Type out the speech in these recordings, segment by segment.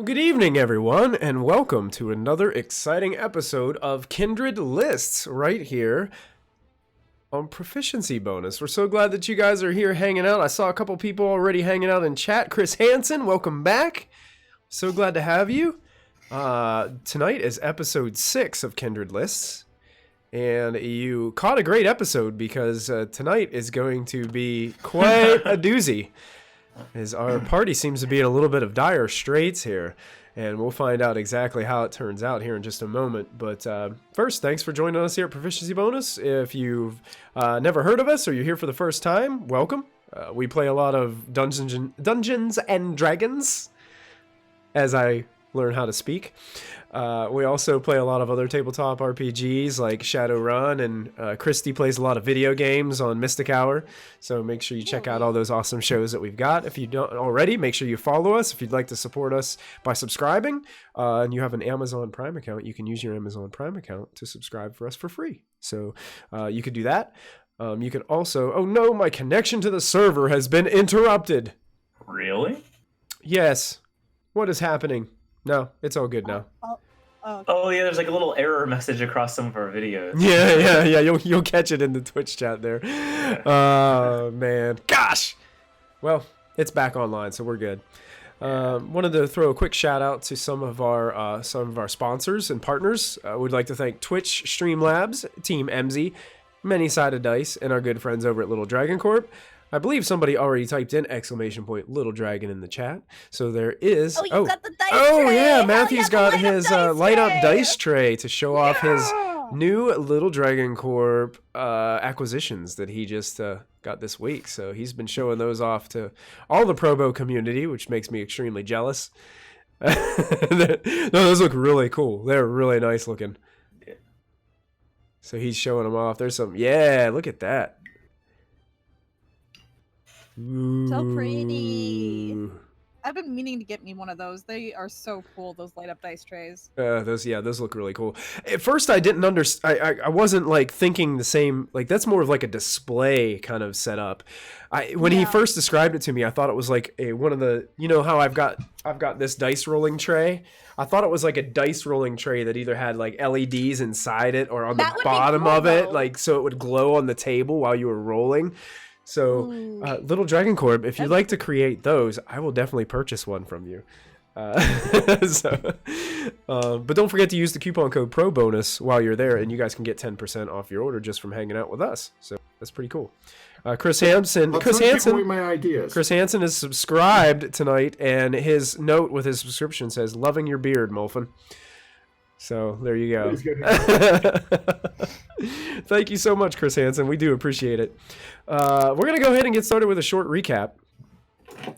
good evening, everyone, and welcome to another exciting episode of Kindred Lists right here on Proficiency Bonus. We're so glad that you guys are here hanging out. I saw a couple people already hanging out in chat. Chris Hansen, welcome back. So glad to have you. Tonight is episode 6 of Kindred Lists, and you caught a great episode because tonight is going to be quite a doozy. As our party seems to be in a little bit of dire straits here, and we'll find out exactly how it turns out here in just a moment. But first, thanks for joining us here at Proficiency Bonus. If you've never heard of us or you're here for the first time, welcome. We play a lot of Dungeons and Dragons, as I learn how to speak. We also play a lot of other tabletop RPGs like Shadowrun, and Kristy plays a lot of video games on Mystic Hour, so make sure you check out all those awesome shows that we've got. If you don't already, make sure you follow us. If you'd like to support us by subscribing, and you have an Amazon Prime account, you can use your Amazon Prime account to subscribe for us for free. So you could do that. You can also... Oh no, my connection to the server has been interrupted. Really? Yes. What is happening? No, it's all good now. Oh yeah, there's like a little error message across some of our videos. Yeah. You'll catch it in the Twitch chat there. Oh man, gosh. Well, it's back online, so we're good. Wanted to throw a quick shout out to some of our sponsors and partners. We'd like to thank Twitch Streamlabs, Team MZ, Many Sided Dice, and our good friends over at Little Dragon Corp. I believe somebody already typed in ! Little Dragon in the chat. So there is... Oh, you got the dice oh tray. yeah, Matthew's Yeah, got his light up tray. dice tray to show off his new Little Dragon Corp acquisitions that he just got this week. So he's been showing those off to all the Probo community, which makes me extremely jealous. No, those look really cool. They're really nice looking. So he's showing them off. There's some... Yeah, look at that. So pretty. I've been meaning to get me one of those. They are so cool, those light up dice trays. Those look really cool. At first I didn't understand. I wasn't like thinking the same, like that's more of like a display kind of setup. When he first described it to me, I thought it was like one of the, you know how I've got this dice rolling tray. I thought it was like a dice rolling tray that either had like LEDs inside it or on the bottom of it, like so it would glow on the table while you were rolling. So, Little Dragon Corp, if you'd like to create those, I will definitely purchase one from you. But don't forget to use the coupon code PROBONUS while you're there, and you guys can get 10% off your order just from hanging out with us. So that's pretty cool. Chris Hansen is subscribed tonight, and his note with his subscription says, "Loving your beard, Molfin." So there you go. Thank you so much, Chris Hansen. We do appreciate it. We're going to go ahead and get started with a short recap.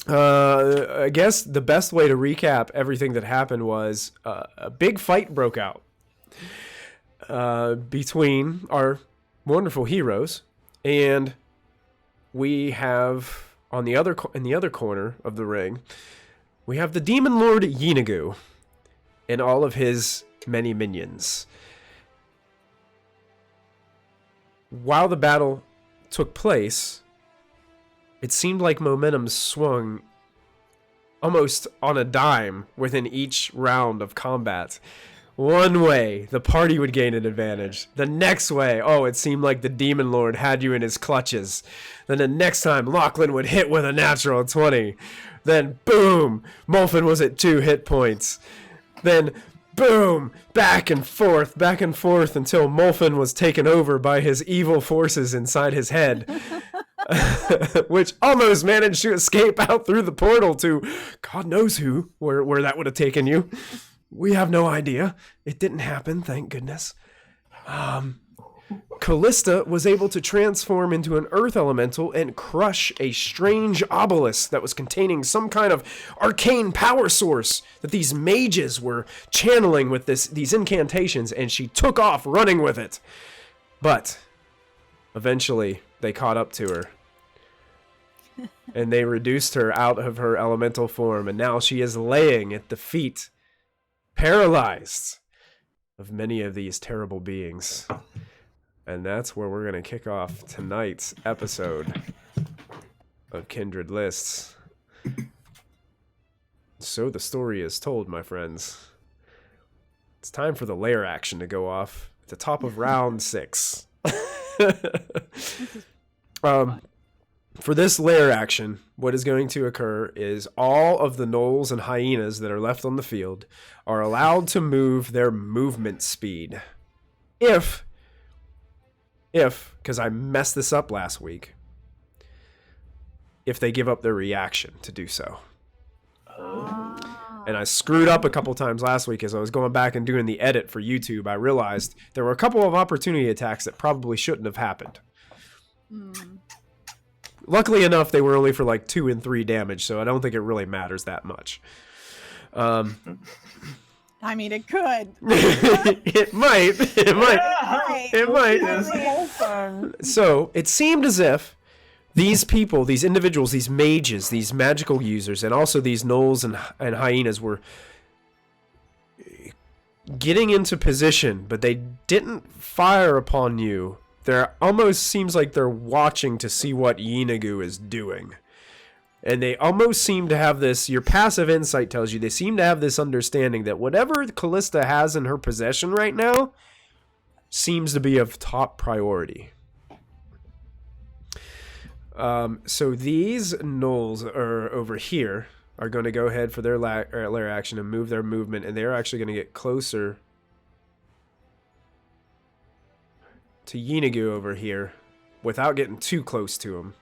I guess the best way to recap everything that happened was a big fight broke out between our wonderful heroes, and we have in the other corner of the ring, we have the Demon Lord Yeenoghu and all of his many minions. While the battle took place, it seemed like momentum swung almost on a dime within each round of combat. One way, the party would gain an advantage. The next way, it seemed like the Demon Lord had you in his clutches. Then the next time, Lachlan would hit with a natural 20. Then, boom, Molfin was at 2 hit points. Then, boom, back and forth until Molfin was taken over by his evil forces inside his head, which almost managed to escape out through the portal to God knows where that would have taken you. We have no idea. It didn't happen, thank goodness. Kallista was able to transform into an earth elemental and crush a strange obelisk that was containing some kind of arcane power source that these mages were channeling with these incantations, and she took off running with it. But eventually they caught up to her, and they reduced her out of her elemental form, and now she is laying at the feet, paralyzed, of many of these terrible beings. And that's where we're going to kick off tonight's episode of Kindred Lists. So the story is told, my friends. It's time for the lair action to go off at the top of round 6. For this lair action, what is going to occur is all of the gnolls and hyenas that are left on the field are allowed to move their movement speed. If, because I messed this up last week, if they give up their reaction to do so. And I screwed up a couple times last week as I was going back and doing the edit for YouTube. I realized there were a couple of opportunity attacks that probably shouldn't have happened. Luckily enough, they were only for like 2 and 3 damage, so I don't think it really matters that much. I mean, it could. It might. It might. So it seemed as if these people, these individuals, these mages, these magical users, and also these gnolls and hyenas were getting into position, but they didn't fire upon you. There almost seems like they're watching to see what Yeenoghu is doing. And they almost seem to have this, your passive insight tells you, they seem to have this understanding that whatever Kallista has in her possession right now seems to be of top priority. So these gnolls are over here are going to go ahead for their lair action and move their movement, and they're actually going to get closer to Yeenoghu over here without getting too close to him.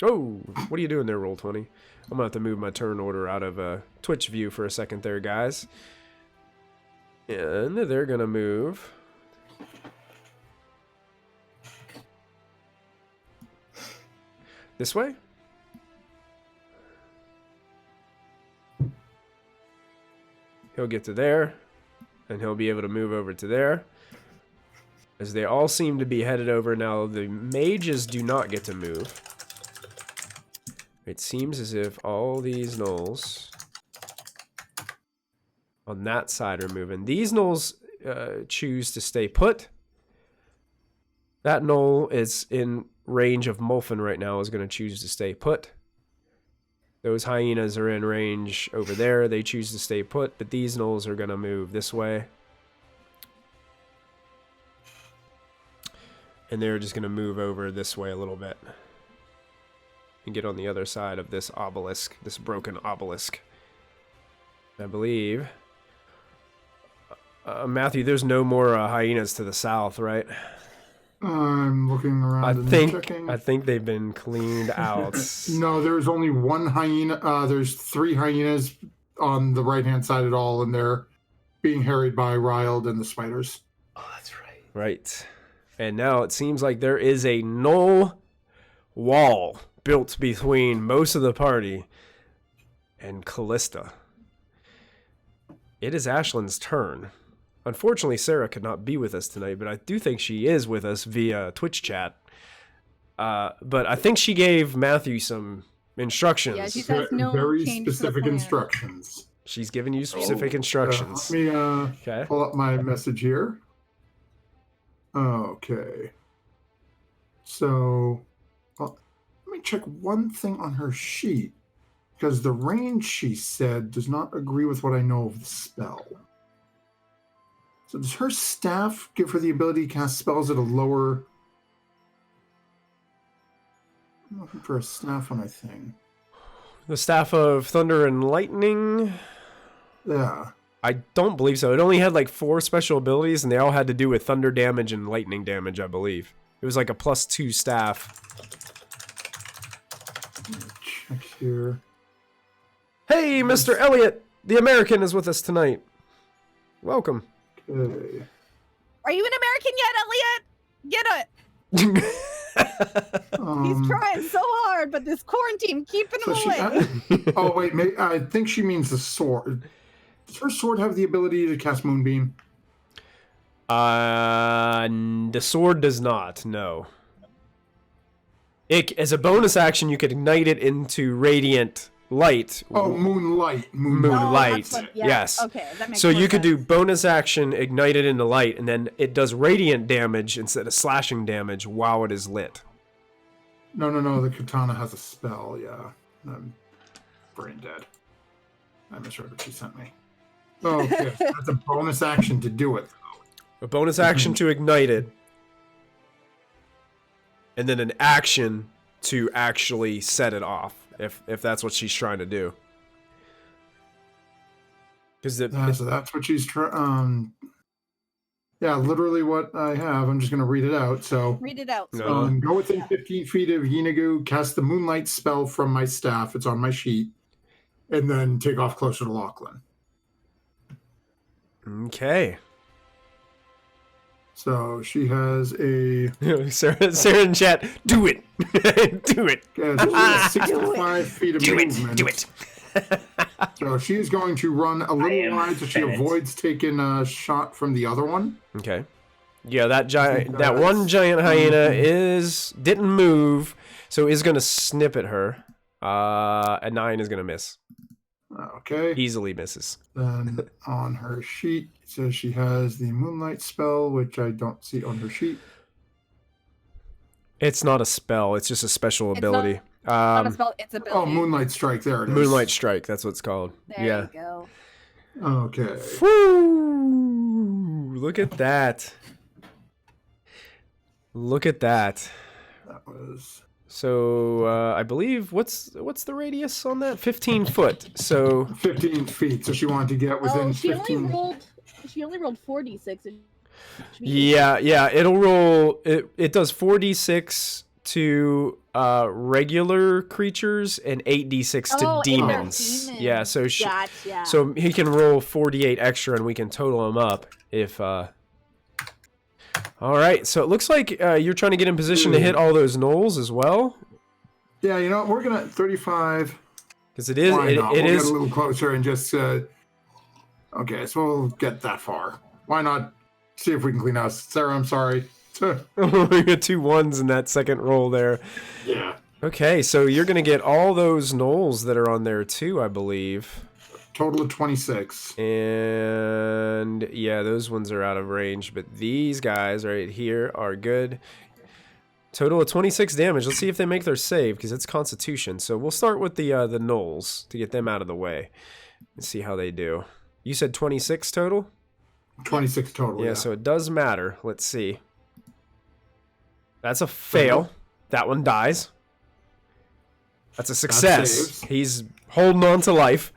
Oh, what are you doing there, Roll20? I'm going to have to move my turn order out of Twitch view for a second there, guys. And they're going to move this way. He'll get to there, and he'll be able to move over to there. As they all seem to be headed over now, the mages do not get to move. It seems as if all these gnolls on that side are moving. These gnolls choose to stay put. That gnoll is in range of Molfin right now, is going to choose to stay put. Those hyenas are in range over there. They choose to stay put, but these gnolls are going to move this way. And they're just going to move over this way a little bit. And get on the other side of this obelisk, this broken obelisk. I believe. Matthew, there's no more hyenas to the south, right? I'm looking around and checking. I think they've been cleaned out. No, there's only one hyena. There's 3 hyenas on the right-hand side at all, and they're being harried by Riled and the spiders. Oh, that's right. Right. And now it seems like there is a gnoll wall built between most of the party and Kallista. It is Ashlyn's turn. Unfortunately, Sarah could not be with us tonight, but I do think she is with us via Twitch chat. But I think she gave Matthew some instructions. Yeah, she says no very change to the specific plan. instructions. She's given you specific instructions. Let me Okay. pull up my message here. Okay. So, let me check one thing on her sheet, because the range she said does not agree with what I know of the spell. So does her staff give her the ability to cast spells at a lower... I'm looking for a staff on my thing. The Staff of Thunder and Lightning? Yeah. I don't believe so. It only had like 4 special abilities, and they all had to do with thunder damage and lightning damage, I believe. It was like a +2 staff. Check here. Hey, Mr. Elliott! The American is with us tonight. Welcome. Okay. Are you an American yet, Elliot? Get it! He's trying so hard, but this quarantine keeping him away. Oh, wait. I think she means the sword. Does her sword have the ability to cast Moonbeam? The sword does not, no. As a bonus action, you could ignite it into radiant light. Oh, Moonlight. Moonlight, Oh, yeah. yes. Okay, that makes So more you could do sense. bonus action, ignite it into light, and then it does radiant damage instead of slashing damage while it is lit. No. The katana has a spell, yeah. I'm brain dead. I misread what she sent me. Oh, okay. That's a bonus action to do it. A bonus action to ignite it. And then an action to actually set it off, if that's what she's trying to do. Because so that's what she's trying. Yeah, literally what I have. I'm just going to read it out. So Read it out. go within 15 feet of Yeenoghu, cast the moonlight spell from my staff. It's on my sheet. And then take off closer to Lachlan. Okay. So she has a... Sarah in chat, do it! Do it! Yeah, so she has 65 feet of movement. Do it! So she's going to run a little wide so she avoids taking a shot from the other one. Okay. Yeah, that one giant hyena didn't move, so is going to snip at her. A 9 is going to miss. Okay. Easily misses. Then on her sheet, it says she has the moonlight spell, which I don't see on her sheet. It's not a spell, it's just a special ability. Not a spell, it's a ability. Oh, moonlight strike, there it is. Moonlight strike, that's what it's called. There you go. Okay. Woo! Look at that. Look at that. That was... So, I believe, what's the radius on that? 15 foot, so... 15 feet, so she wanted to get within 15... She only rolled 4d6. Yeah, it'll roll... It does 4d6 to regular creatures and 8d6 to demons. Yeah, so Gotcha. so he can roll 48 extra and we can total them up if... All right, so it looks like you're trying to get in position to hit all those gnolls as well. Yeah, you know, we're gonna 35. Because it is, Why not? We'll is get a little closer and just. Okay, so we'll get that far. Why not see if we can clean house? Sarah, I'm sorry. We got 2 1s in that second roll there. Yeah. Okay, so you're gonna get all those gnolls that are on there too, I believe. Total of 26. And yeah, those ones are out of range, but these guys right here are good. Total of 26 damage. Let's see if they make their save, because it's Constitution. So we'll start with the gnolls to get them out of the way and see how they do. You said 26 total? 26 total, Yeah, so it does matter. Let's see. That's a fail. That one dies. That's a success. He's holding on to life.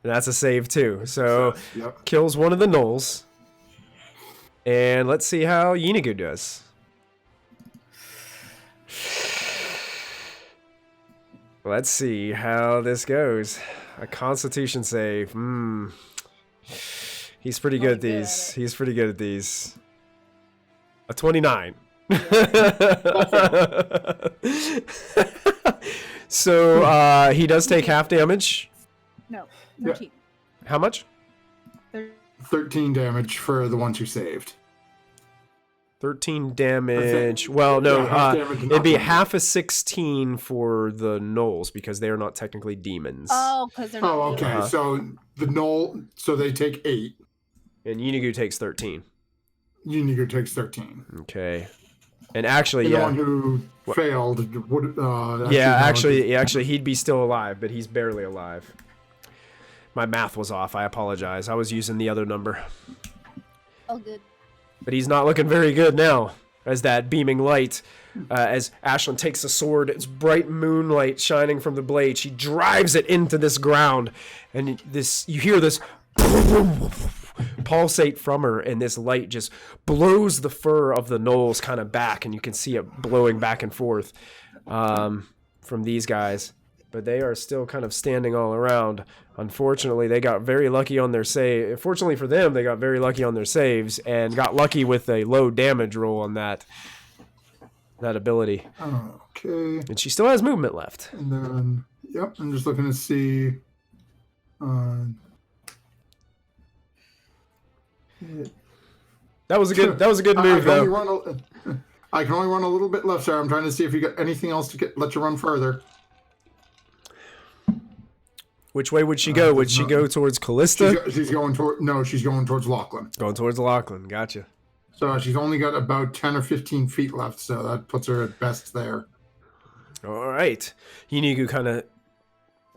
And that's a save too. So kills one of the gnolls. And let's see how Yeenoghu does. Let's see how this goes. A Constitution save. He's pretty good at these. He's pretty good at these. A 29. So he does take half damage. No. How much? 13 damage for the ones who saved. 13 damage. Well, no, it'd be half a 16 for the gnolls because they are not technically demons. Oh, because they're not. Oh, okay. So the gnoll, so they take 8. And Yeenoghu takes 13. Yeenoghu takes 13. Okay. And actually, the one who failed would. Actually, he'd be still alive, but he's barely alive. My math was off. I apologize. I was using the other number. Oh, good. But he's not looking very good now, as that beaming light, as Ashlyn takes the sword, it's bright moonlight shining from the blade. She drives it into this ground, and you hear this pulsate from her, and this light just blows the fur of the gnolls kind of back, and you can see it blowing back and forth from these guys. But they are still kind of standing all around. Unfortunately, they got very lucky on their save. Fortunately for them, they got very lucky on their saves and got lucky with a low damage roll on that ability. Okay. And she still has movement left. And then, yep, I'm just looking to see. That was a good move, though. I can only run a little bit left, sir. I'm trying to see if you got anything else to let you run further. Which way would she go? Would she go towards Kallista? She's going towards Lachlan. Going towards Lachlan. Gotcha. So she's only got about 10 or 15 feet left, so that puts her at best there. All right. Yeenoghu kind of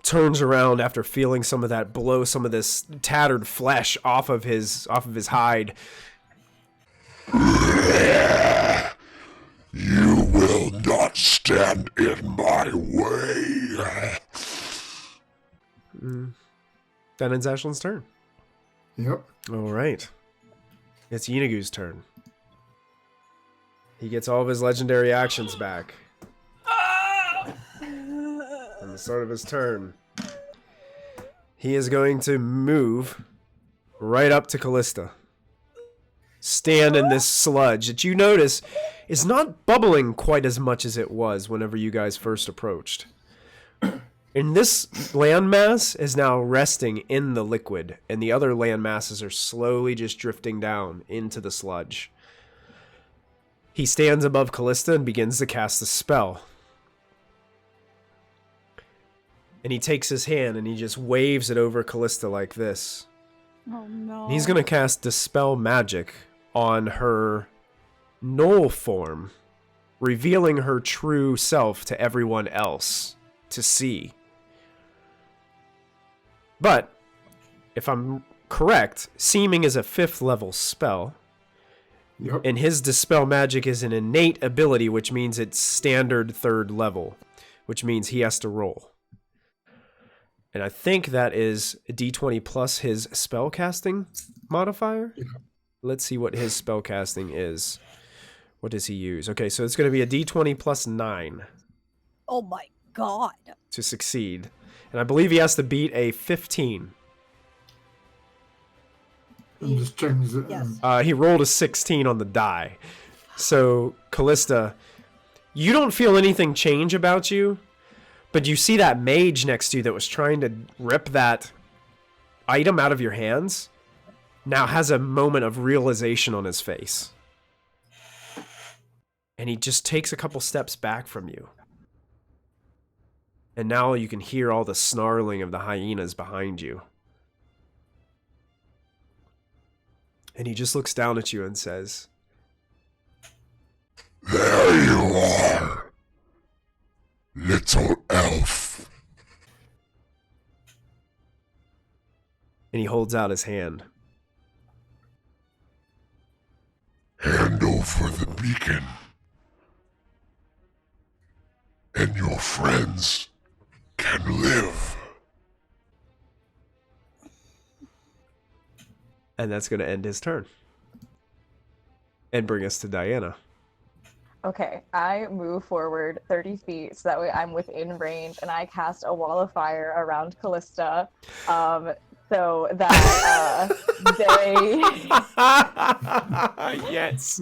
turns around after feeling some of that blow, some of this tattered flesh off of his hide. You will not stand in my way. Then it's Ashlyn's turn. Yep. All right. It's Yeenoghu's turn. He gets all of his legendary actions back. On the start of his turn, he is going to move right up to Kallista. Stand in this sludge that you notice is not bubbling quite as much as it was whenever you guys first approached. And this landmass is now resting in the liquid, and the other land masses are slowly just drifting down into the sludge. He stands above Kallista and begins to cast a spell. And he takes his hand and he just waves it over Kallista like this. Oh no. And he's going to cast Dispel Magic on her Knoll form, revealing her true self to everyone else to see. But, if I'm correct, Seeming is a 5th level spell. Yep. And his Dispel Magic is an innate ability, which means it's standard 3rd level, which means he has to roll. And I think that is a d20 plus his spellcasting modifier. Yeah. Let's see what his spellcasting is. What does he use? Okay, so it's going to be a d20 plus 9 Oh my god. to succeed. And I believe he has to beat a 15. I'm just checking. Yes. He rolled a 16 on the die. So, Kallista, you don't feel anything change about you, but you see that mage next to you that was trying to rip that item out of your hands now has a moment of realization on his face. And he just takes a couple steps back from you. And now you can hear all the snarling of the hyenas behind you. And he just looks down at you and says, There you are, little elf. and he holds out his hand. Hand over the beacon, and your friends can live. And that's going to end his turn. And bring us to Diana. Okay, I move forward 30 feet so that way I'm within range, and I cast a wall of fire around Kallista, so that they... Yes.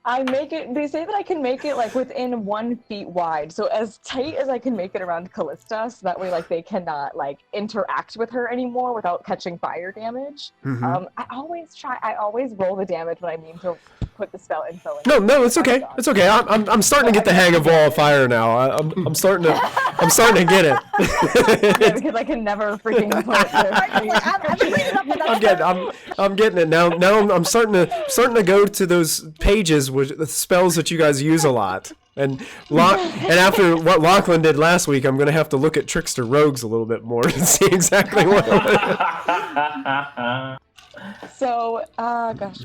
I make it, they say that I can make it like within 1 feet wide, so as tight as I can make it around Kallista, so that way like they cannot like interact with her anymore without catching fire damage. Mhm. I always roll the damage when I mean to put the spell info in. No, it's okay. It's okay. I'm starting to get the hang of Wall of Fire now. I'm starting to get it. Yeah, because I can never freaking put I'm getting it now. Now I'm starting to go to those pages with the spells that you guys use a lot. And after what Lachlan did last week, I'm gonna have to look at Trickster Rogues a little bit more to see exactly what. So, gosh.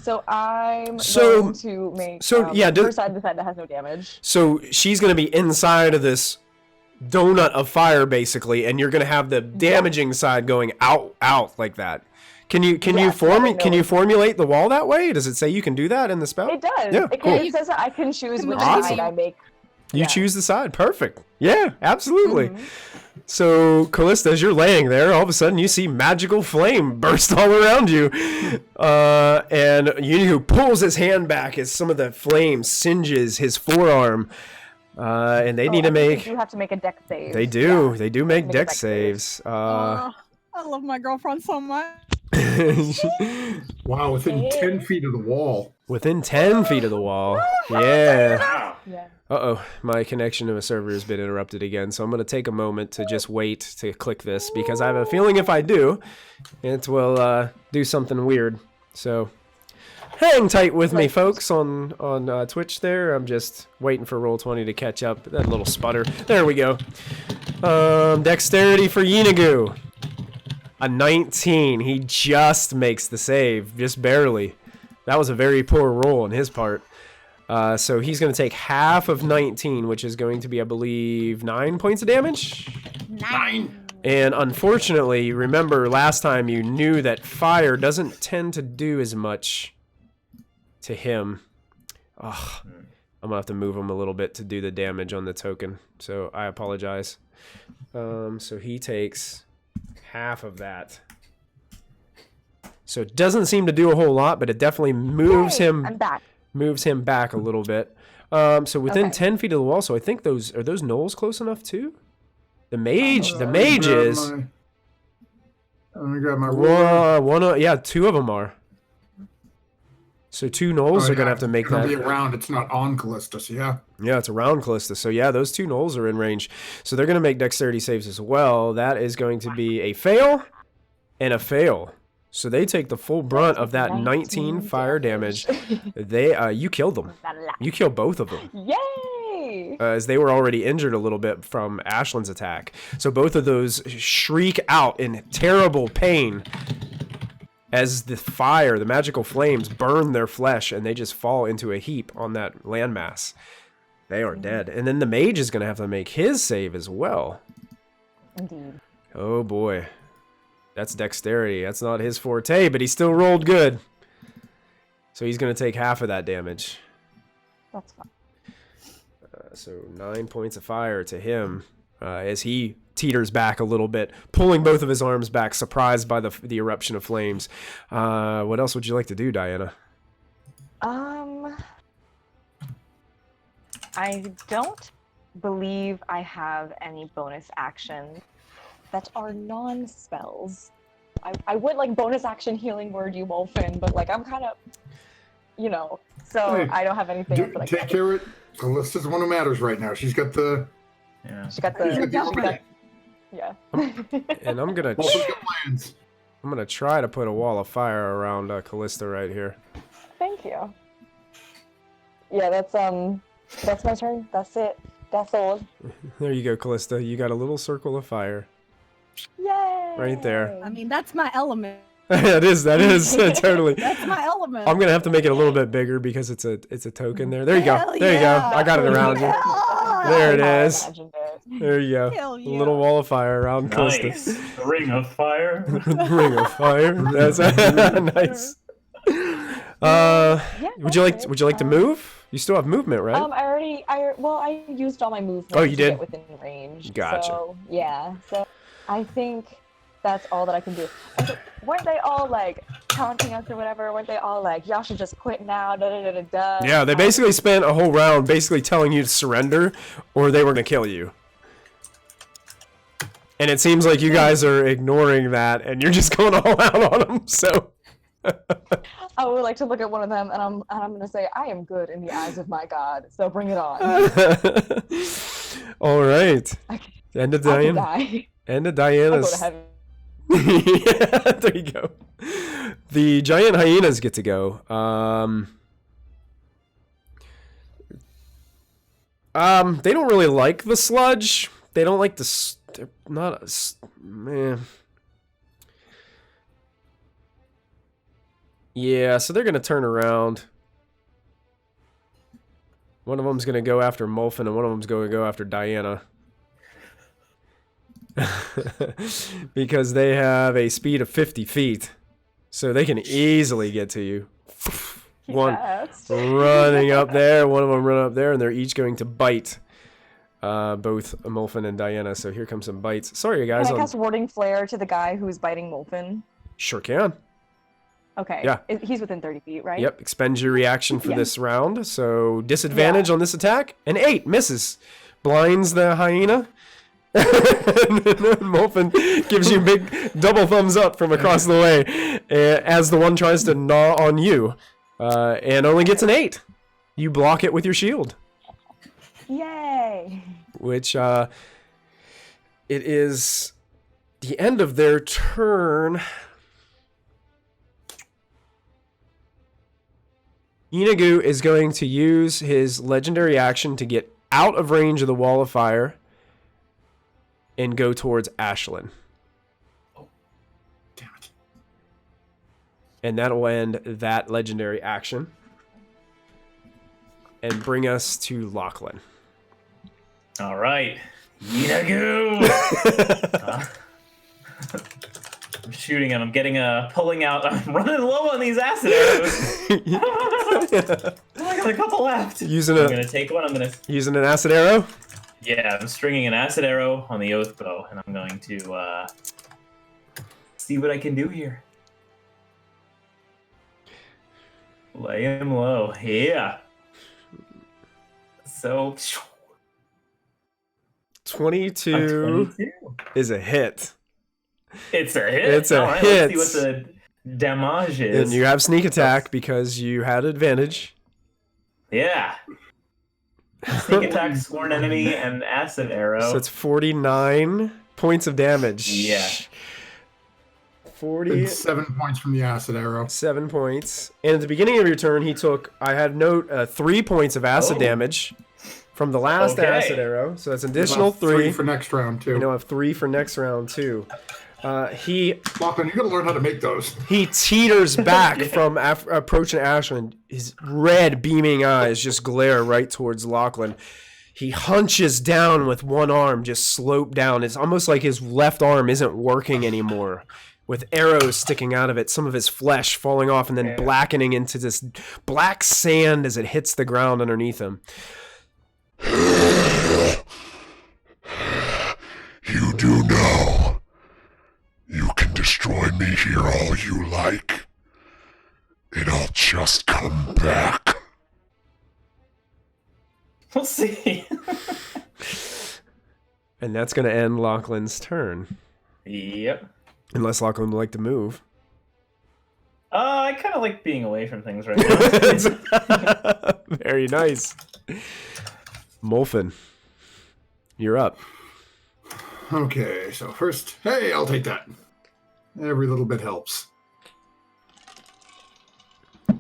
So I'm going to make her side the side that has no damage. So she's gonna be inside of this donut of fire, basically, and you're gonna have the damaging side going out like that. Can you formulate the wall that way? Does it say you can do that in the spell? It does. Yeah, cool. It says that I can choose which Awesome. side I make. You choose the side. Perfect. Yeah, absolutely. So, Kallista, as you're laying there, all of a sudden you see magical flame burst all around you. And Yeenoghu pulls his hand back as some of the flame singes his forearm. And they need to make... You have to make a dex save. They do. Yeah. They do make dex saves. I love my girlfriend so much. Wow, within 10 feet of the wall. Within 10 feet of the wall. Yeah. Wow. Yeah. Uh-oh, my connection to a server has been interrupted again, so I'm going to take a moment to just wait to click this, because I have a feeling if I do, it will do something weird. So, Hang tight with me, folks, on Twitch there. I'm just waiting for Roll20 to catch up. That little sputter. There we go. Dexterity for Yeenoghu. A 19. He just makes the save. Just barely. That was a very poor roll on his part. So he's going to take half of 19, which is going to be, I believe, 9 points of damage? 9. And unfortunately, remember last time you knew that fire doesn't tend to do as much to him. Ugh. I'm going to have to move him a little bit to do the damage on the token. So I apologize. So he takes half of that. So it doesn't seem to do a whole lot, but it definitely moves him. I'm back. Moves him back a little bit. So within 10 feet of the wall. So I think those are those gnolls close enough too. The mage is. Let me grab my yeah, 2 of them are. So 2 gnolls are gonna have to make that. Be around. It's not on Kallista, so yeah. Yeah, it's around Kallista. So yeah, those 2 gnolls are in range. So they're gonna make dexterity saves as well. That is going to be a fail and a fail. So they take the full brunt of that 19 fire damage. You killed them. You killed both of them. Yay! As they were already injured a little bit from Ashlyn's attack. So both of those shriek out in terrible pain as the fire, the magical flames, burn their flesh and they just fall into a heap on that landmass. They are dead. And then the mage is going to have to make his save as well. Indeed. Oh boy. That's dexterity. That's not his forte, but he still rolled good. So he's going to take half of that damage. That's fine. So 9 points of fire to him as he teeters back a little bit, pulling both of his arms back, surprised by the eruption of flames. What else would you like to do, Diana? I don't believe I have any bonus actions that are non-spells. I would like bonus action healing word you, Molfin, but like I'm kind of, so Hey, I don't have anything. Like take care of it. Kallista's the one who matters right now. She's got the. Yeah. She got the. Yeah. And I'm gonna try to put a wall of fire around Kallista right here. Thank you. Yeah, that's my turn. That's it. That's all. There you go, Kallista. You got a little circle of fire. Yay! Right there. I mean, that's my element. That is totally. That's my element. I'm gonna have to make it a little bit bigger because it's a token there. There you go. Hell There you go. yeah. I got it around you. There it is. Imagined it. There you go. Hell A yeah. little wall of fire around Kallista. Nice. Ring of fire. Ring of fire. That's nice. Would you like to move? You still have movement, right? I used all my movement. Oh, you to did? Get within range. Gotcha. So yeah. So I think that's all that I can do. And weren't they all like taunting us or whatever? Weren't they all like, y'all should just quit now? Da da da da da. Yeah, they basically spent a whole round basically telling you to surrender, or they were gonna kill you. And it seems like you guys are ignoring that, and you're just going all out on them. So. I would like to look at one of them, and I'm gonna say, I am good in the eyes of my God. So bring it on. All right. End of I can Diana. die. End of I'll Diana's. go to heaven. Yeah, there you go. The giant hyenas get to go. They don't really like the sludge. They don't like the. They're not man. Yeah, so they're gonna turn around. One of them's gonna go after Molfin, and one of them's gonna go after Diana. Because they have a speed of 50 feet. So they can easily get to you. One Yes. running up there, one of them run up there, and they're each going to bite both Molfin and Diana. So here comes some bites. Sorry, guys. Can I cast Warding Flare to the guy who's biting Molfin? Sure can. Okay. Yeah. He's within 30 feet, right? Yep, expend your reaction for Yeah. this round. So disadvantage on this attack. An 8 misses. Blinds the hyena. Molfin gives you a big double thumbs up from across the way as the one tries to gnaw on you. And only gets an 8. You block it with your shield. Yay! Which, it is the end of their turn. Yeenoghu is going to use his legendary action to get out of range of the wall of fire and go towards Ashlyn. Damn it. And that'll end that legendary action. And bring us to Lachlan. All right. Yeenoghu! I'm shooting him. I'm getting pulling out. I'm running low on these acid arrows. I got a couple left. I'm gonna take one. Using an acid arrow? Yeah, I'm stringing an acid arrow on the oath bow, and I'm going to see what I can do here. Lay him low. Yeah. So 22 is a hit. It's a hit. It's a hit. Let's see what the damage is. And you have sneak attack because you had advantage. Yeah. Sneak attack, sworn enemy, and acid arrow. So it's 49 points of damage. Yeah. 40. And 7 points from the acid arrow. 7 points. And at the beginning of your turn, he took, I had note, 3 points of acid damage from the last acid arrow. So that's an additional 3 for next round, too. You know, I have 3 for next round, too. Lachlan, you gotta learn how to make those. He teeters back from approaching Ashlyn. His red beaming eyes just glare right towards Lachlan. He hunches down with one arm, just slope down. It's almost like his left arm isn't working anymore, with arrows sticking out of it, some of his flesh falling off and then blackening into this black sand as it hits the ground underneath him. You do know you can destroy me here all you like, and I'll just come back. We'll see. And that's going to end Lachlan's turn. Yep. Unless Lachlan would like to move. I kind of like being away from things right now. Very nice. Molfin, you're up. Okay, so first, hey, I'll take that. Every little bit helps. Add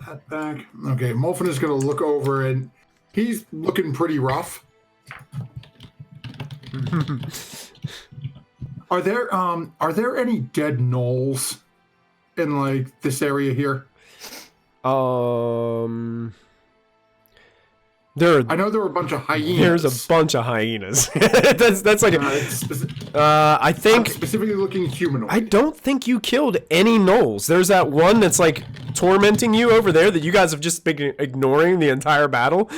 that back. Okay, Molfin is going to look over, and he's looking pretty rough. Are there any dead gnolls in like this area here? I know there were a bunch of hyenas. There's a bunch of hyenas. that's like I think I'm specifically looking humanoid. I don't think you killed any gnolls. There's that one that's like tormenting you over there that you guys have just been ignoring the entire battle.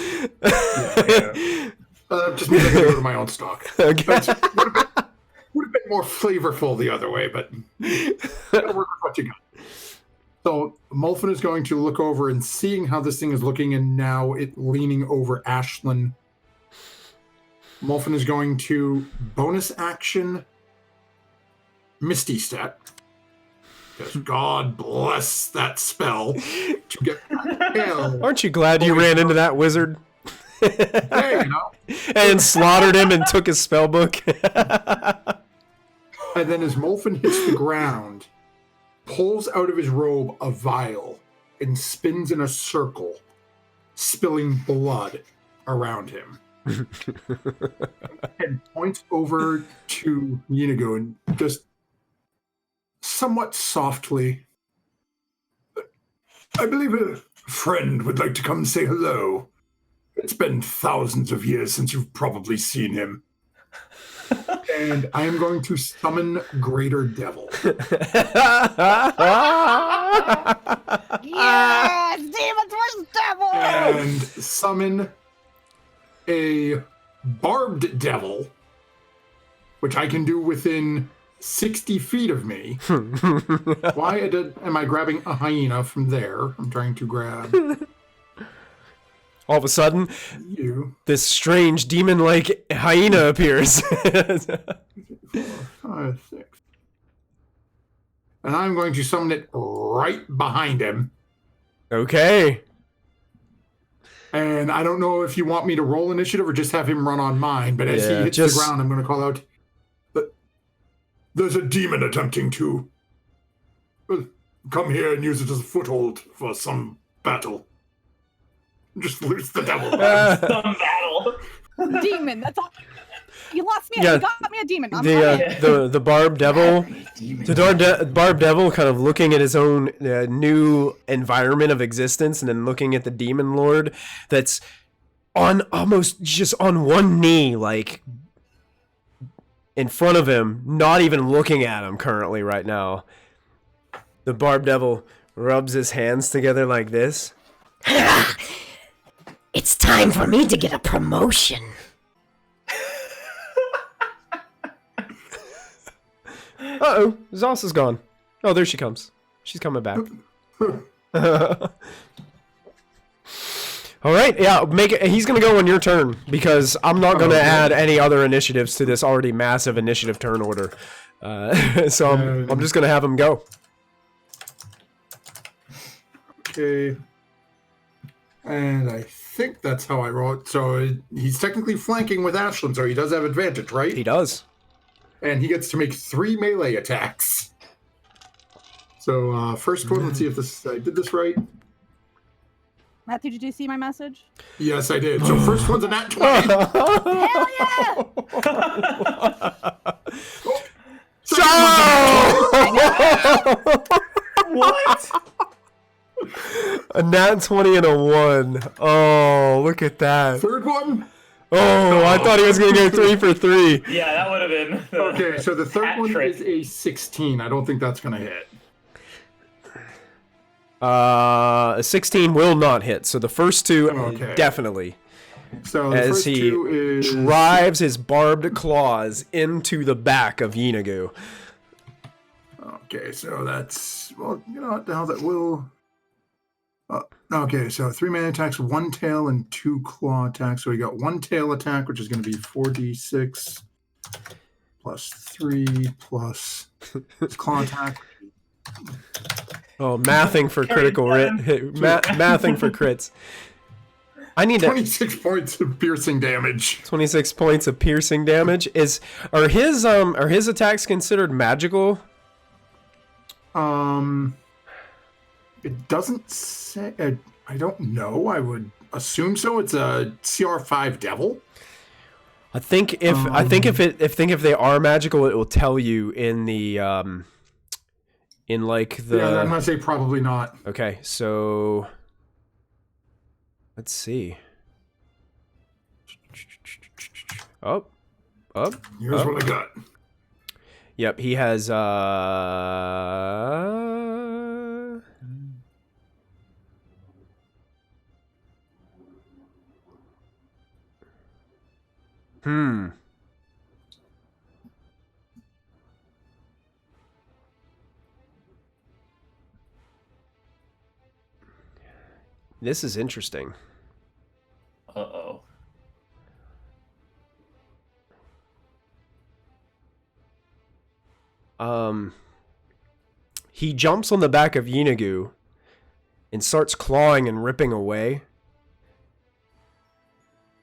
Just means I can go to my own stock. Okay. Would have been more flavorful the other way, but gotta work with what you got. So Molfin is going to look over and seeing how this thing is looking, and now it leaning over Ashlyn. Molfin is going to bonus action Misty Step. Because God bless that spell to get hell. Aren't you glad you ran into that wizard? Hey, you know. And slaughtered him and took his spell book. And then as Molfin hits the ground, pulls out of his robe a vial and spins in a circle, spilling blood around him. And points over to Yeenoghu and just somewhat softly, I believe a friend would like to come say hello. It's been thousands of years since you've probably seen him. And I am going to summon Greater Devil. Yes! Demons vs. Devil! And summon a Barbed Devil, which I can do within 60 feet of me. Why am I grabbing a hyena from there? I'm trying to grab... All of a sudden, this strange demon-like hyena appears. 4, 5, 6. And I'm going to summon it right behind him. Okay. And I don't know if you want me to roll initiative or just have him run on mine, but as he hits the ground, I'm going to call out, there's a demon attempting to come here and use it as a foothold for some battle. Just loose the devil. Some battle. Demon. That's all. You lost me. Yeah. You got me a demon. The barb devil, barb devil, kind of looking at his own new environment of existence, and then looking at the demon lord that's on almost just on one knee, like in front of him, not even looking at him currently right now. The barb devil rubs his hands together like this. It's time for me to get a promotion. Uh-oh, Zos is gone. Oh, there she comes. She's coming back. All right, yeah, make it. He's gonna go on your turn because I'm not gonna add any other initiatives to this already massive initiative turn order. So I'm just gonna have him go. Okay. And I think that's how I wrote. So he's technically flanking with Ashlyn, so he does have advantage, right? He does. And he gets to make 3 melee attacks. So first one, let's see if I did this right. Matthew, did you see my message? Yes, I did. So first one's a nat 20. Hell yeah! What? A nat 20 and a 1. Oh, look at that. Third one. Oh, I thought he was going to go 3 for 3. Yeah, that would have been. Okay, so the third one trick. is a 16. I don't think that's going to hit. A 16 will not hit. So the first two, definitely. So the as first he two is... drives his barbed claws into the back of Yeenoghu. Okay, so that's... Well, you know what the hell that will... okay, so 3 man attacks, 1 tail, and 2 claw attacks. So we got 1 tail attack, which is going to be 4d6 plus 3 plus claw attack. Oh, mathing for critical mathing for crits. I need 26 points of piercing damage. 26 points of piercing damage. Are his attacks considered magical? It doesn't say. I don't know. I would assume so. It's a CR5 devil. I think if they are magical, it will tell you in the in like the. Yeah, I'm gonna say probably not. Okay, so let's see. Up. Here's what I got. Yep, he has This is interesting. Uh-oh. He jumps on the back of Yeenoghu and starts clawing and ripping away.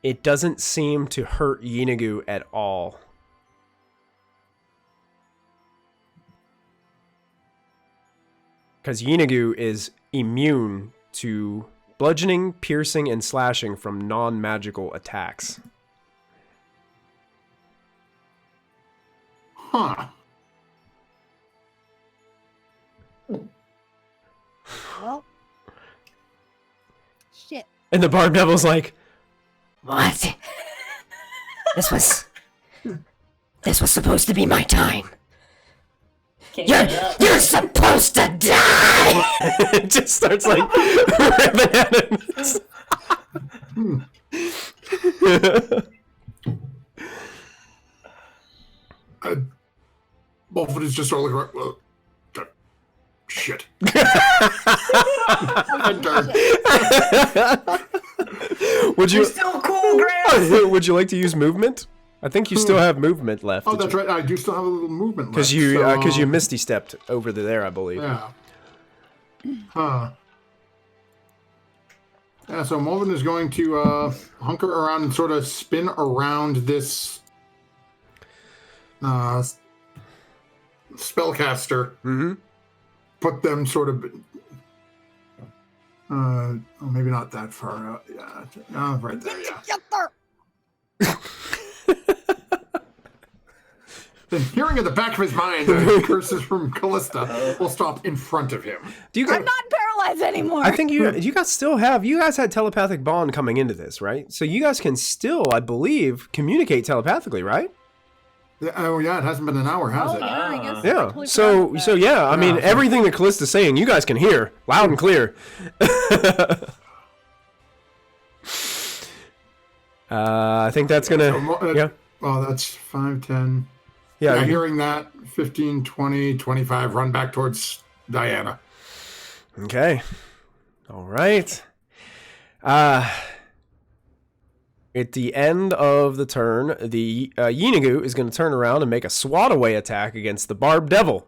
It doesn't seem to hurt Yeenoghu at all. Because Yeenoghu is immune to bludgeoning, piercing, and slashing from non-magical attacks. Huh. Well, shit. And the Barb Devil's like, What? This was supposed to be my time. You're supposed to die! it just starts like ripping at him. Molfin is just all like, well, shit. Would you? You're still cool, Grant. Would you like to use movement? I think you still have movement left. Oh, that's right. I do still have a little movement left. Because you misty stepped over there, I believe. Yeah. Huh. Yeah, so Molfin is going to hunker around and sort of spin around this spellcaster. Mm-hmm. put them sort of. Maybe not that far out. Yeah, right there. Yeah. The hearing in the back of his mind curses from Kallista will stop in front of him. I'm not paralyzed anymore. I think you guys had telepathic bond coming into this, right? So you guys can still, I believe, communicate telepathically, right? Oh yeah, it hasn't been an hour, has it? Yeah, I guess. I Yeah. totally So forgot about that. yeah, I mean everything that Kallista's saying, you guys can hear loud and clear. I think that's gonna. Yeah. Well, that's 5, 10. Yeah. Hearing that, 15, 20, 25, run back towards Diana. Okay. All right. At the end of the turn, the Yeenoghu is going to turn around and make a swat away attack against the Barb Devil.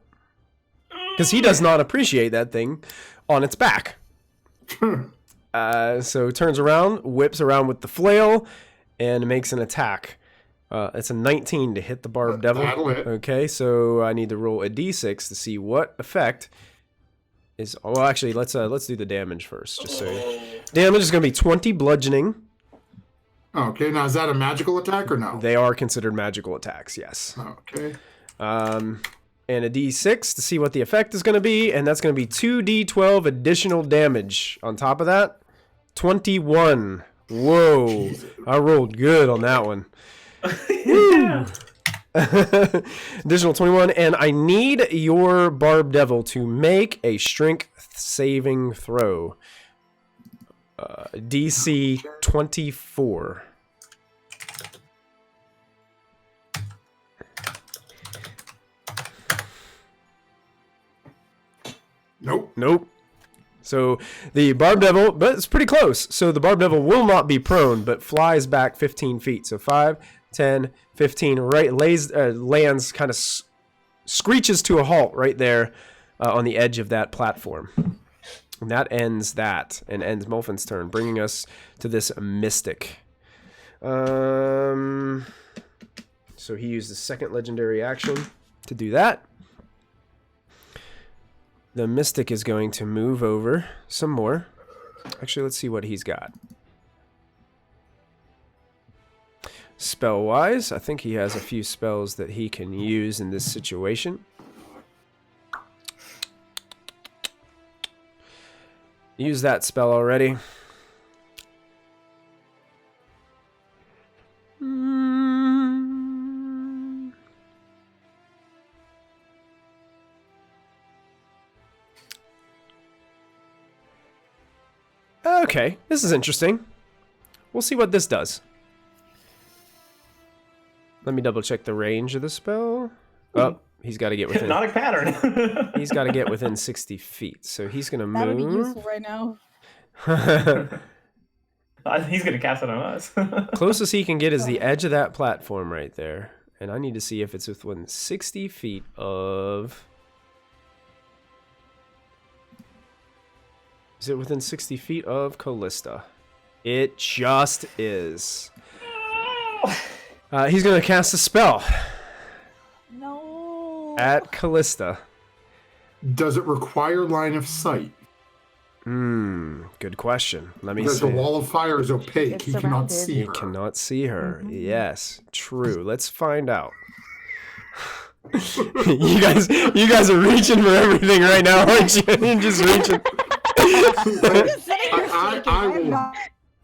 Because he does not appreciate that thing on its back. So turns around, whips around with the flail, and makes an attack. It's a 19 to hit the Barb Devil. That'll hit. Okay, so I need to roll a d6 to see what effect is. Well, actually, let's do the damage first. Just so damage is going to be 20 bludgeoning. Okay, now is that a magical attack or no? They are considered magical attacks. Yes. Okay. And a d6 to see what the effect is going to be, and that's going to be 2d12 additional damage on top of that. 21. Whoa! Jesus. I rolled good on that one. Yeah. Additional 21, and I need your Barb Devil to make a strength saving throw. DC 24. Nope. So the Barb Devil, but it's pretty close. So the Barb Devil will not be prone, but flies back 15 feet. So 5, 10, 15, right, lands, kind of screeches to a halt right there on the edge of that platform. And that ends that, and ends Molfin's turn, bringing us to this Mystic. So he used the second legendary action to do that. The Mystic is going to move over some more. Actually, let's see what he's got. Spell-wise, I think he has a few spells that he can use in this situation. Use that spell already. Okay, this is interesting. We'll see what this does. Let me double check the range of the spell. Oh, he's got to get within. Hypnotic pattern. He's got to get within 60 feet, so he's gonna move. That would be useful right now. He's gonna cast it on us. Closest he can get is the edge of that platform right there, and I need to see if it's within 60 feet of. Is it within 60 feet of Kallista? It just is. He's going to cast a spell. No. At Kallista. Does it require line of sight? Good question. Let me Because see. the wall of fire is opaque. It's He cannot surrounded. see He her. cannot see her. Yes, true. Let's find out. you guys are reaching for everything right now, aren't you? You're just reaching.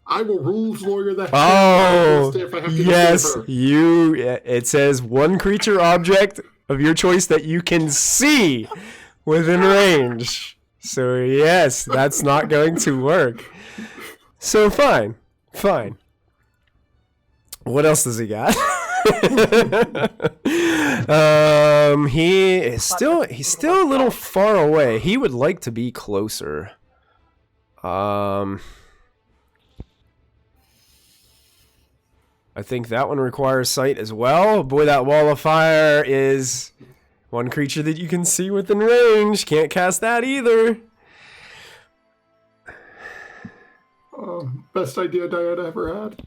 I will rules lawyer that. Oh, if I have to yes, her. it says one creature object of your choice that you can see within range. So yes, that's not going to work. So fine. What else does he got? He's still a little far away. He would like to be closer. I think that one requires sight as well. Boy, that wall of fire is one creature that you can see within range. Can't cast that either. Best idea Diana ever had.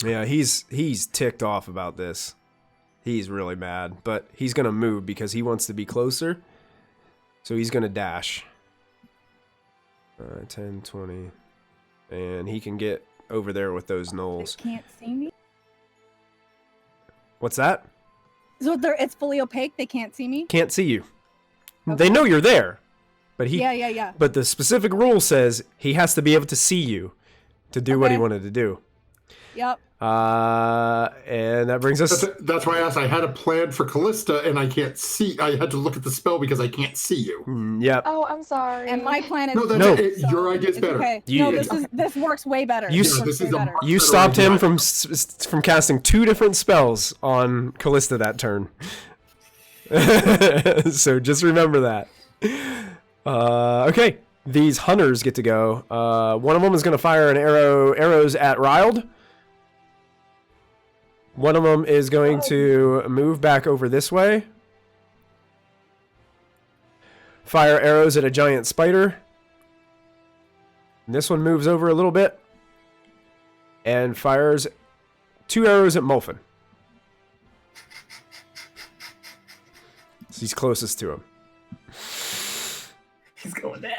Yeah, he's ticked off about this. He's really mad, but he's gonna move because he wants to be closer. So he's going to dash. 10, 20. And he can get over there with those gnolls. They can't see me? What's that? So it's fully opaque? They can't see me? Can't see you. Okay. They know you're there. But he, Yeah. But the specific rule says he has to be able to see you to do what he wanted to do. Yep. And that brings us... That's why I asked. I had a plan for Kallista, and I can't see. I had to look at the spell because I can't see you. Yep. Oh, I'm sorry. And my plan is... No, your idea's better. Okay. This works way better. You stopped him from casting 2 different spells on Kallista that turn. So just remember that. Okay. These hunters get to go. One of them is going to fire arrows at Riled. One of them is going to move back over this way. Fire arrows at a giant spider. And this one moves over a little bit. And fires 2 arrows at Molfin. He's closest to him. He's going down.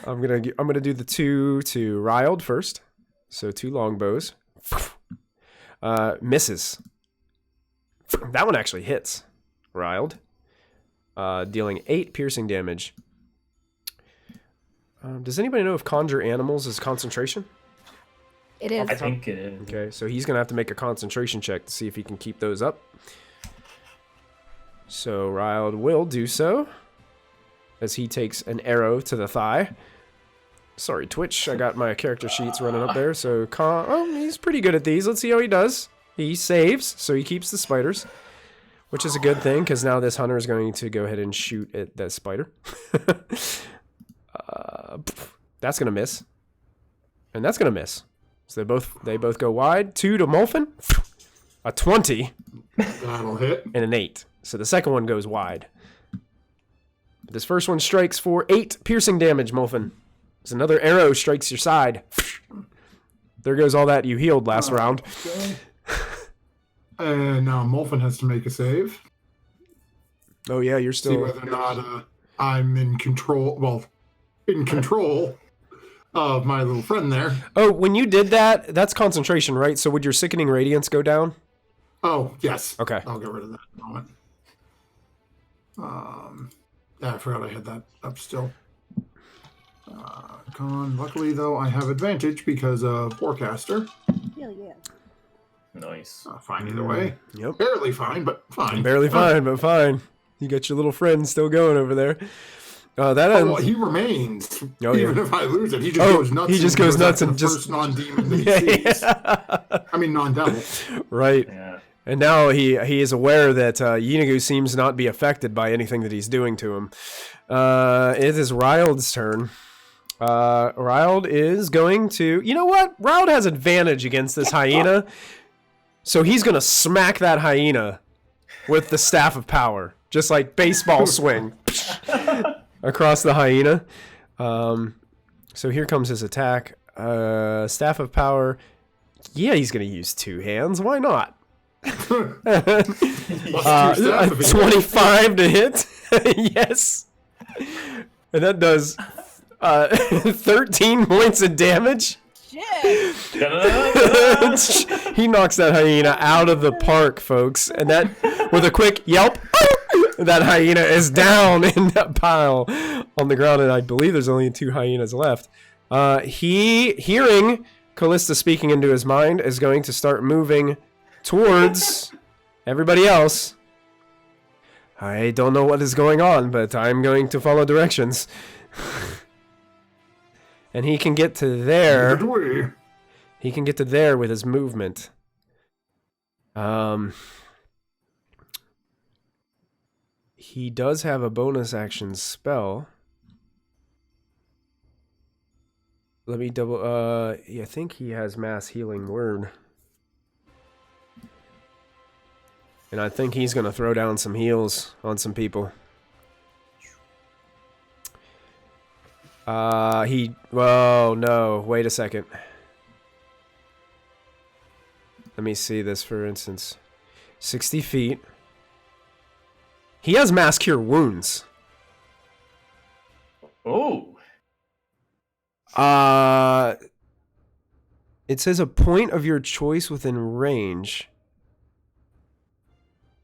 I'm gonna do the 2 to Riled first. So 2 longbows. Misses. That one actually hits. Riled. Dealing 8 piercing damage. Does anybody know if conjure animals is concentration? It is. I think it is. Okay, so he's gonna have to make a concentration check to see if he can keep those up. So Riled will do so. As he takes an arrow to the thigh. Sorry, Twitch. I got my character sheets running up there. So, he's pretty good at these. Let's see how he does. He saves, so he keeps the spiders. Which is a good thing, because now this hunter is going to go ahead and shoot at that spider. That's going to miss. And that's going to miss. So they both go wide. 2 to Molfin. A 20. That'll hit. And an 8. So the second one goes wide. This first one strikes for 8 piercing damage, Molfin. As another arrow strikes your side. There goes all that you healed last round. Okay. And now Molfin has to make a save. Oh yeah, you're still... See whether or not I'm in control... Well, in control of my little friend there. Oh, when you did that, that's concentration, right? So would your Sickening Radiance go down? Oh, yes. Okay. I'll get rid of that in a moment. Yeah, I forgot I had that up still. Luckily, though, I have advantage because of Forecaster. Hell yeah. Nice. Fine either way. Yep. Barely fine, but fine. Barely fine, but fine. You got your little friend still going over there. That ends. Well, he remains. Oh, even yeah. if I lose it, he just goes nuts. He just goes nuts and the just first non-demon that he sees. I mean, non-devil. Right. Yeah. And now he is aware that Yeenoghu seems not be affected by anything that he's doing to him. It is Ryld's turn. Ryld is going to... You know what? Ryld has advantage against this hyena. So he's going to smack that hyena with the Staff of Power. Just like baseball swing. Across the hyena. So here comes his attack. Staff of Power. Yeah, he's going to use 2 hands. Why not? 25 to hit. Yes. And that does 13 points of damage. Shit. He knocks that hyena out of the park, folks. And that, with a quick yelp, that hyena is down in that pile on the ground. And I believe there's only 2 hyenas left. He, hearing Kallista speaking into his mind, is going to start moving towards everybody else. I don't know what is going on, but I'm going to follow directions. And he can get to there. He can get to there with his movement. He does have a bonus action spell. Let me double... I think he has Mass Healing Word. And I think he's going to throw down some heals on some people. Whoa, no, wait a second. Let me see this, for instance. 60 feet. He has Mass Cure Wounds. Oh. It says a point of your choice within range.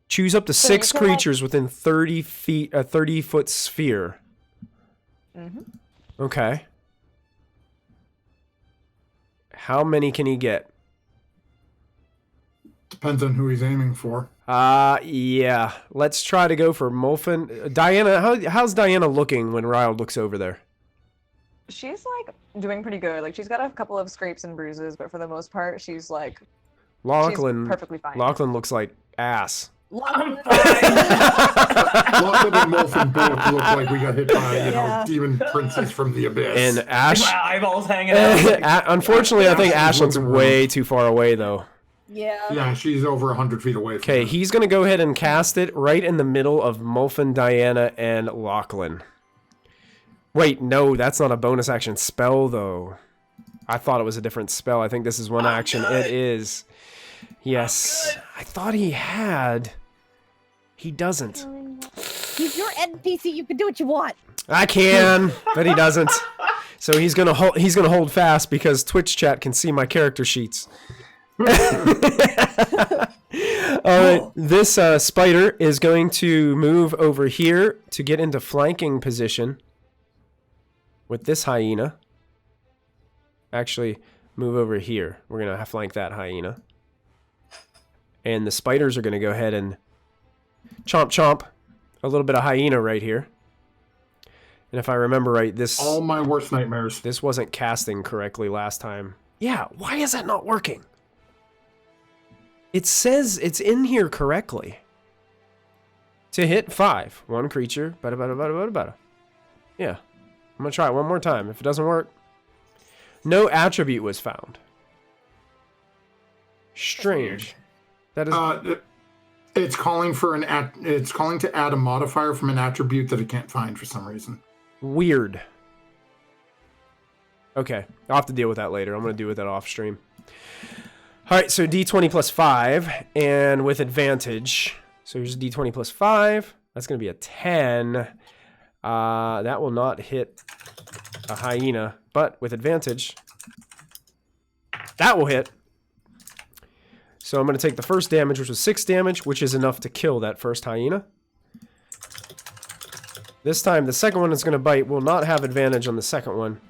Choose up to 6 creatures within 30 feet, a 30-foot sphere. Okay. How many can he get? Depends on who he's aiming for. Yeah. Let's try to go for Molfin. Diana, how's Diana looking when Ryle looks over there? She's like doing pretty good. Like she's got a couple of scrapes and bruises, but for the most part, she's like Lachlan, she's perfectly fine. Lachlan looks like ass. I'm fine. Lachlan and Molfin both look like we got hit by, demon princes from the abyss. And Ash, my eyeballs hanging out. Unfortunately, I think Ashlyn's way too far away, though. Yeah. Yeah, she's over 100 feet away from Okay, he's going to go ahead and cast it right in the middle of Molfin, Diana, and Lachlan. Wait, no, that's not a bonus action spell, though. I thought it was a different spell. I think this is one action. It is. Yes. I thought he had. He doesn't. He's your NPC. You can do what you want. I can, but he doesn't. So he's gonna hold fast because Twitch chat can see my character sheets. All right, this spider is going to move over here to get into flanking position with this hyena. Actually, move over here. We're gonna flank that hyena. And the spiders are going to go ahead and chomp chomp a little bit of hyena right here. And if I remember right, this... all my worst nightmares. This wasn't casting correctly last time. Yeah, why is that not working? It says it's in here correctly. To hit 5. One creature. Bada, bada, bada, bada, bada. Yeah. I'm going to try it one more time. If it doesn't work... No attribute was found. Strange. That is. It's calling for it's calling to add a modifier from an attribute that it can't find for some reason. Weird. Okay, I'll have to deal with that later. I'm going to deal with that off stream. All right, so D20 plus 5, and with advantage. So here's D20 plus 5. That's going to be a 10. That will not hit a hyena, but with advantage, that will hit. So I'm going to take the first damage, which was 6 damage, which is enough to kill that first hyena. This time, the second one is going to bite. Will not have advantage on the second one,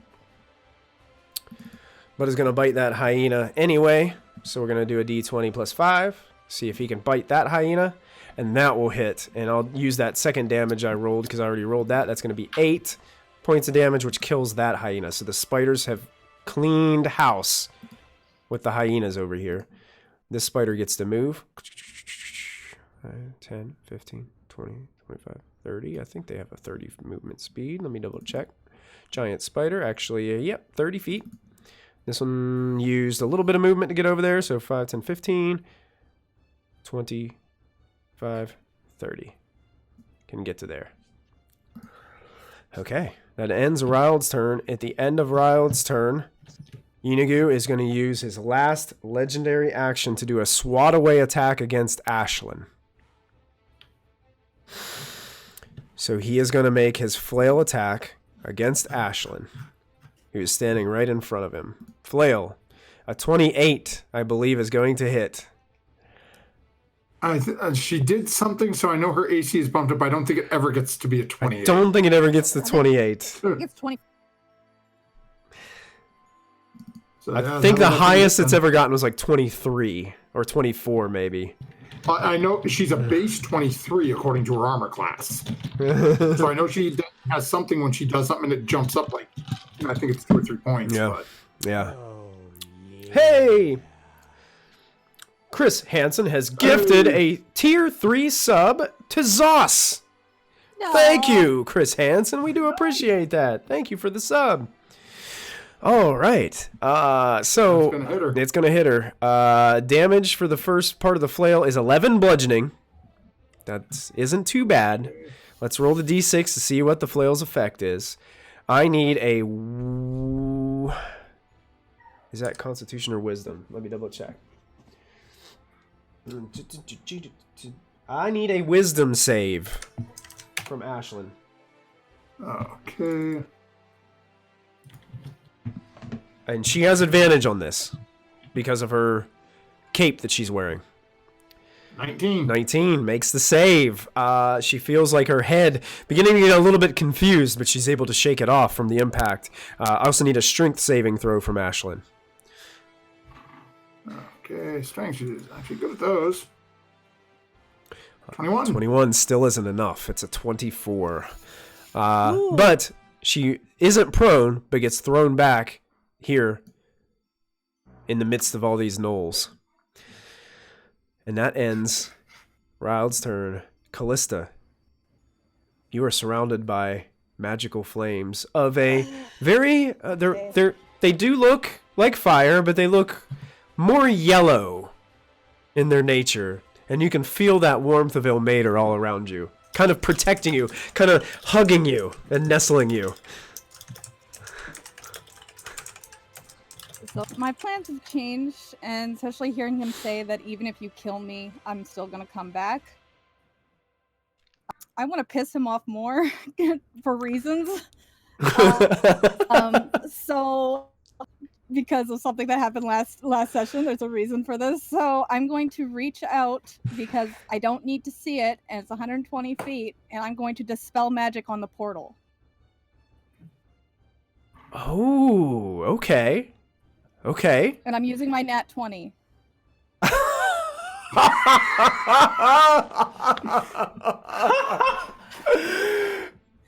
but is going to bite that hyena anyway. So we're going to do a D20 plus 5. See if he can bite that hyena, and that will hit. And I'll use that second damage I rolled because I already rolled that. That's going to be 8 points of damage, which kills that hyena. So the spiders have cleaned house with the hyenas over here. This spider gets to move. 10, 15, 20, 25, 30. I think they have a 30 movement speed. Let me double check. Giant spider. Actually, yep, 30 feet. This one used a little bit of movement to get over there. So 5, 10, 15, 25, 30. Can get to there. Okay. That ends Ryld's turn. At the end of Ryld's turn, Yeenoghu is going to use his last legendary action to do a swat away attack against Ashlyn. So he is going to make his flail attack against Ashlyn, who is standing right in front of him. Flail. A 28, I believe, is going to hit. She did something, so I know her AC is bumped up. I don't think it ever gets to be a 28. I don't think it ever gets to 28. It's 20. So, I think the highest it's ever gotten was like 23 or 24, maybe. I know she's a base 23 according to her armor class. So I know she has something when she does something that jumps up like, I think it's 2 or 3 points. Yeah. But. Yeah. Hey! Chris Hansen has gifted a tier 3 sub to Zoss. No. Thank you, Chris Hansen. We do appreciate that. Thank you for the sub. All right. So it's going to hit her. Damage for the first part of the flail is 11 bludgeoning. That isn't too bad. Let's roll the d6 to see what the flail's effect is. I need a... Is that Constitution or Wisdom? Let me double check. I need a Wisdom save from Ashlyn. Okay. And she has advantage on this because of her cape that she's wearing. 19 makes the save. She feels like her head beginning to get a little bit confused, but she's able to shake it off from the impact. I also need a strength saving throw from Ashlyn. Okay, strength. She's actually good at those. 21. 21 still isn't enough. It's a 24. But she isn't prone, but gets thrown back here in the midst of all these gnolls. And that ends Rild's turn. Kallista, you are surrounded by magical flames of a very they do look like fire, but they look more yellow in their nature, and you can feel that warmth of Ilmater all around you, kind of protecting you, kind of hugging you and nestling you. So my plans have changed, and especially hearing him say that even if you kill me, I'm still gonna come back. I want to piss him off more for reasons. So because of something that happened last session, there's a reason for this. So I'm going to reach out because I don't need to see it, and it's 120 feet, and I'm going to dispel magic on the portal. Oh, okay. Okay. And I'm using my nat 20.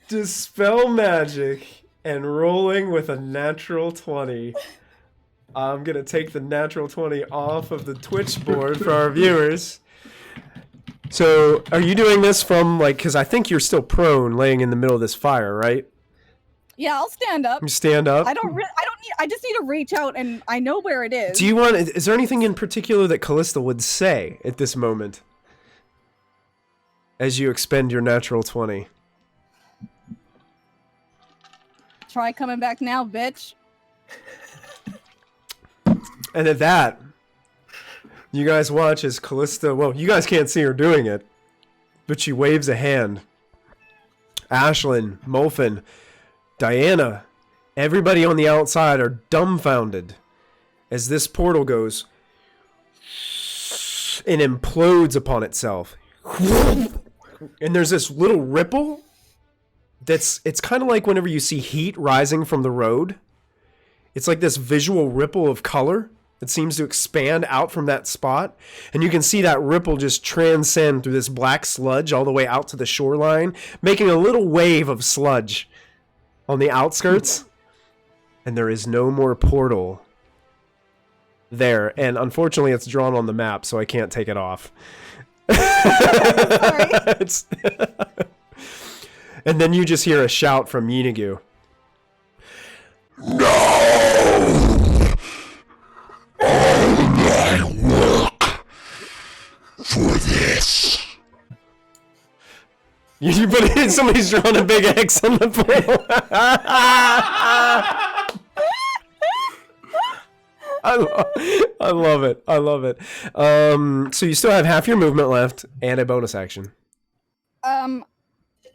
Dispel magic and rolling with a natural 20. I'm going to take the natural 20 off of the Twitch board for our viewers. So, are you doing this from, like, because I think you're still prone laying in the middle of this fire, right? Yeah, I'll stand up. You stand up? I just need to reach out, and I know where it is. Do you want, is there anything in particular that Kallista would say at this moment? As you expend your natural 20. Try coming back now, bitch. And at that, you guys watch as Kallista, well, you guys can't see her doing it, but she waves a hand. Ashlyn, Molfin, Diana, everybody on the outside are dumbfounded as this portal goes and implodes upon itself. And there's this little ripple it's kind of like whenever you see heat rising from the road. It's like this visual ripple of color that seems to expand out from that spot. And you can see that ripple just transcend through this black sludge all the way out to the shoreline, making a little wave of sludge on the outskirts. And there is no more portal there. And unfortunately, it's drawn on the map, so I can't take it off. Sorry. And then you just hear a shout from Yeenoghu. No! All my work for this. You put it in, somebody's drawn a big X on the portal. I love it. I love it. So you still have half your movement left and a bonus action.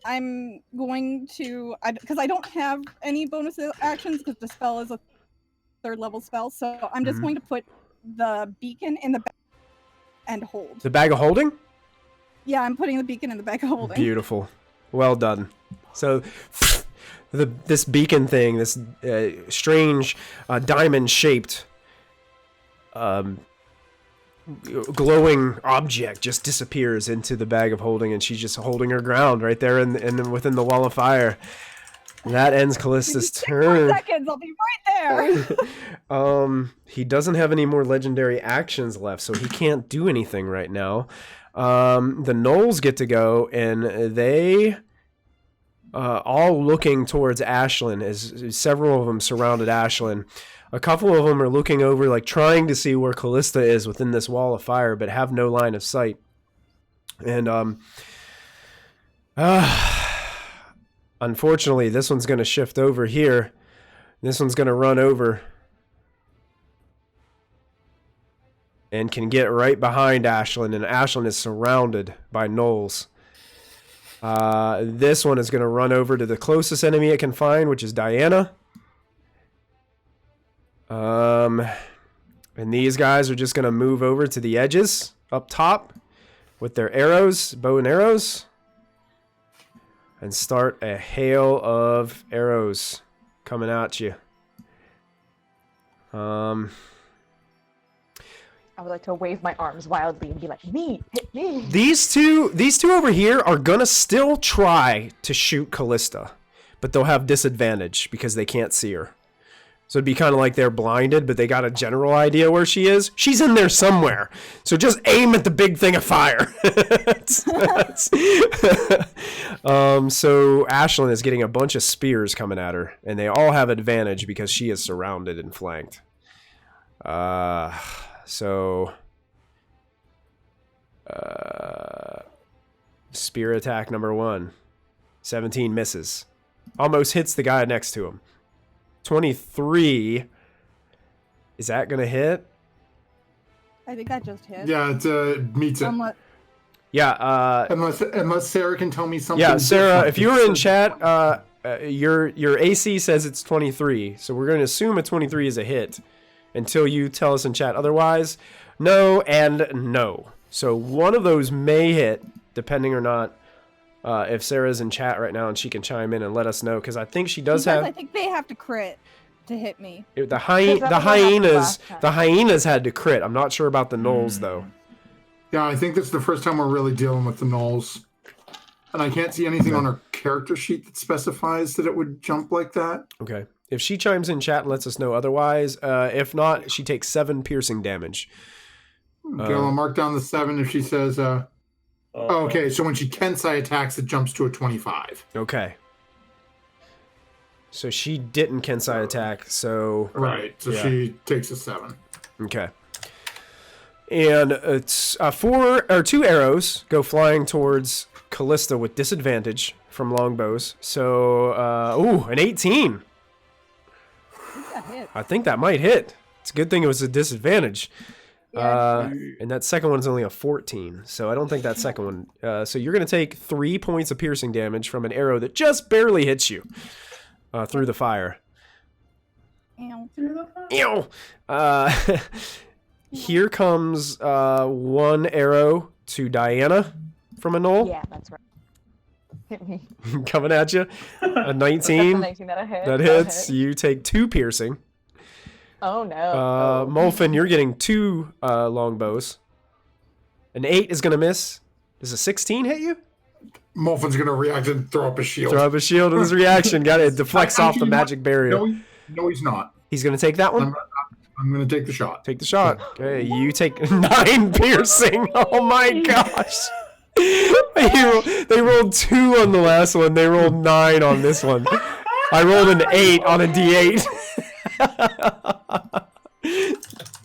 I'm going to, because I don't have any bonus actions because the spell is a 3rd level spell, so I'm just going to put the beacon in the bag and hold. The bag of holding? Yeah, I'm putting the beacon in the bag of holding. Beautiful. Well done. So this beacon thing, this strange diamond-shaped glowing object just disappears into the bag of holding, and she's just holding her ground right there in within the wall of fire. That ends Kallista's turn. 6 more seconds, I'll be right there. He doesn't have any more legendary actions left, so he can't do anything right now. The gnolls get to go, and they all looking towards Ashlyn, as several of them surrounded Ashlyn. A couple of them are looking over, like trying to see where Kallista is within this wall of fire, but have no line of sight. And unfortunately, this one's going to shift over here. This one's going to run over and can get right behind Ashlyn, and Ashlyn is surrounded by gnolls. This one is going to run over to the closest enemy it can find, which is Diana. And these guys are just going to move over to the edges up top with their arrows, bow and arrows, and start a hail of arrows coming at you. I would like to wave my arms wildly and be like, me, hit me. These two over here are gonna still try to shoot Kallista, but they'll have disadvantage because they can't see her. So it'd be kind of like they're blinded, but they got a general idea where she is. She's in there somewhere. So just aim at the big thing of fire. So Ashlyn is getting a bunch of spears coming at her, and they all have advantage because she is surrounded and flanked. Spear attack number 1. 17 misses. Almost hits the guy next to him. 23. Is that gonna hit? I think that just hit. Yeah, it meets it. Yeah. Unless Sarah can tell me something. Yeah, Sarah, different. if you were in chat, your AC says it's 23, so we're gonna assume a 23 is a hit until you tell us in chat. Otherwise, no and no. So one of those may hit, depending or not. If Sarah's in chat right now and she can chime in and let us know, because I think she does have. I think they have to crit to hit me. The hyenas had to crit. I'm not sure about the gnolls though. Yeah, I think that's the first time we're really dealing with the gnolls, and I can't see anything on her character sheet that specifies that it would jump like that. Okay, if she chimes in chat and lets us know otherwise, if not, she takes 7 piercing damage. Okay, I'll mark down the 7 if she says. Okay, so when she Kensai attacks, it jumps to a 25. Okay. So she didn't Kensai attack, so... Right, so yeah. she takes a 7. Okay. And it's 2 arrows go flying towards Kallista with disadvantage from longbows. So, an 18. I think that might hit. It's a good thing it was a disadvantage. And that second one's only a 14, so I don't think that second one. So you're going to take 3 points of piercing damage from an arrow that just barely hits you through the fire. Ew. Here comes 1 arrow to Diana from a gnoll. Yeah, that's right. Hit me. Coming at you. A 19. 19 that hits. You take 2 piercing. Oh no. Molfin, you're getting 2 longbows. An 8 is going to miss. Does a 16 hit you? Molfin's going to react and throw up his shield. Throw up his shield in his reaction. Got it. Deflects off the magic barrier. No, he's not. He's going to take that one? I'm going to take the shot. Take the shot. Okay, you take 9 piercing. Oh my gosh. They rolled 2 on the last one. They rolled 9 on this one. I rolled an 8 on a D8.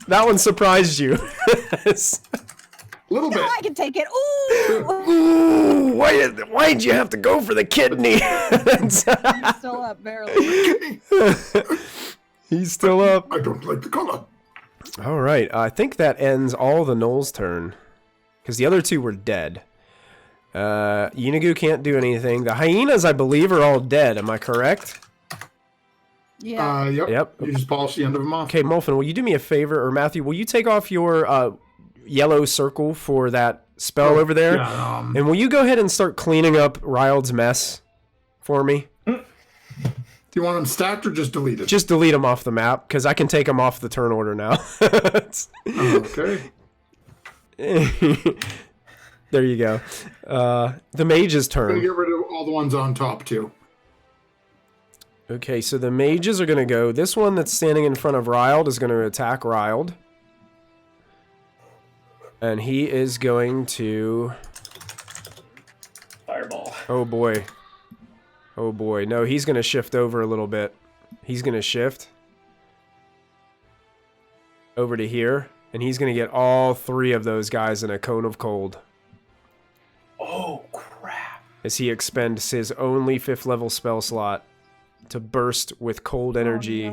That one surprised you. A little bit. No, I can take it. Ooh, why'd you have to go for the kidney? He's still up, barely. He's still up. I don't like the color. All right, I think that ends all the gnolls' turn. Because the other 2 were dead. Yeenoghu can't do anything. The hyenas, I believe, are all dead. Am I correct? Yeah. Yep. You just polish the end of them off. Okay, Molfin, will you do me a favor, or Matthew, will you take off your yellow circle for that spell over there? Yeah, and will you go ahead and start cleaning up Ryald's mess for me? Do you want them stacked or just deleted? Just delete them off the map, because I can take them off the turn order now. Okay. There you go. The mage's I'm going turn. to get rid of all the ones on top, too. Okay, so the mages are going to go. This one that's standing in front of Ryald is going to attack Ryald. And he is going to... Fireball. Oh boy. Oh boy. No, he's going to shift over a little bit. He's going to shift over to here. And he's going to get all 3 of those guys in a cone of cold. Oh, crap. As he expends his only 5th level spell slot to burst with cold energy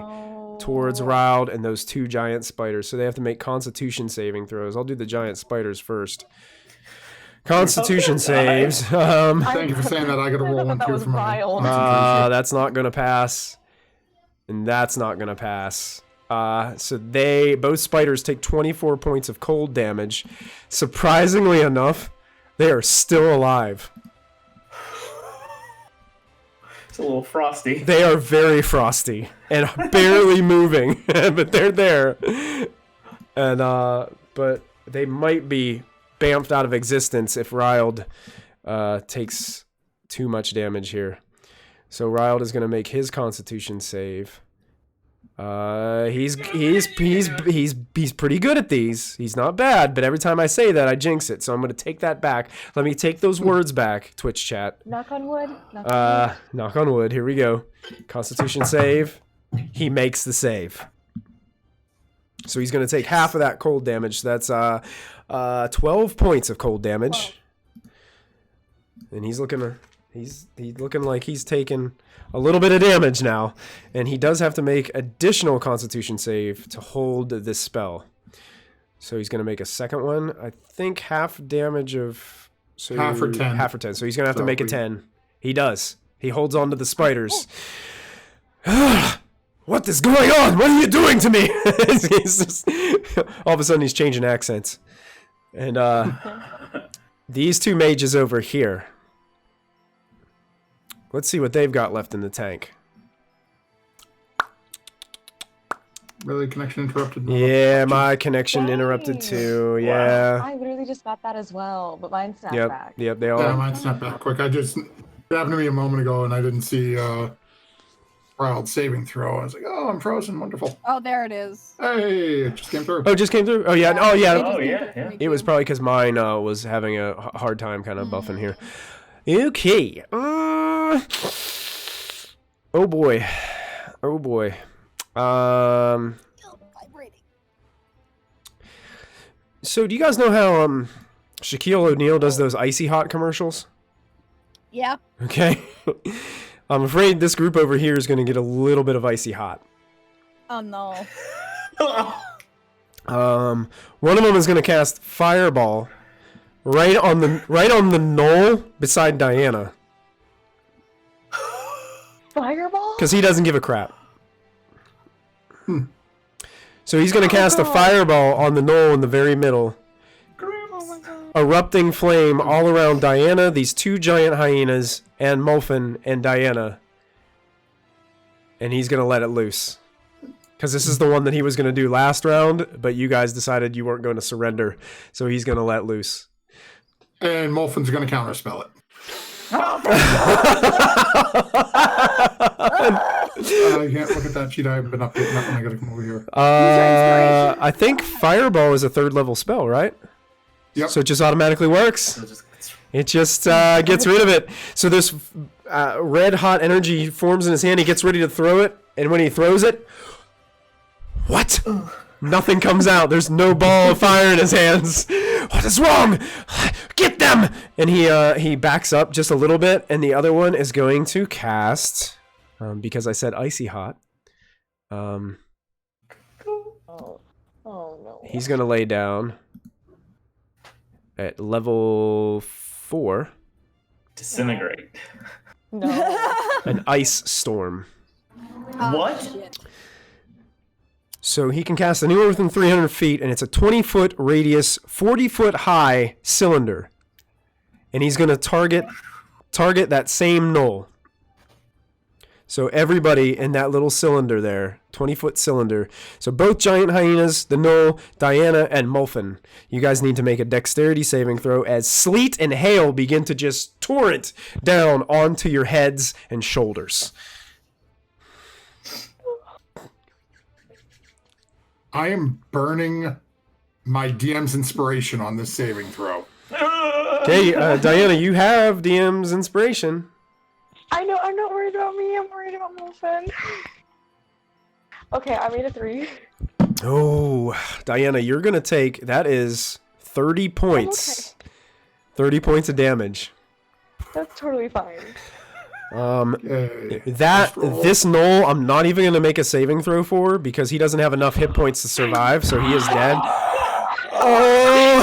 towards Ryald and those 2 giant spiders. So they have to make Constitution saving throws. I'll do the giant spiders first. Constitution saves. Thank you for saying that. I got to roll one too from wild. That's not going to pass. And that's not going to pass. So both spiders take 24 points of cold damage. Surprisingly enough, they are still alive. It's a little frosty. They are very frosty and barely moving, but they're there. And but they might be bamfed out of existence if Riled takes too much damage here. So Riled is going to make his Constitution save. He's pretty good at these. He's not bad, but every time I say that, I jinx it. So I'm going to take that back. Let me take those words back, Twitch chat. Knock on wood. Knock on wood. Here we go. Constitution save. He makes the save. So he's going to take half of that cold damage. So that's 12 points of cold damage. And he's looking like he's taken a little bit of damage now, and he does have to make additional Constitution save to hold this spell. So he's going to make a second one. I think half damage of... So half or 10. Half or 10. So he's going to have to make a 10. He does. He holds on to the spiders. What is going on? What are you doing to me? All of a sudden he's changing accents. And these two mages over here. Let's see what they've got left in the tank. Really, connection interrupted? Yeah, my connection interrupted too. Yeah. I literally just got that as well, but mine snapped back. Yep, they all... Yeah, mine snapped back quick. It happened to me a moment ago, and I didn't see Wild saving throw. I was like, oh, I'm frozen. Wonderful. Oh, there it is. Hey, it just came through. Oh, it just came through? Oh, yeah. Oh, yeah. Oh, yeah. It was probably because mine was having a hard time kind of buffing here. Okay. Oh boy. Oh boy. So do you guys know how Shaquille O'Neal does those icy hot commercials? Yeah. Okay. I'm afraid this group over here is going to get a little bit of icy hot. Oh no. One of them is going to cast Fireball right on the knoll beside Diana. Fireball? Because he doesn't give a crap. So he's going to cast a fireball on the knoll in the very middle. Oh my god. Erupting flame all around Diana, these two giant hyenas, and Molfin and Diana. And he's going to let it loose. Because this is the one that he was going to do last round, but you guys decided you weren't going to surrender. So he's going to let loose. And Molfin's going to counterspell it. I can't look at that sheet. I haven't been updating that when I gotta come over here. I think Fireball is a 3rd level spell, right? Yep. So it just automatically works. It just gets rid of it. So this red hot energy forms in his hand. He gets ready to throw it, and when he throws it, what? Nothing comes out. There's no ball of fire in his hands. What is wrong? Get them! And he backs up just a little bit, and the other one is going to cast, because I said icy hot. Oh no. He's going to lay down at level 4. Disintegrate. No. An ice storm. What? Shit. So he can cast anywhere within 300 feet, and it's a 20-foot radius, 40-foot high cylinder. And he's going to target that same knoll. So everybody in that little cylinder there, 20-foot cylinder. So both giant hyenas, the knoll, Diana, and Molfin. You guys need to make a dexterity saving throw as sleet and hail begin to just torrent down onto your heads and shoulders. I am burning my DM's inspiration on this saving throw. Okay, Diana, you have DM's inspiration. I know, I'm not worried about me, I'm worried about Molfin. Okay, I made a 3. Oh, Diana, you're going to take, that is 30 points. Okay. 30 points of damage. That's totally fine. This knoll, I'm not even going to make a saving throw for because he doesn't have enough hit points to survive, so he is dead. Oh!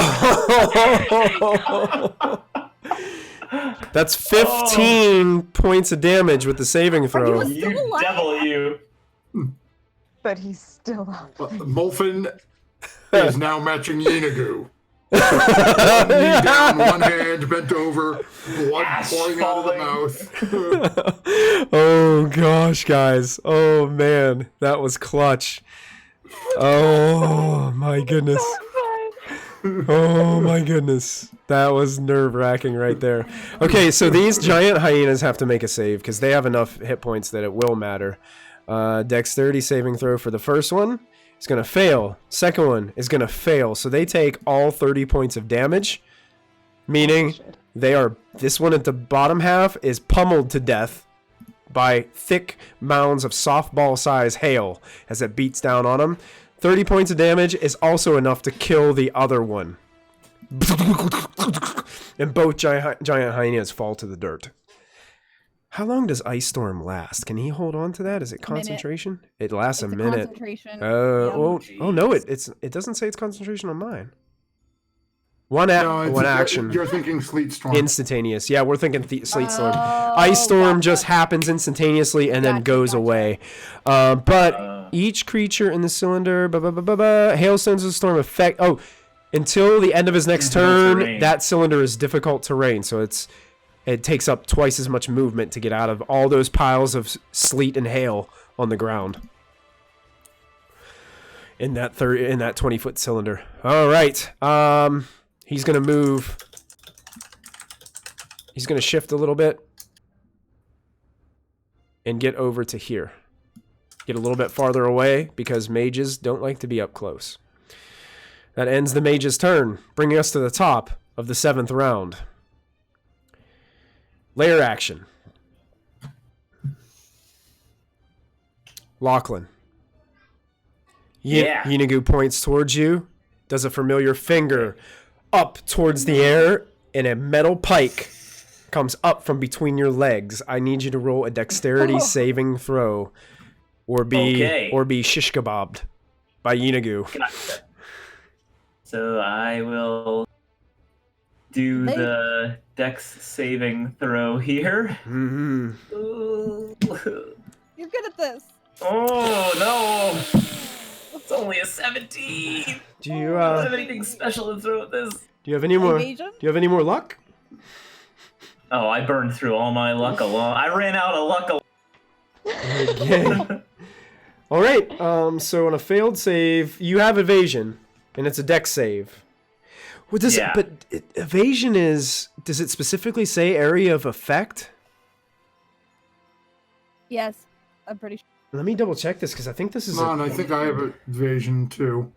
That's 15 points of damage with the saving throw. Still You alive. devil, you. but he's still up. Molfin is now matching Yeenoghu. One knee down, one hand bent over, blood pouring out of the mouth. Oh gosh, guys. Oh man, that was clutch. Oh my goodness. Oh my goodness. That was nerve-wracking right there. Okay, so these giant hyenas have to make a save because they have enough hit points that it will matter. Dexterity saving throw for the first one. It's going to fail. Second one is going to fail. So they take all 30 points of damage, meaning they are, this one at the bottom half is pummeled to death by thick mounds of softball-sized hail as it beats down on them. 30 points of damage is also enough to kill the other one. And both giant hyenas fall to the dirt. How long does Ice Storm last? Can he hold on to that? Is it concentration? It lasts a minute. Concentration. Oh no, it doesn't say it's concentration on mine. One action. You're thinking Sleet Storm. Instantaneous. Yeah, we're thinking Sleet Storm. Ice Storm just happens instantaneously and then goes away. But each creature in the cylinder, hailstones of storm effect. Oh, until the end of his next turn, that cylinder is difficult terrain, so it takes up twice as much movement to get out of all those piles of sleet and hail on the ground. In that 20-foot cylinder. All right. He's going to move. He's going to shift a little bit and get over to here. Get a little bit farther away because mages don't like to be up close. That ends the mage's turn, bringing us to the top of the 7th round. Lair action. Lachlan. Yeenoghu points towards you, does a familiar finger up towards the air, and a metal pike comes up from between your legs. I need you to roll a dexterity saving throw, or be shish kebabbed by Yeenoghu. Gotcha. So I will do the dex saving throw here. Mm-hmm. You're good at this. Oh no! It's only a 17. Do you don't have anything special to throw at this? Do you have any more? Evasion? Do you have any more luck? Oh, I burned through all my luck alone. I ran out of luck. Okay. All right. So on a failed save, you have evasion, and it's a dex save. What does evasion is? Does it specifically say area of effect? Yes, I'm pretty sure. Let me double check this because I think this is. And I think I have evasion too.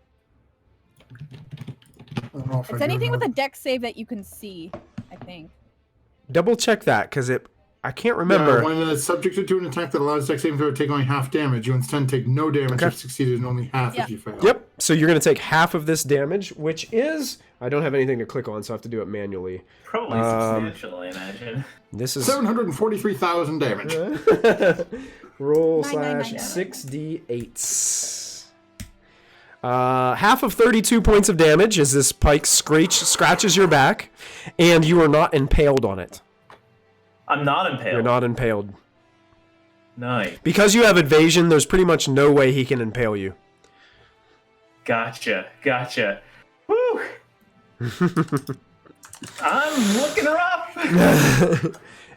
It's anything with a dex save that you can see, I think. Double check that because I can't remember. Yeah, when it's subjected to an attack that allows dex saving throw to take only half damage, you instead take no damage if succeeded and only half if you fail. Yep. So you're going to take half of this damage, which is I don't have anything to click on, so I have to do it manually. Probably substantial, I imagine. This is 743,000 damage. Roll /6d8s. Half of 32 points of damage as this pike scratches your back, and you are not impaled on it. I'm not impaled. You're not impaled. Nice. Because you have evasion, there's pretty much no way he can impale you. Gotcha. Woo! I'm looking rough.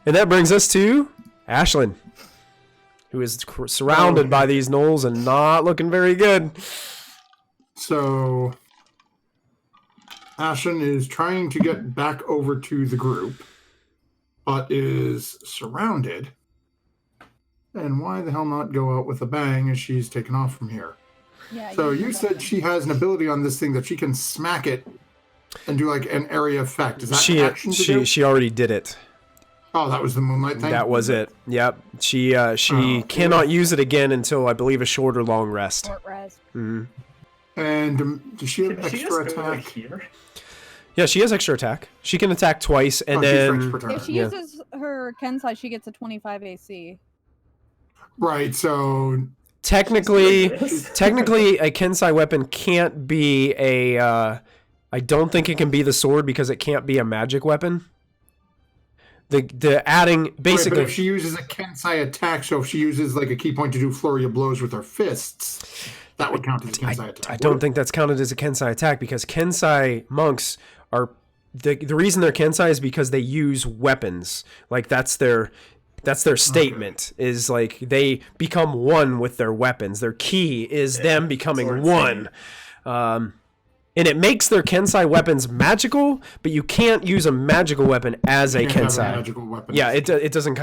And that brings us to Ashlyn, who is surrounded by these gnolls and not looking very good. So, Ashlyn is trying to get back over to the group, but is surrounded. And why the hell not go out with a bang as she's taken off from here? Yeah, so you said she has an ability on this thing that she can smack it and do like an area effect. Is that action to do? She already did it. Oh, that was the moonlight thing? That was it. Yep. She cannot use it again until I believe a short or long rest. Short rest. Mm-hmm. And does she have extra attack? Yeah, she has extra attack. She can attack twice, and then if she uses her Kensai, she gets a 25 AC. Right. So technically, a Kensai weapon can't be a. I don't think it can be the sword because it can't be a magic weapon. the adding basically. Right, but if she uses a Kensai attack, so if she uses like a key point to do flurry of blows with her fists, that would count as a Kensai attack. I don't think that's counted as a Kensai attack because Kensai monks are the reason they're Kensai is because they use weapons. Like that's their statement is like they become one with their weapons. Their key is them becoming one. And it makes their Kensai weapons magical, but you can't use a magical weapon as a Kensai. Magical weapon. Yeah, it doesn't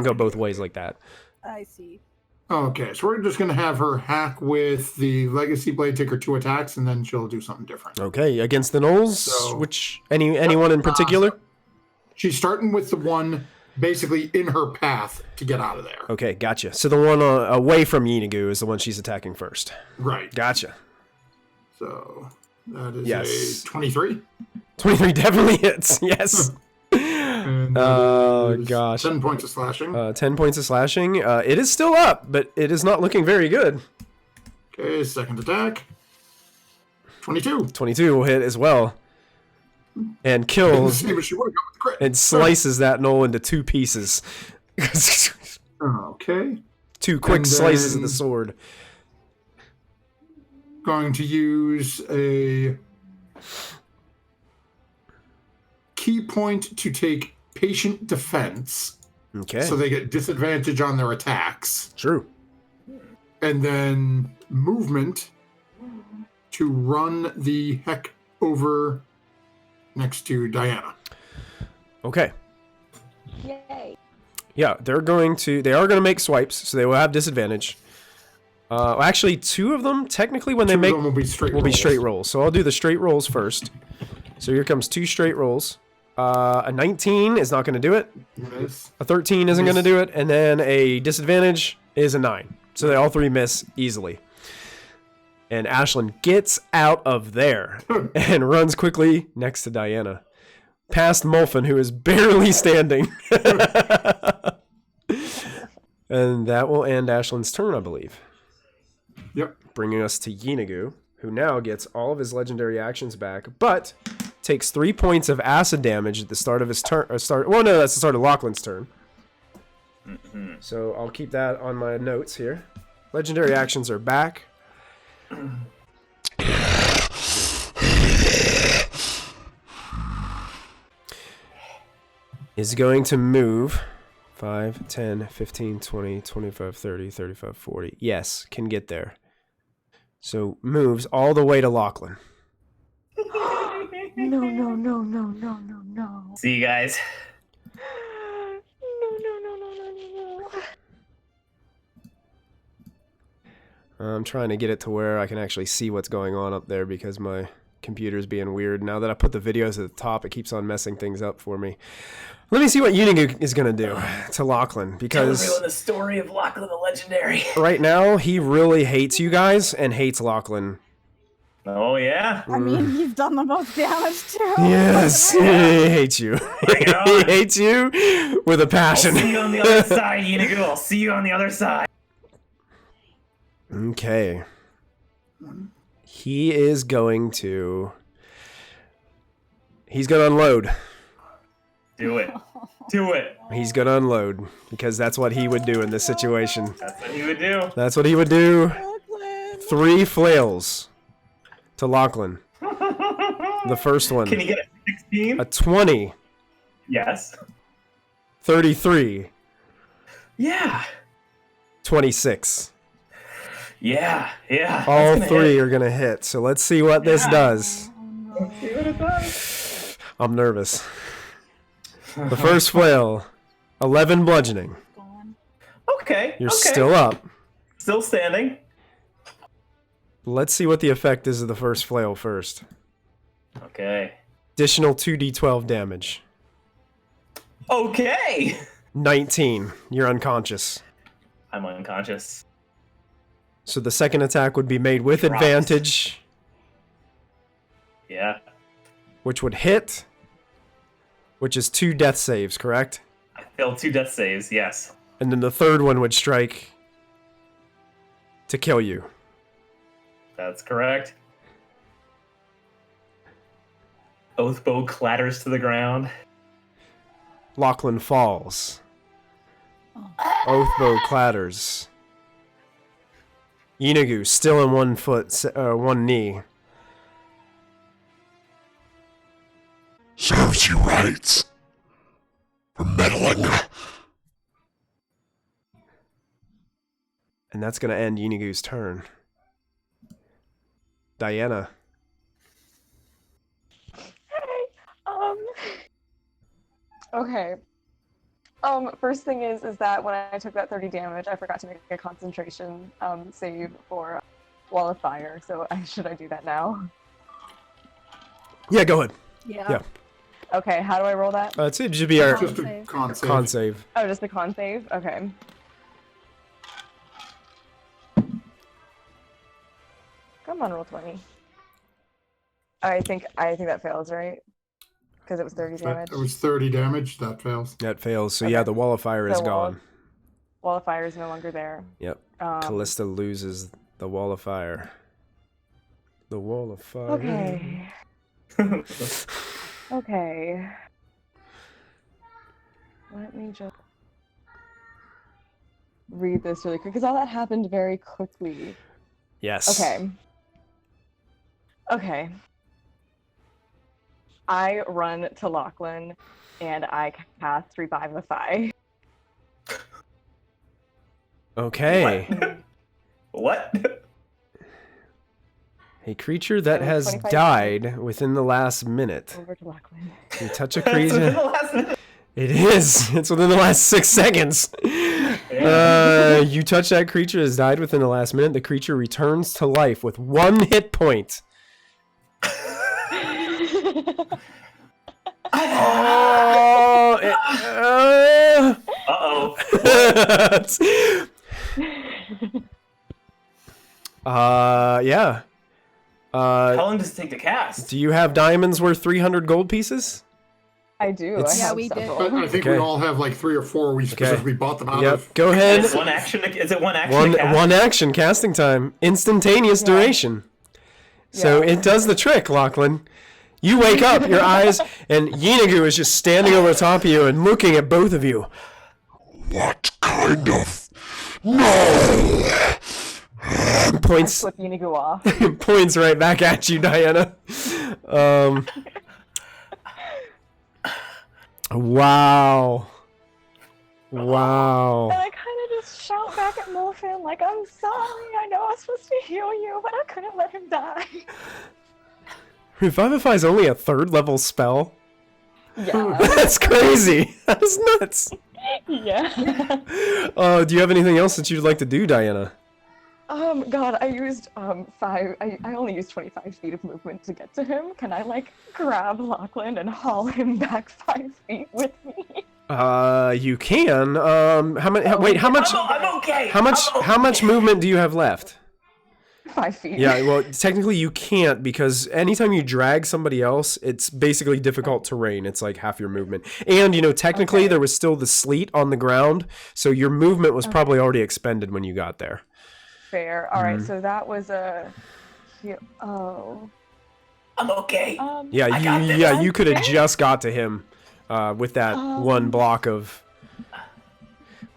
go both ways like that. I see. Okay, so we're just gonna have her hack with the Legacy Blade, take her 2 attacks, and then she'll do something different. Okay, against the Gnolls, So, which anyone in particular? She's starting with the one basically in her path to get out of there. Okay, gotcha. So the one away from Yeenoghu is the one she's attacking first. Right. Gotcha. So that is Yes. a 23. 23 definitely hits. Yes. And Oh, that is gosh. 10 points of slashing. 10 points of slashing. It is still up, but it is not looking very good. Okay, second attack. 22. 22 will hit as well. And kills Same as she would have got with the crit. and slices that Gnoll into 2 pieces. Okay. 2 quick And slices of then- the sword. Going to use a key point to take patient defense. Okay. So they get disadvantage on their attacks. True. And then movement to run the heck over next to Diana. Okay. Yay. Yeah, they are going to make swipes, so they will have disadvantage. Actually, 2 of them, technically, when they Two of make, them will be straight will be rolls. straight rolls. So I'll do the straight rolls first. So here comes 2 straight rolls. A 19 is not going to do it. Miss. A 13 isn't going to do it. And then a disadvantage is a 9. So they all 3 miss easily. And Ashlyn gets out of there and runs quickly next to Diana. Past Molfin, who is barely standing. And that will end Ashlyn's turn, I believe. Yep. Bringing us to Yeenoghu, who now gets all of his legendary actions back, but takes 3 points of acid damage at the start of his turn. Well, no, that's the start of Lachlan's turn. So I'll keep that on my notes here. Legendary actions are back. Is going to move 5, 10, 15, 20, 25, 30, 35, 40. Yes, can get there. So moves all the way to Lachlan. No, no, no, no, no, no, no. See you guys. No, no, no, no, no, no, no. I'm trying to get it to where I can actually see what's going on up there because my computer's being weird. Now that I put the videos at the top, it keeps on messing things up for me. Let me see what Yeenoghu is going to do to Lachlan, Tell because everyone the story of Lachlan the Legendary. right now he really hates you guys and hates Lachlan. Oh, yeah? I mean, he's done the most damage too. Yes, he hates you. Bring it He on. hates you with a I'll passion. see you on the other side, Yeenoghu. I'll see you on the other side. Okay. He is going to... He's going to unload. Do it. Do it. He's going to unload because that's what he would do in this situation. That's what he would do. That's what he would do. Lachlan. 3 flails to Lachlan. The first one. Can you get a 16? A 20. Yes. 33. Yeah. 26. Yeah. Yeah. All That's gonna 3 hit. are going to hit. So let's see what this Yeah. does. Let's see what it does. I'm nervous. The first flail, 11 bludgeoning. Okay. You're okay. still up. Still standing. Let's see what the effect is of the first flail first. Okay. Additional 2d12 damage. Okay. 19. You're unconscious. I'm unconscious. So the second attack would be made with Drops. advantage, Yeah. which would hit, which is 2 death saves, correct? I failed 2 death saves. Yes. And then the third one would strike to kill you. That's correct. Oathbow clatters to the ground. Lachlan falls. Oathbow clatters. Yeenoghu still in one knee. Serves you right for meddling. And that's going to end Yeenoghu's turn. Diana. Okay. First thing is that when I took that 30 damage, I forgot to make a concentration save for Wall of Fire. So should I do that now? Yeah, go ahead. Yeah. Okay, how do I roll that? It should be our Just a con save. con save. Oh, just the con save? Okay. Come on, roll 20. I think that fails, right? Because it was 30 damage. It was 30 damage. That fails. That fails. So Okay. yeah, the Wall of Fire is The gone. Wall of Fire is no longer there. Yep. Kallista loses the Wall of Fire. The Wall of Fire. Okay. Okay. Let me just read this really quick because all that happened very quickly. Yes. Okay. I run to Lachlan and I cast Revivify. Okay. What? A creature that That has was 25 died within the last minute. Over to Lachlan. You touch a That's within creature. the last minute. It is. It's within the last 6 seconds. You touch that creature that has died within the last minute. The creature returns to life with 1 hit point. Oh, Uh-oh. Yeah. How long does it take to cast? Do you have diamonds worth 300 gold pieces? I do. It's- I Yeah, have we did. several. I think Okay. we all have like 3 or 4 we specifically bought them out Yep. of. Go ahead. Is it one action? Is it one action? to cast? One action casting time. Instantaneous duration. So Yeah. it does the trick, Lachlan. You wake up, your eyes, and Yeenoghu is just standing over the top of you and looking at both of you. What kind of... No! Points Flip Yeenoghu off. points right back at you, Diana. Wow. Wow. And I kind of just shout back at Molfin, like, I'm sorry, I know I was supposed to heal you, but I couldn't let him die. Revivify is only a 3rd level spell. Yeah. That's crazy. That's nuts. Yeah. Do you have anything else that you'd like to do, Diana? God, I used, I only used 25 feet of movement to get to him. Can I, like, grab Lachlan and haul him back 5 feet with me? You can. How much? Wait, how much? I'm okay. How much movement do you have left? 5 feet. Yeah, well, technically you can't because anytime you drag somebody else, it's basically difficult terrain. It's like half your movement. And, you know, technically there was still the sleet on the ground, so your movement was probably already expended when you got there. Fair. All right, so that was a... I'm okay. Yeah, I got this. you could have just got to him with that one block of...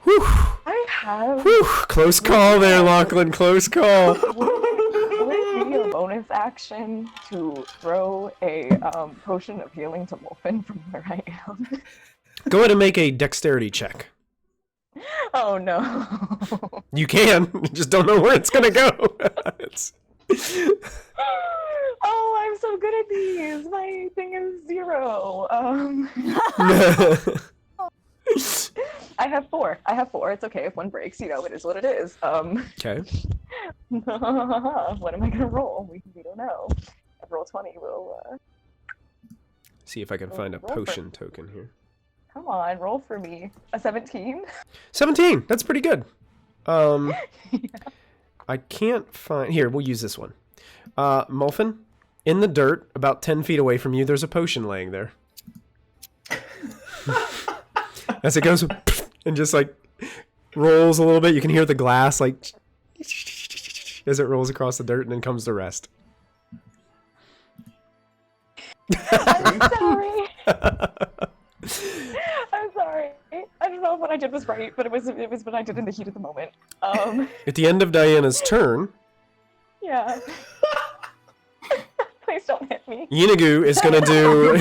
Whew, I have... whew, close call there, Lachlan, close call. Will it be a bonus action to throw a potion of healing to Molfin from where I am? Go ahead and make a dexterity check. Oh no. You can, just don't know where it's gonna go. Oh, I'm so good at these. My thing is 0. I have 4. It's okay if one breaks. You know, it is what it is. Okay. What am I gonna roll? We don't know. If roll 20, we'll See if I can find a potion token here. come on, roll for me. A 17. 17. That's pretty good. I can't find. Here, we'll use this one. Molfin, in the dirt, about 10 feet away from you, there's a potion laying there. As it goes and just like rolls a little bit, you can hear the glass like as it rolls across the dirt, and then comes the rest. I'm sorry. I'm sorry. I don't know if what I did was right, but it was what I did in the heat of the moment. At the end of Diana's turn, yeah. Please don't hit me. Yeenoghu is gonna do.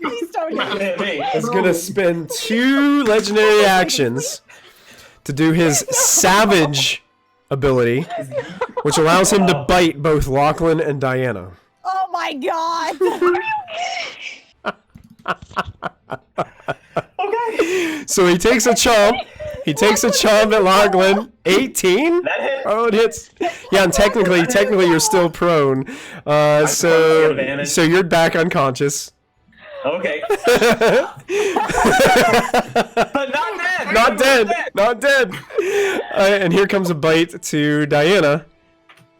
Please don't hit me. is gonna spend 2 legendary actions to do his savage ability, which allows him to bite both Lachlan and Diana. Oh my god! Okay. So he takes a chomp. He takes a chomp at Lachlan. 18? That hit. Oh, it hits. Yeah, and technically you're still prone. So you're back unconscious. Okay. But not dead. Not dead. Not dead. And here comes a bite to Diana.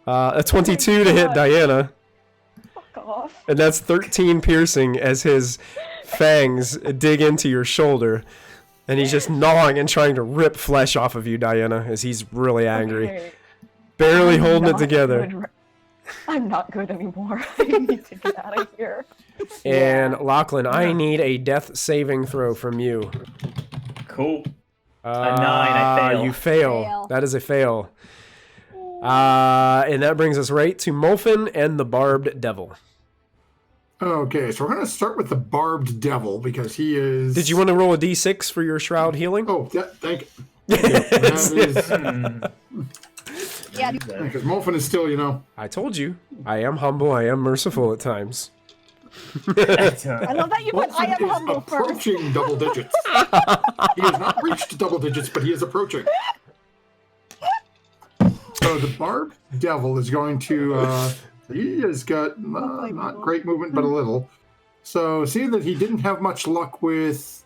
A 22 to hit Diana. Fuck off. And that's 13 piercing as his fangs dig into your shoulder. And he's just gnawing and trying to rip flesh off of you, Diana, as he's really angry. Okay. Barely I'm holding it not together. good. I'm not good anymore. I need to get out of here. And Lachlan, I need a death saving throw from you. Cool. A 9, I fail. You fail. Fail. That is a fail. And that brings us right to Molfin and the Barbed Devil. Okay, so we're going to start with the Barbed Devil because he is... Did you want to roll a d6 for your shroud healing? Oh, yeah, thank you. That Yeah, is... Because Molfin is still, I told you. I am humble. I am merciful at times. I love that you put I Molfin am is humble first. approaching double digits. He has not reached double digits, but he is approaching. So the Barbed Devil is going to... he has got not great movement, but a little. So seeing that he didn't have much luck with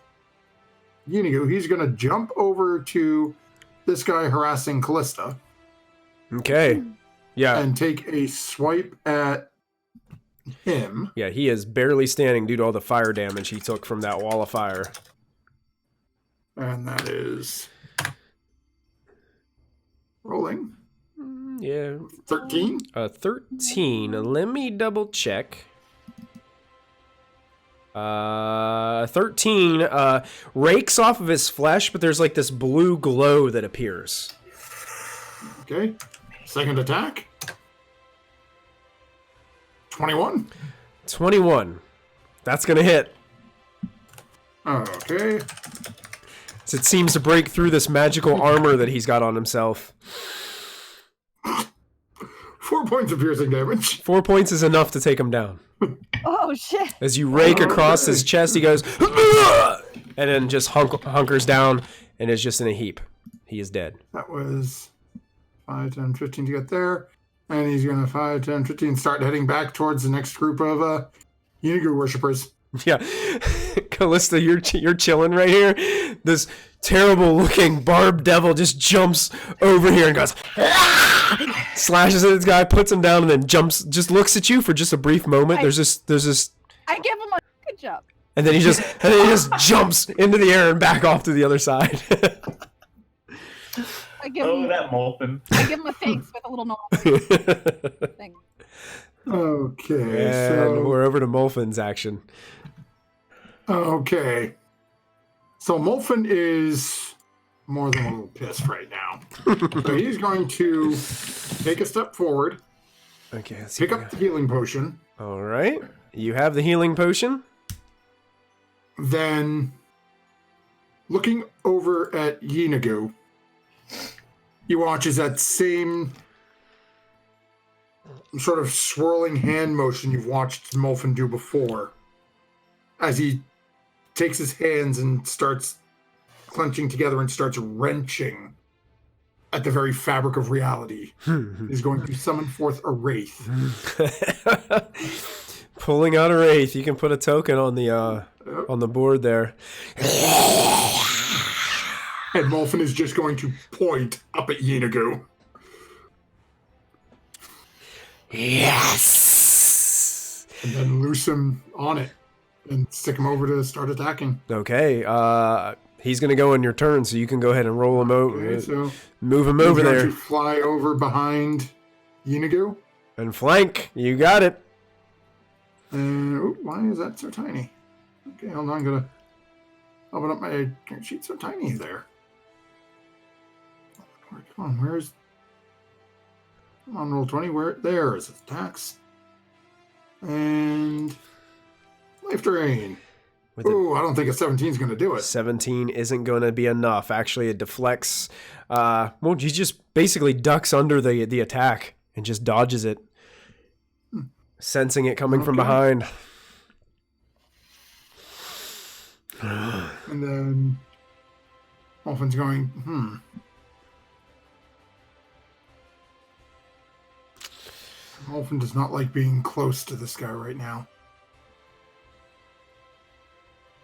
Yeenoghu, he's going to jump over to this guy harassing Kallista. Okay. Yeah. And take a swipe at him. Yeah, he is barely standing due to all the fire damage he took from that wall of fire. And that is... rolling. Yeah. 13? 13. Let me double check. 13 rakes off of his flesh, but there's like this blue glow that appears. Okay. Second attack. 21. 21. That's gonna hit. Okay. As it seems to break through this magical armor that he's got on himself. 4 points of piercing damage. 4 points is enough to take him down. Oh shit! As you rake across his chest, he goes, and then just hunkers down and is just in a heap. He is dead. That was 5, 10, 15 to get there. And he's going to 5, 10, 15 start heading back towards the next group of Yeenoghu worshippers. Yeah. Kallista, you're chilling right here. This terrible looking barbed devil just jumps over here and goes, slashes at this guy, puts him down, and then jumps, just looks at you for just a brief moment. There's this I give him a good job. and then he just jumps into the air and back off to the other side. I give him that Molfin. I give him a thanks with a little normal thing. Okay, And so... we're over to Molfin's action. Okay. So Molfin is more than a little pissed right now. So he's going to take a step forward, Okay, let's pick up the healing potion, All right. You have the healing potion. then looking over at Yeenoghu, he watches that same sort of swirling hand motion you've watched Molfin do before, as he takes his hands and starts clenching together and starts wrenching at the very fabric of reality. He's going to summon forth a wraith. Pulling out a wraith. You can put a token on the board there. And Molfin is just going to point up at Yeenoghu. Yes! And then loose him on it and stick him over to start attacking. Okay. He's going to go in your turn, so you can go ahead and roll him over. Okay, so Move him he's over going there. to fly over behind Yeenoghu. And flank. You got it. Why is that so tiny? Okay, hold on. I'm going to Open up my sheet's so tiny there. Come on, where's... Come on, roll 20. Where? There is attacks. And... Life drain. Ooh, I don't think a 17 is going to do it. 17 isn't going to be enough. Actually, it deflects. Well, he just basically ducks under the attack and just dodges it, sensing it coming from behind. And then Molfin's going, Molfin does not like being close to this guy right now.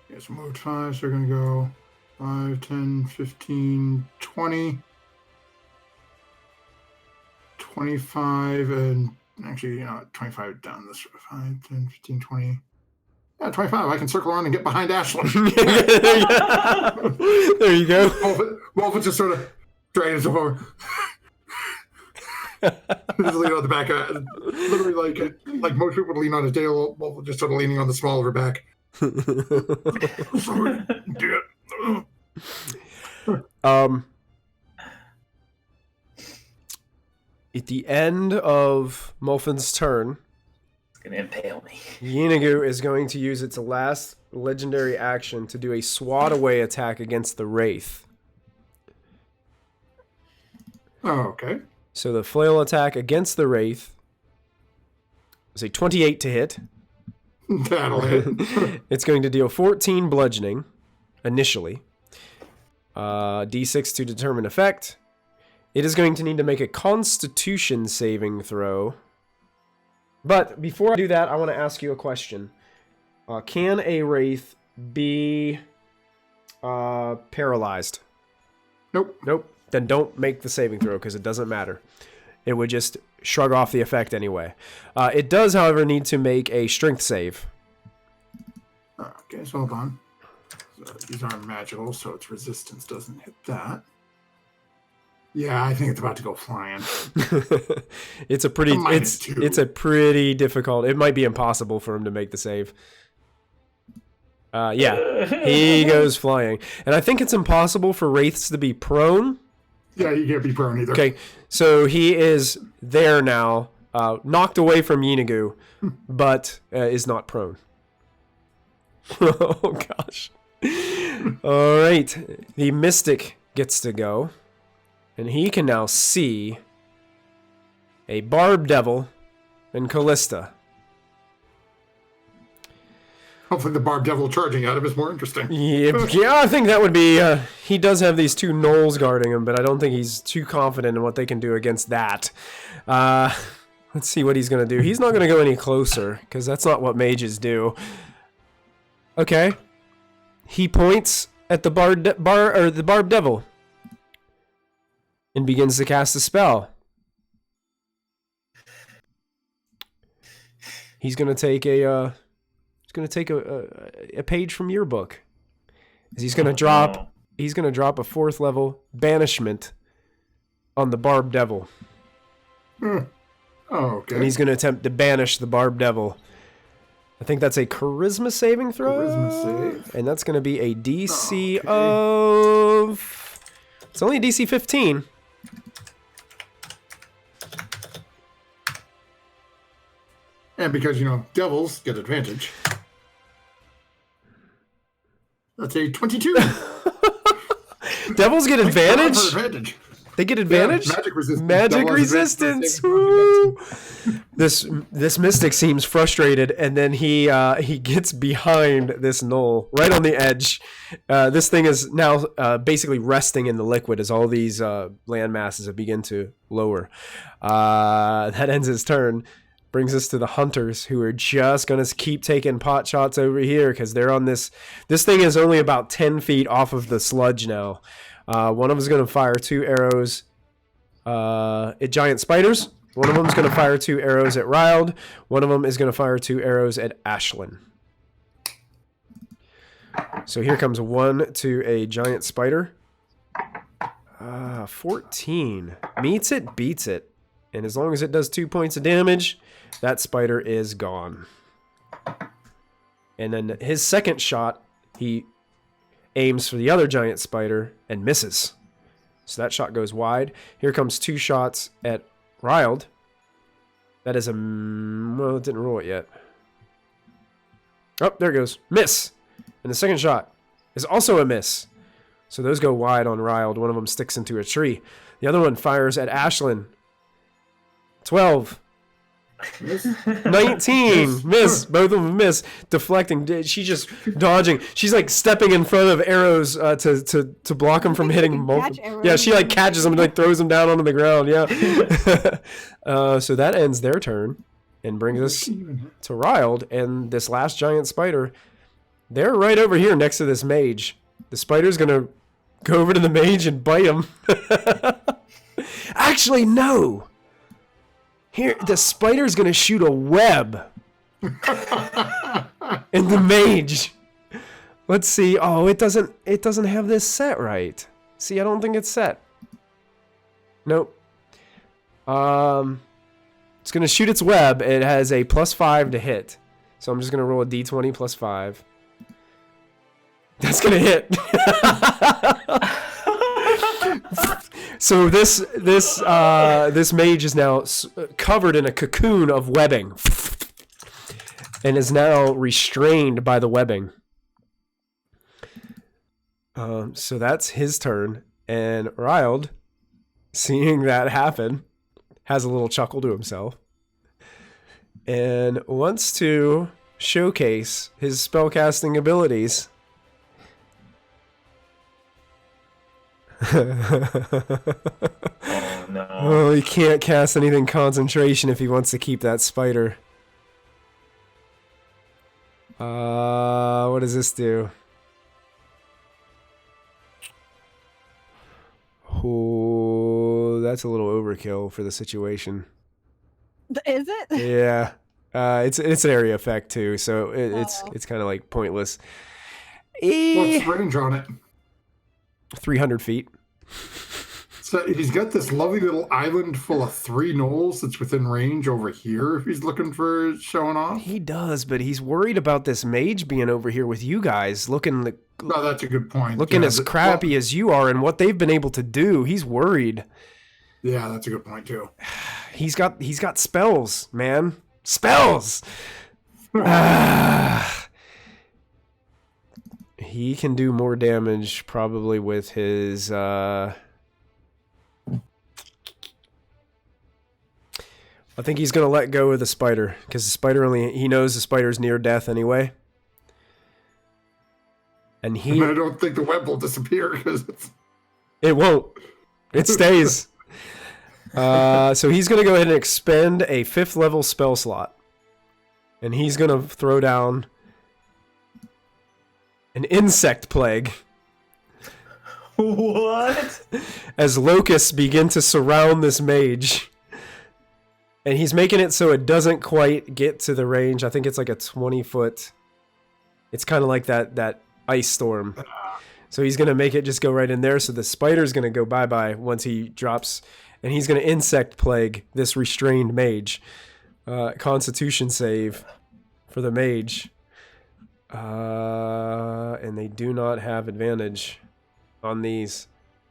Yes, moved 5, so they're going to go 5, 10, 15, 20, 25, and actually, 25 down this 5, 10, 15, 20. Yeah, 25. I can circle around and get behind Ashlyn. There you go. Molfin just sort of dragging himself over. Just lean on the back. Literally like most people would lean on his tail. Molfin just sort of leaning on the small of her back. Sorry. At the end of Molfin's turn, it's gonna impale me. Yeenoghu is going to use its last legendary action to do a swat away attack against the Wraith. Oh, okay. So the flail attack against the Wraith is a 28 to hit. That'll hit. It's going to deal 14 bludgeoning initially. D6 to determine effect. It is going to need to make a Constitution saving throw. But before I do that, I want to ask you a question. Can a Wraith be paralyzed? Nope. Nope. Then don't make the saving throw because it doesn't matter. It would just shrug off the effect anyway. It does, however, need to make a strength save. Okay, so hold on. So these aren't magical, so its resistance doesn't hit that. Yeah, I think it's about to go flying. It's a pretty difficult. It might be impossible for him to make the save. Yeah, he goes flying, and I think it's impossible for wraiths to be prone. Yeah, you can't be prone either. Okay, so he is there now, knocked away from Yeenoghu, but is not prone. Oh gosh! All right, the mystic gets to go. And he can now see a Barb Devil and Kallista. Hopefully the Barb Devil charging at him is more interesting. Yeah, I think that would be... he does have these two gnolls guarding him, but I don't think he's too confident in what they can do against that. Let's see what he's going to do. He's not going to go any closer, because that's not what mages do. Okay. He points at the Barb Devil. And begins to cast a spell. He's gonna take a page from your book. He's gonna drop a 4th level banishment on the Barb Devil. Oh, okay. And he's gonna attempt to banish the Barb Devil. I think that's a charisma saving throw. Charisma save. And that's gonna be a DC of... It's only a DC 15. And because, devils get advantage. That's a 22. Devils get advantage? They get advantage? Yeah, magic resistance. Magic resistance. Woo! This mystic seems frustrated, and then he gets behind this gnoll, right on the edge. This thing is now basically resting in the liquid as all these land masses have begun to lower. That ends his turn. Brings us to the hunters, who are just going to keep taking pot shots over here because they're on this. This thing is only about 10 feet off of the sludge now. One of them is going to fire 2 arrows at giant spiders. One of them is going to fire 2 arrows at Riled. One of them is going to fire 2 arrows at Ashlyn. So here comes one to a giant spider. 14. Meets it, beats it. And as long as it does 2 points of damage, that spider is gone. And then his second shot, he aims for the other giant spider and misses. So that shot goes wide. Here comes 2 shots at Riled. That is a... well, it didn't roll it yet. Oh, there it goes. Miss! And the second shot is also a miss. So those go wide on Riled. One of them sticks into a tree. The other one fires at Ashlyn. 12. 19. Miss. Both of them miss. Deflecting. She's just dodging. She's like stepping in front of arrows to block them from hitting Molfin. Yeah, she like catches them and like throws them down onto the ground. Yeah. So that ends their turn and brings us to Riled and this last giant spider. They're right over here next to this mage. The spider's gonna go over to the mage and bite him. Actually, no. Here, the spider's gonna shoot a web in the mage. Let's see. Oh, it doesn't have this set right. See, I don't think it's set. Nope. It's gonna shoot its web. It has a +5 to hit. So I'm just gonna roll a d20 +5. That's gonna hit. So this mage is now covered in a cocoon of webbing, and is now restrained by the webbing. So that's his turn, and Riled, seeing that happen, has a little chuckle to himself, and wants to showcase his spellcasting abilities. Oh no. Oh, he can't cast anything concentration if he wants to keep that spider. What does this do? Oh, that's a little overkill for the situation. Is it? Yeah. It's an area effect too, so it's kind of like pointless. What's range on it? 300 feet. So he's got this lovely little island full of 3 gnolls that's within range over here if he's looking for showing off. He does, but he's worried about this mage being over here with you guys, looking No, that's a good point. looking as crappy as you are and what they've been able to do. He's worried. Yeah, that's a good point too. He's got spells, man. Spells! He can do more damage probably with his I think he's gonna let go of the spider because the spider he knows the spider's near death anyway, and I don't think the web will disappear because it won't. It stays. So he's gonna go ahead and expend a 5th level spell slot, and he's gonna throw down an insect plague. What? As locusts begin to surround this mage. And he's making it so it doesn't quite get to the range. I think it's like a 20-foot. It's kind of like that ice storm. So he's going to make it just go right in there. So the spider's going to go bye-bye once he drops. And he's going to insect plague this restrained mage. Constitution save for the mage. And they do not have advantage on these.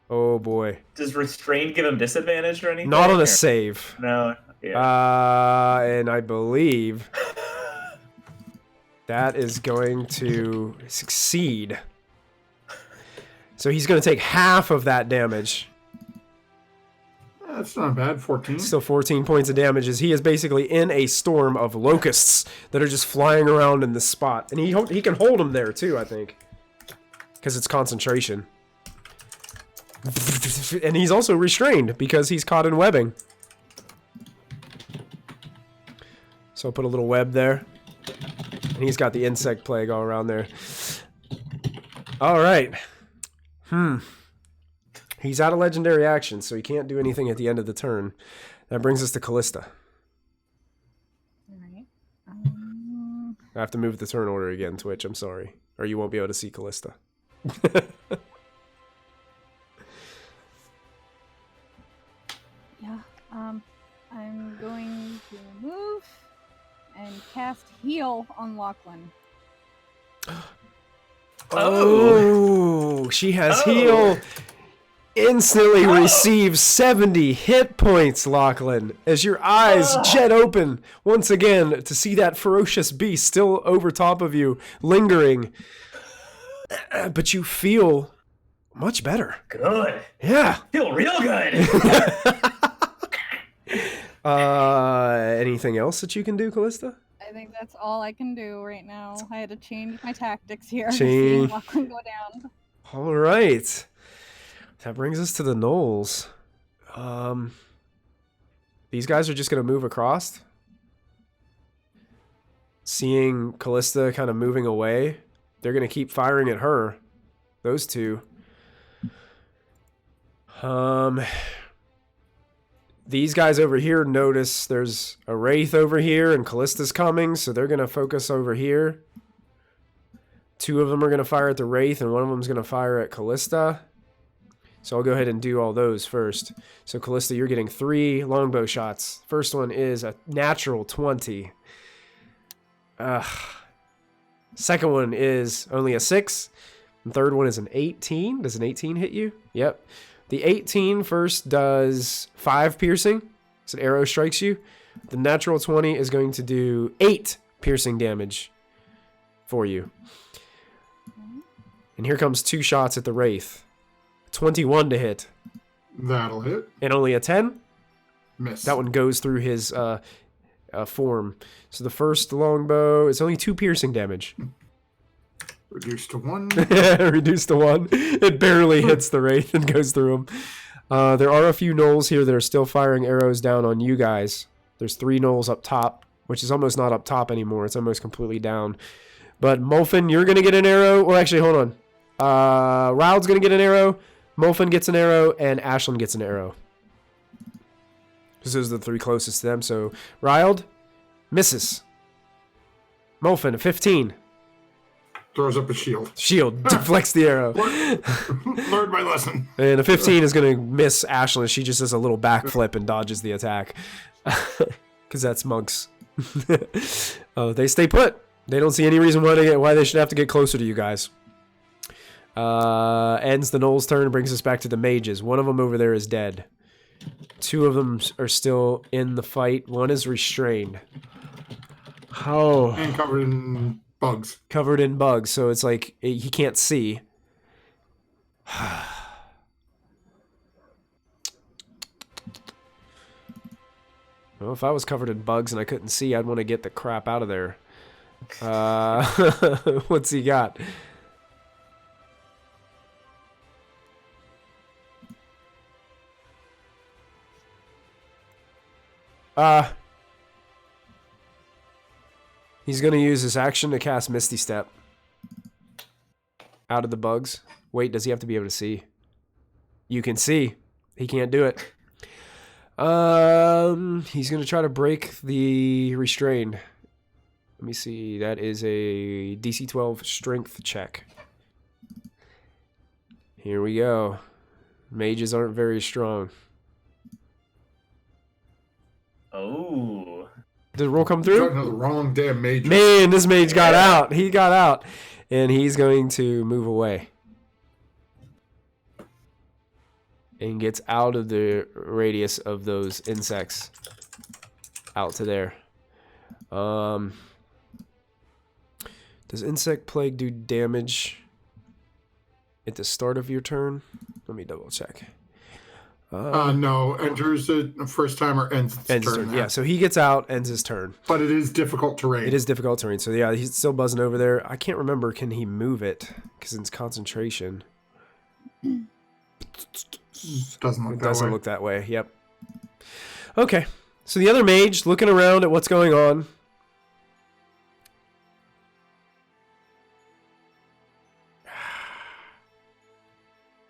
Oh boy. Does restrained give him disadvantage or anything? Not on a save. No. Yeah. And I believe that is going to succeed. So he's going to take half of that damage. That's not bad, 14. Still 14 points of damage as he is basically in a storm of locusts that are just flying around in this spot. And he can hold them there too, I think. Because it's concentration. And he's also restrained because he's caught in webbing. So I'll put a little web there. And he's got the insect plague all around there. Alright. He's out of legendary action, so he can't do anything at the end of the turn. That brings us to Kallista. Alright. I have to move the turn order again, Twitch. I'm sorry. Or you won't be able to see Kallista. Yeah. I'm going to move and cast heal on Lachlan. Oh! Oh, she has heal. Instantly receives 70 hit points, Lachlan, as your eyes jet open once again to see that ferocious beast still over top of you, lingering. But you feel much better. Good. Yeah. Feel real good. Anything else that you can do, Kallista? I think that's all I can do right now. I had to change my tactics here. Change. Seeing Lachlan go down. All right. That brings us to the gnolls. These guys are just going to move across. Seeing Kallista kind of moving away, they're going to keep firing at her. Those two. These guys over here notice there's a wraith over here and Kallista's coming, so they're going to focus over here. Two of them are going to fire at the wraith and one of them is going to fire at Kallista. So I'll go ahead and do all those first. So Kallista, you're getting 3 longbow shots. First one is a natural 20. Second one is only a 6. And third one is an 18. Does an 18 hit you? Yep. The 18 first does 5 piercing. So an arrow strikes you. The natural 20 is going to do 8 piercing damage for you. And here comes 2 shots at the wraith. 21 to hit. That'll hit. And only a 10? Miss. That one goes through his form. So the first longbow is only 2 piercing damage. Reduced to 1. Reduced to 1. It barely hits the wraith and goes through him. There are a few gnolls here that are still firing arrows down on you guys. There's 3 gnolls up top, which is almost not up top anymore. It's almost completely down. But Molfin, you're going to get an arrow. Well, actually, hold on. Raud's going to get an arrow. Molfin gets an arrow, and Ashlyn gets an arrow. Because those are the 3 closest to them. So, Raud misses. Molfin, a 15. Throws up a shield. Shield deflects the arrow. Learned my lesson. And a 15 is going to miss Ashlyn. She just does a little backflip and dodges the attack. Because that's monks. They stay put. They don't see any reason why they should have to get closer to you guys. Ends the gnoll's turn and brings us back to the mages. One of them over there is dead. 2 of them are still in the fight. One is restrained. Oh. And covered in bugs. Covered in bugs, so it's like he can't see. Well, if I was covered in bugs and I couldn't see, I'd want to get the crap out of there. What's he got? He's going to use his action to cast Misty Step. Out of the bugs. Wait, does he have to be able to see? You can see. He can't do it. He's going to try to break the restrained. Let me see. That is a DC 12 strength check. Here we go. Mages aren't very strong. Oh. Did the roll come through? The wrong damn mage. Man, this mage got out. He got out. And he's going to move away. And gets out of the radius of those insects. Out to there. Does Insect Plague do damage at the start of your turn? Let me double check. No, enters the first time or ends its turn. Yeah, so he gets out, ends his turn. But it is difficult terrain. It is difficult terrain. So yeah, he's still buzzing over there. I can't remember, can he move it? Because it's concentration. Doesn't look It that doesn't way. look that way, yep. Okay, so the other mage looking around at what's going on.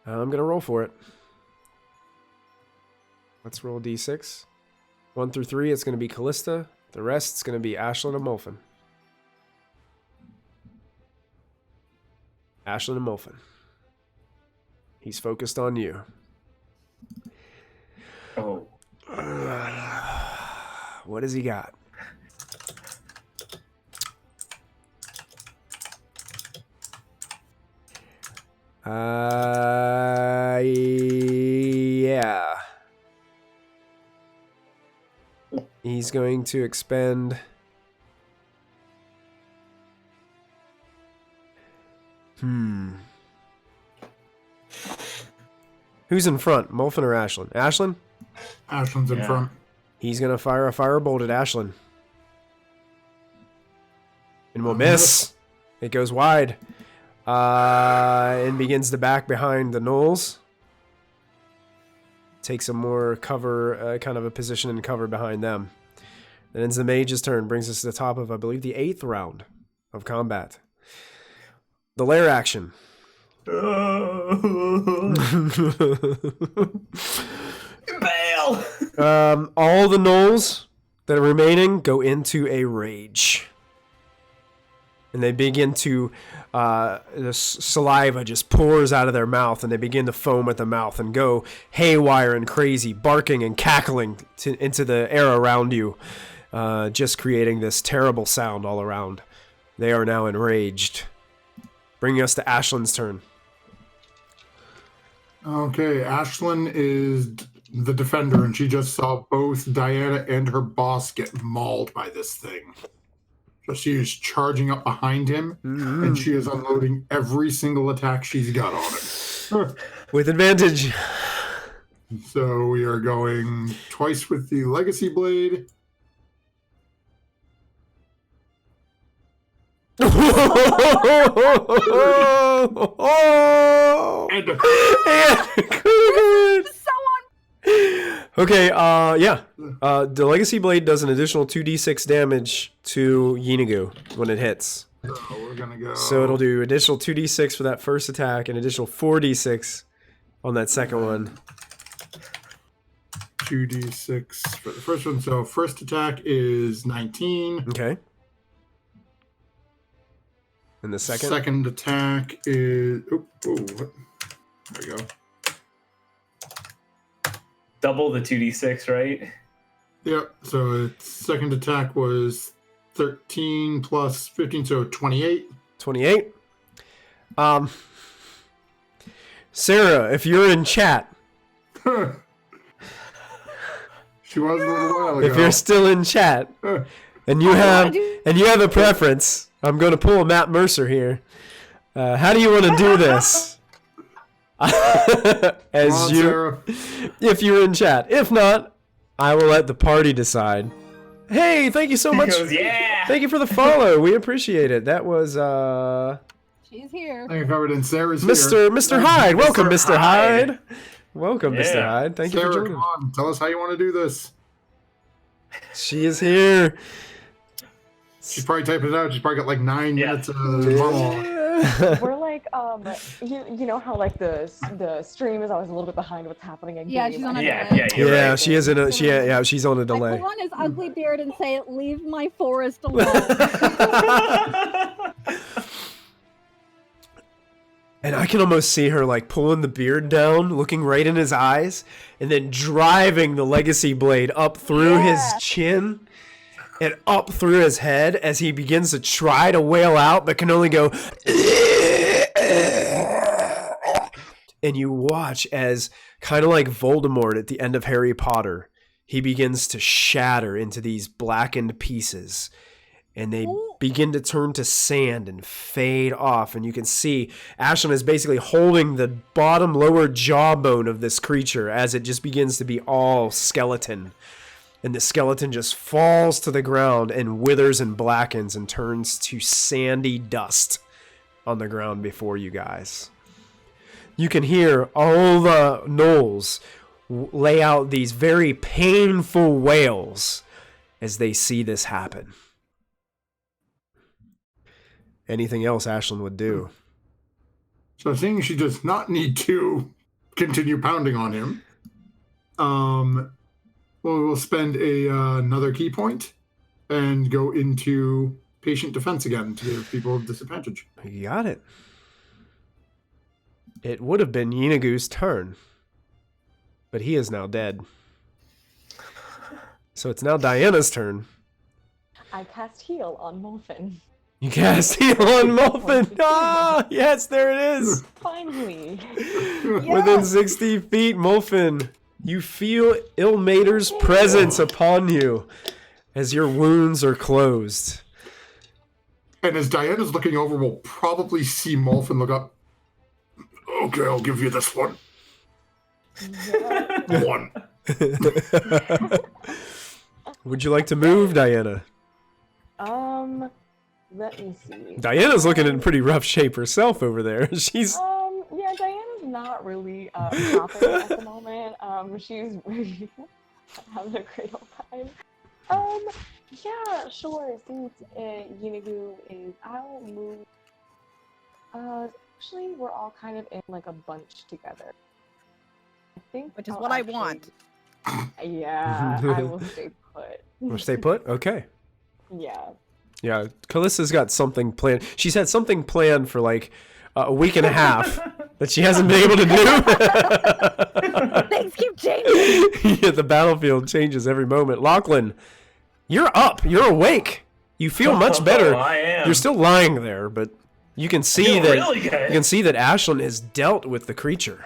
I'm going to roll for it. Let's roll d6. 1 through 3, it's going to be Kallista. The rest, it's going to be Ashlyn and Molfin. Ashlyn and Molfin. He's focused on you. Oh. What has he got? Yeah. He's going to expend... Who's in front, Molfin or Ashlyn? Ashlyn? Ashlyn's in front. He's going to fire a firebolt at Ashlyn. And will miss. It goes wide. And begins to back behind the gnolls. Takes some more cover, kind of a position and cover behind them. Then ends the mage's turn. Brings us to the top of, I believe, the 8th round of combat. The lair action. Bail. All the gnolls that are remaining go into a rage. And they begin to, the saliva just pours out of their mouth, and they begin to foam at the mouth and go haywire and crazy, barking and cackling into the air around you, just creating this terrible sound all around. They are now enraged. Bringing us to Ashlyn's turn. Okay, Ashlyn is the defender, and she just saw both Diana and her boss get mauled by this thing. So she is charging up behind him, and she is unloading every single attack she's got on it. With advantage. So we are going twice with the Legacy Blade. And okay, yeah. The Legacy Blade does an additional 2d6 damage to Yeenoghu when it hits. so we're gonna go. So it'll do additional 2d6 for that first attack and additional 4d6 on that second one. 2d6 for the first one. So first attack is 19. Okay. And the second? Second attack is... there we go. Double the 2d6, right? Yep, so its second attack was 13 plus 15, so 28. 28. Sarah, if you're in chat... She was a little while ago. If you're still in chat, and you have a preference... I'm going to pull a Matt Mercer here. How do you want to do this? If you're in chat. If not, I will let the party decide. Hey, thank you so much. Yeah. Thank you for the follow. We appreciate it. That was She's here. I covered in Sarah's Mr. Hyde. Welcome, Mr. Hyde. Welcome, Mr. Hyde. Thank Sarah, you for joining. Come on, tell us how you want to do this. She is here. She's probably typing it out. She's probably got like 9 minutes of monologue. We're like, you know how like the stream is always a little bit behind what's happening in Yeah, game. she's on a delay. Yeah, right. she is in a she's on a I delay. pull on his ugly beard and say, "Leave my forest alone." And I can almost see her like pulling the beard down, looking right in his eyes, and then driving the Legacy Blade up through his chin and up through his head as he begins to try to wail out, but can only go. And you watch as, kind of like Voldemort at the end of Harry Potter, he begins to shatter into these blackened pieces. And they begin to turn to sand and fade off. And you can see Ashlyn is basically holding the bottom lower jawbone of this creature as it just begins to be all skeleton. And the skeleton just falls to the ground and withers and blackens and turns to sandy dust on the ground before you guys. You can hear all the gnolls lay out these very painful wails as they see this happen. Anything else Ashlyn would do? So seeing she does not need to continue pounding on him, we'll spend another key point and go into patient defense again to give people disadvantage. You got it. It would have been Yeenoghu's turn, but he is now dead. So it's now Diana's turn. I cast heal on Molfin. You cast heal on Molfin. Ah, yes, there it is. Finally. Within 60 feet, Molfin, you feel Ilmater's presence upon you as your wounds are closed. And as Diana's looking over, we'll probably see Molfin look up. Okay, I'll give you this one. One. Would you like to move, Diana? Let me see. Diana's looking in pretty rough shape herself over there. She's Yeah, Diana's not really popping at the moment. She's really having a great old time. Yeah, sure. Since Yeenoghu is, I'll move. Actually, we're all kind of in like a bunch together. I think, Which is what I want. Yeah, I will stay put. Wanna stay put? Okay. Yeah. Yeah, Kallista's got something planned. She's had something planned for like a week and a half that she hasn't been able to do. Things keep changing. Yeah, the battlefield changes every moment. Lachlan, you're up. You're awake. You feel much better. I am. You're still lying there, but you can see that really good. you can see that Ashlyn has dealt with the creature.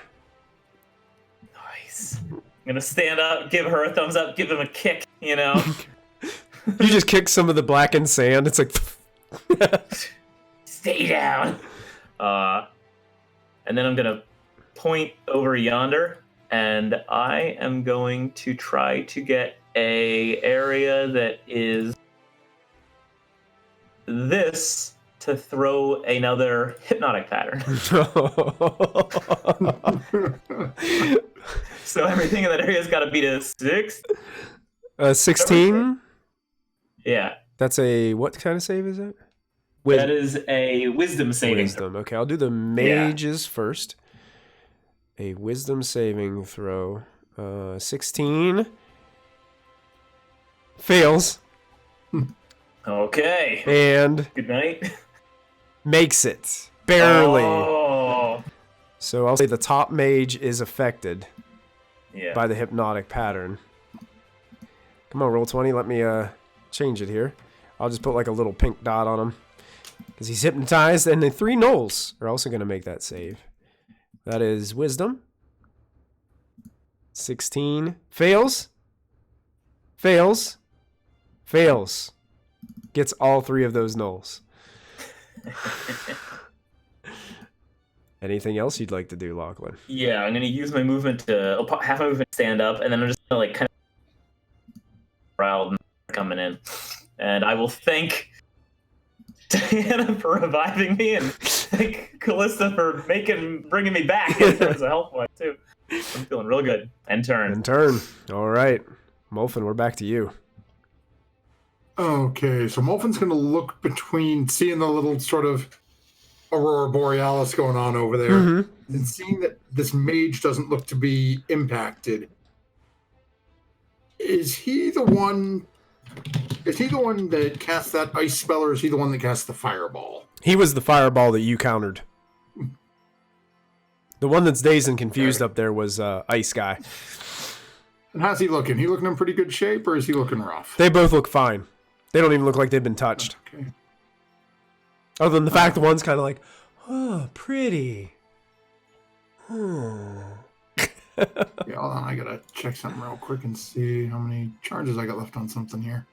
Nice. I'm gonna stand up, give her a thumbs up, give him a kick, you know? You just kick some of the blackened sand. It's like Stay down. And then I'm gonna point over yonder, and I am going to try to get a area that is this to throw another hypnotic pattern. So everything in that area has got to beat a 6. 16. Yeah. That's a what kind of save is it? That is a wisdom saving. Wisdom. Okay, I'll do the mages first. A wisdom saving throw. 16. Fails. Okay. And Good night. makes it. Barely. Oh. So I'll say the top mage is affected Yeah. by the hypnotic pattern. Come on, roll 20. Let me change it here. I'll just put like a little pink dot on him. Because he's hypnotized, and the 3 gnolls are also going to make that save. That is wisdom. 16. Fails. Fails. Fails. Gets all 3 of those gnolls. Anything else you'd like to do, Lachlan? Yeah, I'm gonna use my movement to half my movement to stand up, and then I'm just gonna like kind of crowd coming in, and I will thank Diana for reviving me, and thank Kallista for bringing me back in terms of health wise too. I'm feeling real good. End turn. In turn. All right, Molfin, we're back to you. Okay, so Molfin's going to look between seeing the little sort of Aurora Borealis going on over there, and seeing that this mage doesn't look to be impacted. Is he the one that cast that ice spell, or is he the one that cast the fireball? He was the fireball that you countered. The one that's dazed and confused up there was Ice Guy. And how's he looking? He looking in pretty good shape, or is he looking rough? They both look fine. They don't even look like they've been touched. Okay. Other than the fact that one's kind of like, oh, pretty. Oh. Yeah, hold on. I gotta check something real quick and see how many charges I got left on something here.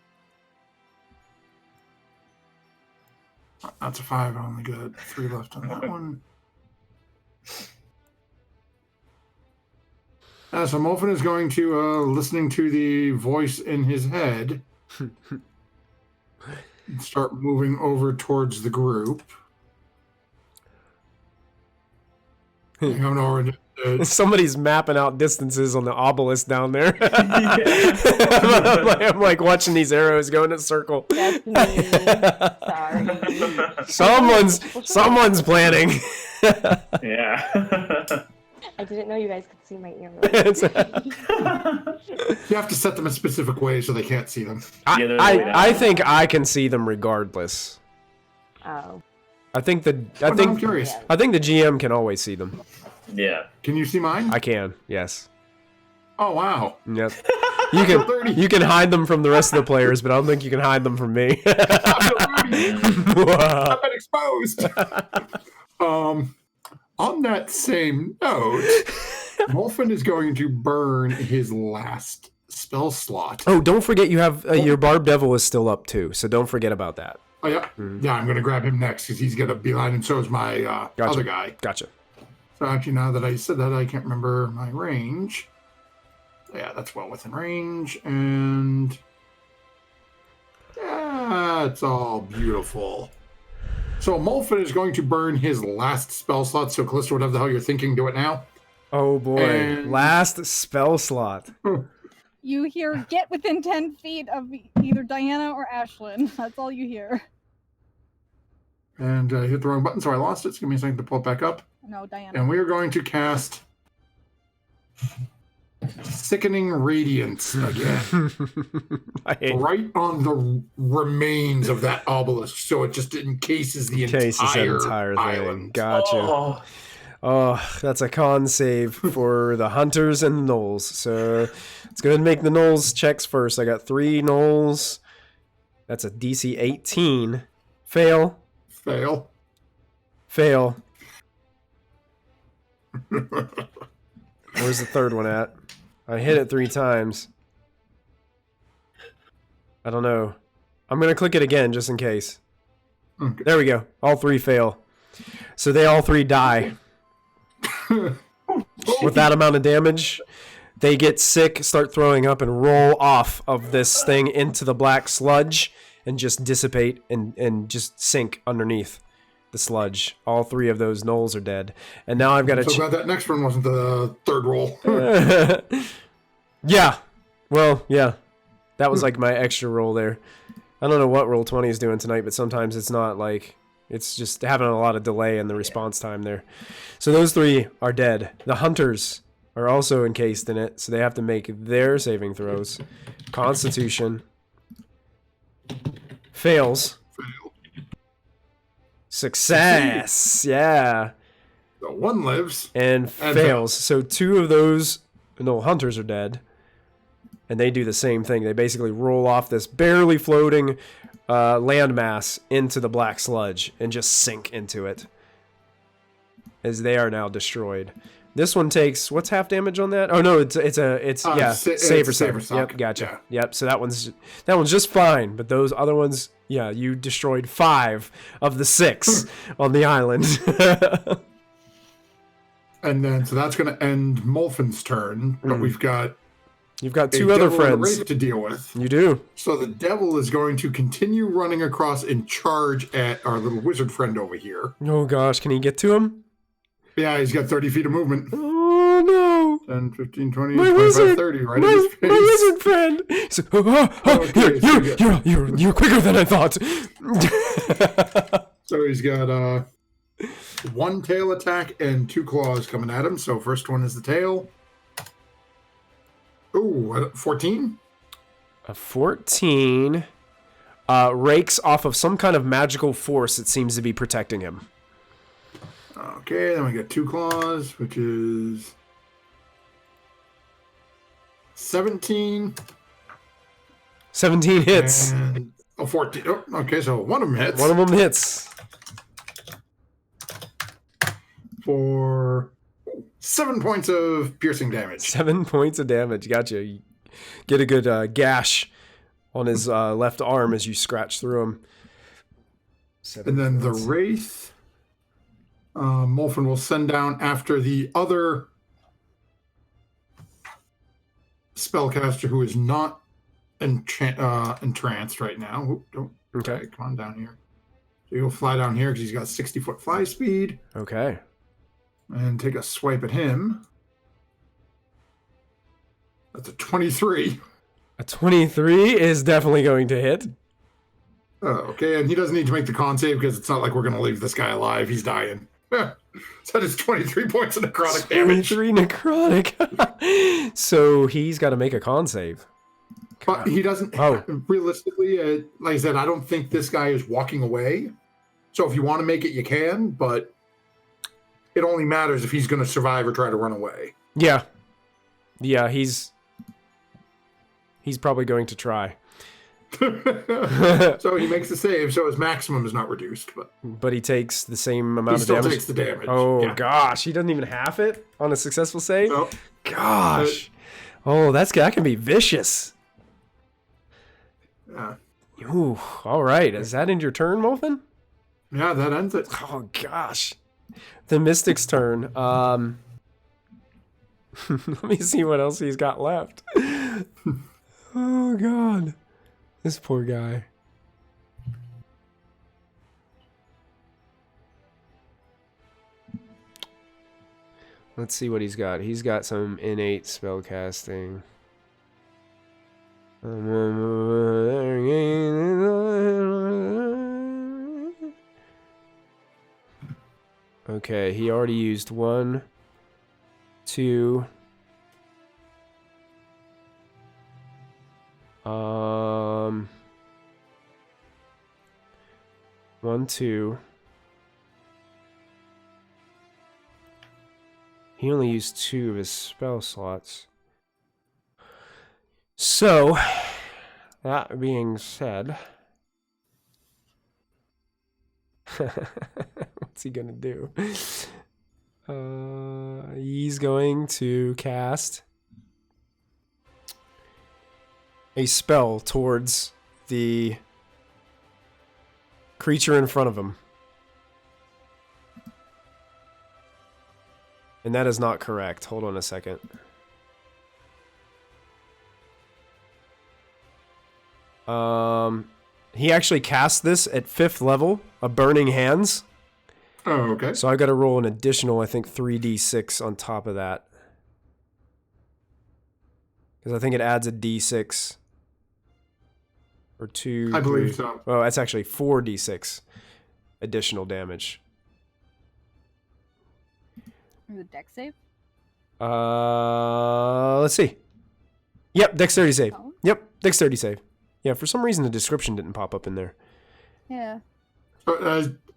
That's a 5. I only got 3 left on that one. So Molfin is going to, listening to the voice in his head, and start moving over towards the group. Going over to Somebody's mapping out distances on the obelisk down there. I'm like watching these arrows go in a circle. That's me. Sorry. Someone's planning. Yeah. I didn't know you guys could see my earrings. You have to set them a specific way so they can't see them. I think I can see them regardless. Oh. I'm curious. I think the GM can always see them. Yeah. Can you see mine? I can, yes. Oh, wow. Yep. You can hide them from the rest of the players, but I don't think you can hide them from me. I've been exposed. On that same note, Molfin is going to burn his last spell slot. Oh, don't forget you have your Barb Devil is still up too, so don't forget about that. Oh, yeah. Yeah, I'm going to grab him next because he's got a beeline, and so is my Gotcha. other guy. Gotcha. So actually, now that I said that, I can't remember my range. Yeah, that's well within range, and yeah, it's all beautiful. So Molfin is going to burn his last spell slot. So Kallista, whatever the hell you're thinking, do it now. Oh boy, And- last spell slot. You hear, get within 10 feet of either Diana or Ashlyn. That's all you hear. And I hit the wrong button, so I lost it. So give me a second to pull it back up. No, Diana. And we are going to cast Sickening Radiance again. I hate Right on the remains of that obelisk, so it just encases the entire thing. island. Gotcha. Oh, that's a con save for the hunters and the gnolls. So let's go ahead and make the gnolls checks first. I got 3 gnolls. That's a DC 18. Fail. Fail. Fail. Where's the third one at? I hit it 3 times. I don't know. I'm going to click it again just in case. Okay. There we go. All 3 fail. So they all 3 die. With that amount of damage, they get sick, start throwing up, and roll off of this thing into the black sludge and just dissipate and just sink underneath the sludge. All 3 of those gnolls are dead. And now I've got to... So glad that next one wasn't the third roll. Yeah. Well, yeah. That was like my extra roll there. I don't know what roll 20 is doing tonight, but sometimes it's not like... It's just having a lot of delay in the response time there. So those 3 are dead. The hunters are also encased in it, so they have to make their saving throws. Constitution. Fails. Success! Yeah. So one lives. And fails. So 2 of those hunters are dead. And they do the same thing. They basically roll off this barely floating landmass into the black sludge and just sink into it. As they are now destroyed. This one takes, what's half damage on that? Oh no, it's save or suck. Yep, gotcha. Yeah. Yep, so that one's just fine. But those other ones, yeah, you destroyed 5 of the 6 on the island. And then, so that's going to end Molfin's turn, but You've got 2 a other devil and a friends wraith to deal with. You do. So the devil is going to continue running across and charge at our little wizard friend over here. Oh gosh, can he get to him? Yeah, he's got 30 feet of movement. Oh no. 10, 15, 20, My 25, wizard, 30, right in his face. my wizard friend. So, you're quicker than I thought. So he's got 1 tail attack and 2 claws coming at him. So first one is the tail. Ooh, 14? A 14 rakes off of some kind of magical force that seems to be protecting him. Okay, then we got 2 claws, which is 17. 17 hits. And 14. Oh, okay, so one of them hits. One of them hits. For 7 points of piercing damage. 7 points of damage. Gotcha. You get a good gash on his left arm as you scratch through him. And then the wraith, Molfin will send down after the other spellcaster who is not entranced right now. Oop, don't. Okay, come on down here. So he'll fly down here because he's got 60-foot fly speed. Okay. And take a swipe at him. That's a 23. A 23 is definitely going to hit. Oh, okay, and he doesn't need to make the con save because it's not like we're going to leave this guy alive. He's dying. So that is 23 points of necrotic damage. 23 necrotic. So he's got to make a con save. But he doesn't. Realistically, like I said, I don't think this guy is walking away. So if you want to make it, you can, but it only matters if he's going to survive or try to run away. Yeah. Yeah, he's... He's probably going to try. So he makes the save, so his maximum is not reduced, But he takes the same amount he of still damage. takes the damage. Oh Yeah. gosh, he doesn't even half it on a successful save. Nope. Gosh. Oh, that can be vicious. Yeah. Ooh, all right. Is that in your turn, Molfin? Yeah, that ends it. Oh gosh. The Mystic's turn. Let me see what else he's got left. Oh god. This poor guy. Let's see what he's got. He's got some innate spellcasting. Okay, he already used 1, 2. 1, 2. He only used 2 of his spell slots. So, that being said, what's he gonna do? He's going to cast a spell towards the creature in front of him. And that is not correct. Hold on a second. He actually cast this at 5th level, a Burning Hands. Oh, okay. So I got to roll an additional, I think, 3d6 on top of that. Because I think it adds a d6. Or 2. I believe 3. so. Oh, that's actually 4d6 additional damage. Or the deck save? Let's see. Yep, dexterity save. Oh. Yep, dexterity save. Yeah, for some reason the description didn't pop up in there. Yeah. But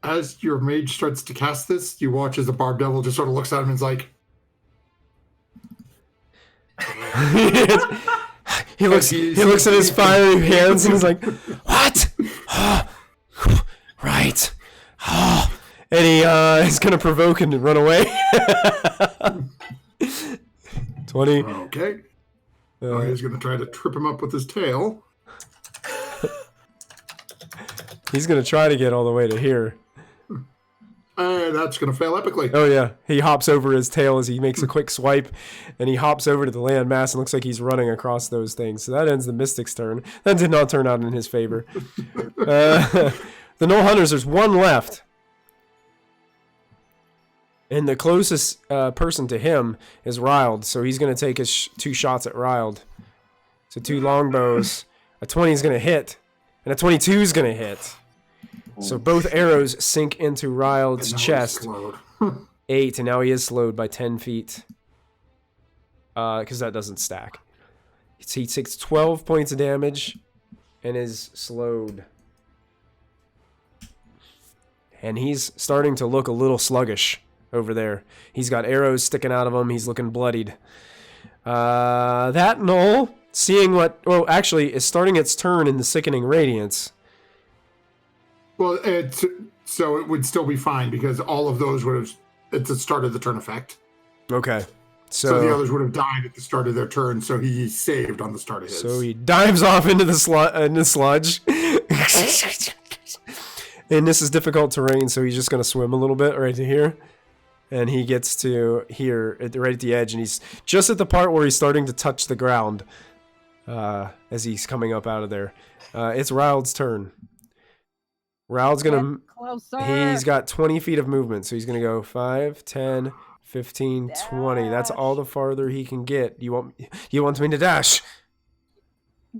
as your mage starts to cast this, you watch as the Barb Devil just sort of looks at him and is like... he looks at his fiery hands and is like, "What? Right. And he is going to provoke and run away. 20. Okay. He's going to try to trip him up with his tail. He's going to try to get all the way to here. And that's going to fail epically. Oh, yeah. He hops over his tail as he makes a quick swipe, and he hops over to the landmass and looks like he's running across those things. So that ends the Mystic's turn. That did not turn out in his favor. The Null Hunters, there's 1 left. And the closest person to him is Riled, so he's going to take his 2 shots at Riled. So 2 longbows. A 20 is going to hit, and a 22 is going to hit. So both arrows sink into Riled's chest. 8, and now he is slowed by 10 feet. Because that doesn't stack. He takes 12 points of damage and is slowed. And he's starting to look a little sluggish over there. He's got arrows sticking out of him. He's looking bloodied. That Null, seeing what... Well, actually, is starting its turn in the Sickening Radiance. Well, so it would still be fine because all of those would have... It's the start of the turn effect. Okay. So the others would have died at the start of their turn, so he saved on the start of his. So he dives off into the sludge. And this is difficult terrain, so he's just going to swim a little bit right to here. And he gets to here, right at the edge, and he's just at the part where he's starting to touch the ground as he's coming up out of there. It's Riled's turn. Riled's going to... He's got 20 feet of movement, so he's going to go 5, 10, 15, 20. That's all the farther he can get. You want me to dash?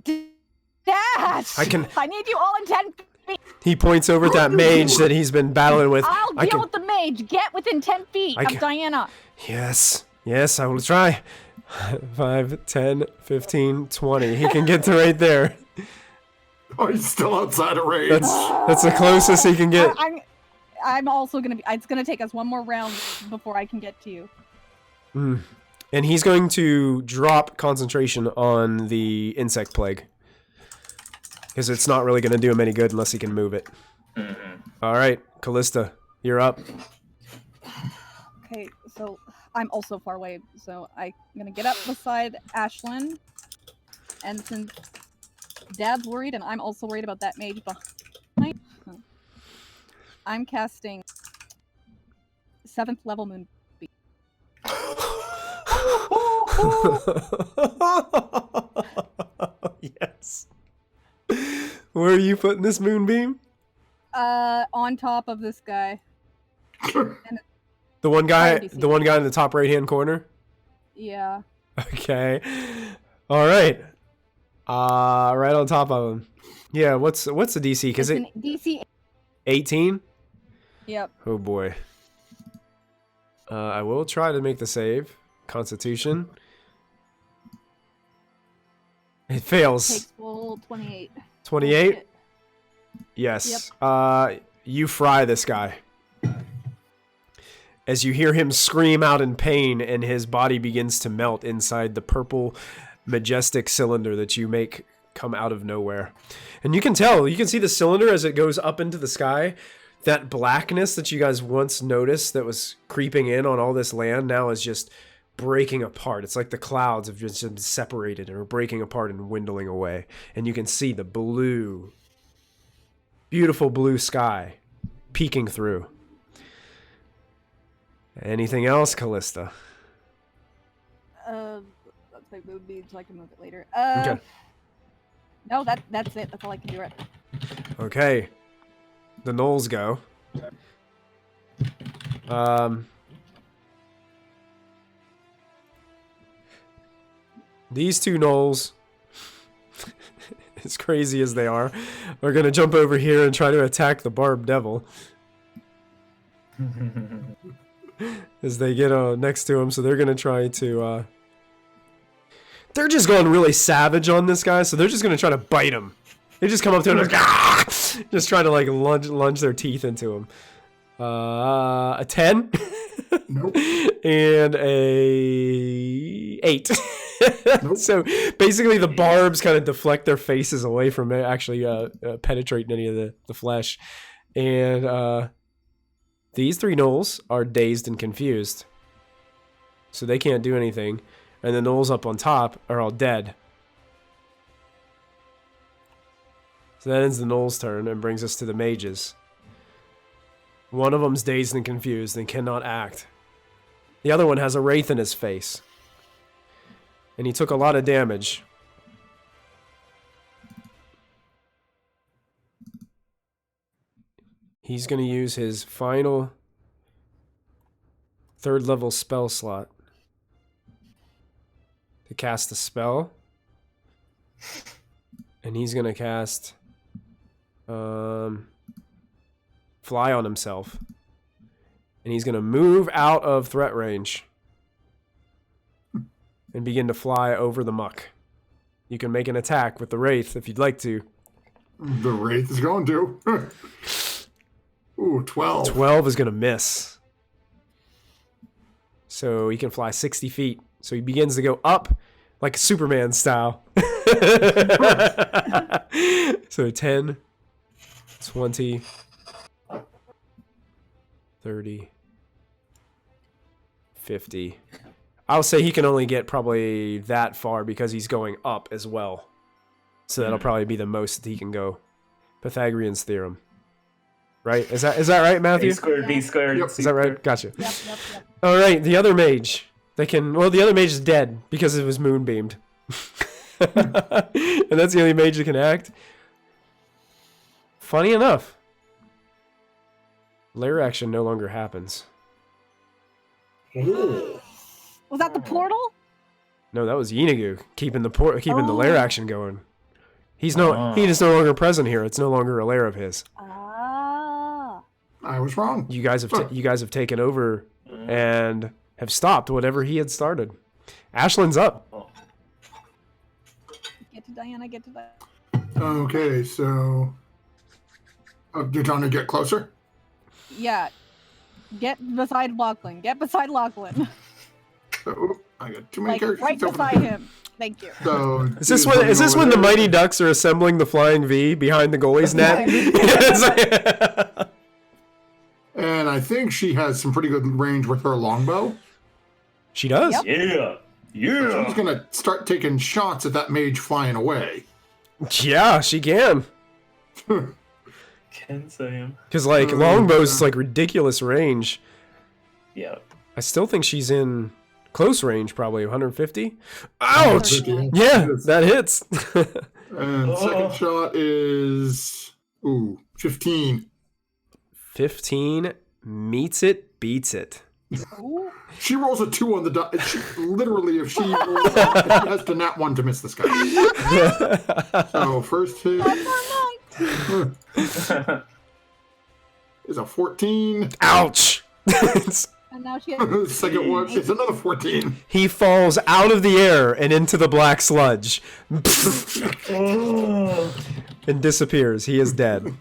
Dash! I need you all in 10 feet. He points over at that mage that he's been battling with. I'll deal with the mage. Get within 10 feet of Diana. Yes, I will try. 5, 10, 15, 20. He can get to right there. Oh, he's still outside of range. That's the closest he can get. I'm also gonna be. It's gonna take us one more round before I can get to you. And he's going to drop concentration on the insect plague. Because it's not really going to do him any good unless he can move it. All right, Kallista, you're up. Okay, so I'm also far away, so I'm gonna get up beside Ashlyn. And since Dad's worried and I'm also worried about that mage behind, I'm casting 7th level moon. Yes. Where are you putting this moonbeam? On top of this guy. The one guy in the top right-hand corner? Yeah. Okay. All right. Right on top of him. Yeah, what's the DC? Cuz It's an DC 18? Yep. Oh boy. I will try to make the save. Constitution. It fails. Takes full 28. 28? Yes. Yep. You fry this guy. As you hear him scream out in pain and his body begins to melt inside the purple, majestic cylinder that you make come out of nowhere. And you can see the cylinder as it goes up into the sky. That blackness that you guys once noticed that was creeping in on all this land now is just breaking apart. It's like the clouds have just been separated and are breaking apart and dwindling away. And you can see the blue, beautiful blue sky peeking through. Anything else, Kallista? That's my moonbeam, so I can move it later. Okay. No, that's it. That's all I can do right now. Okay. The gnolls go. These two gnolls, as crazy as they are going to jump over here and try to attack the barbed devil. As they get next to him, so they're going to try to... they're just going really savage on this guy, so they're just going to try to bite him. They just come up to him and just try to like lunge their teeth into him. A 10? Nope. And a 8. Nope. So basically the barbs kind of deflect their faces away from it, actually penetrating any of the flesh. And these three gnolls are dazed and confused. So they can't do anything. And the gnolls up on top are all dead. So that ends the gnoll's turn and brings us to the mages. One of them's dazed and confused and cannot act. The other one has a wraith in his face. And he took a lot of damage. He's going to use his final 3rd level spell slot to cast a spell. And he's going to cast Fly on himself. And he's going to move out of threat range and begin to fly over the muck. You can make an attack with the Wraith if you'd like to. The Wraith is going to. Ooh, 12. 12 is going to miss. So he can fly 60 feet. So he begins to go up like Superman style. So 10, 20, 30, 50. I'll say he can only get probably that far because he's going up as well. So that'll probably be the most that he can go. Pythagorean's theorem. Right? Is that right, Matthew? A squared, B squared. Yep. C Is that right? squared. Gotcha. Yep. All right, the other mage. The other mage is dead because it was moonbeamed. And that's the only mage that can act. Funny enough, lair action no longer happens. Ooh. Was that the portal? No, that was Yeenoghu keeping the lair action going. He is no longer present here. It's no longer a lair of his. Ah. I was wrong. You guys have taken over and have stopped whatever he had started. Ashlyn's up. Get to Diana, get to Diana. Okay, so you're trying to get closer? Yeah. Get beside Lachlan. Get beside Lachlan. I got too many Like characters. right beside him. Thank you. So Is this when the Mighty Ducks are assembling the flying V behind the goalie's net? And I think she has some pretty good range with her longbow. She does. Yep. Yeah. Yeah. She's gonna start taking shots at that mage flying away. Yeah, she can. Can say him. Because like longbow's is like ridiculous range. Yeah. I still think she's in close range, probably 150. Ouch! Yeah, that hits. And second shot is 15. 15 meets it, beats it. Ooh. She rolls a 2 on the die. Literally, if she rolls, she has to nat 1 to miss this guy. So first hit is a 14. Ouch! And now she has Second one is another 14. He falls out of the air and into the black sludge. And disappears. He is dead.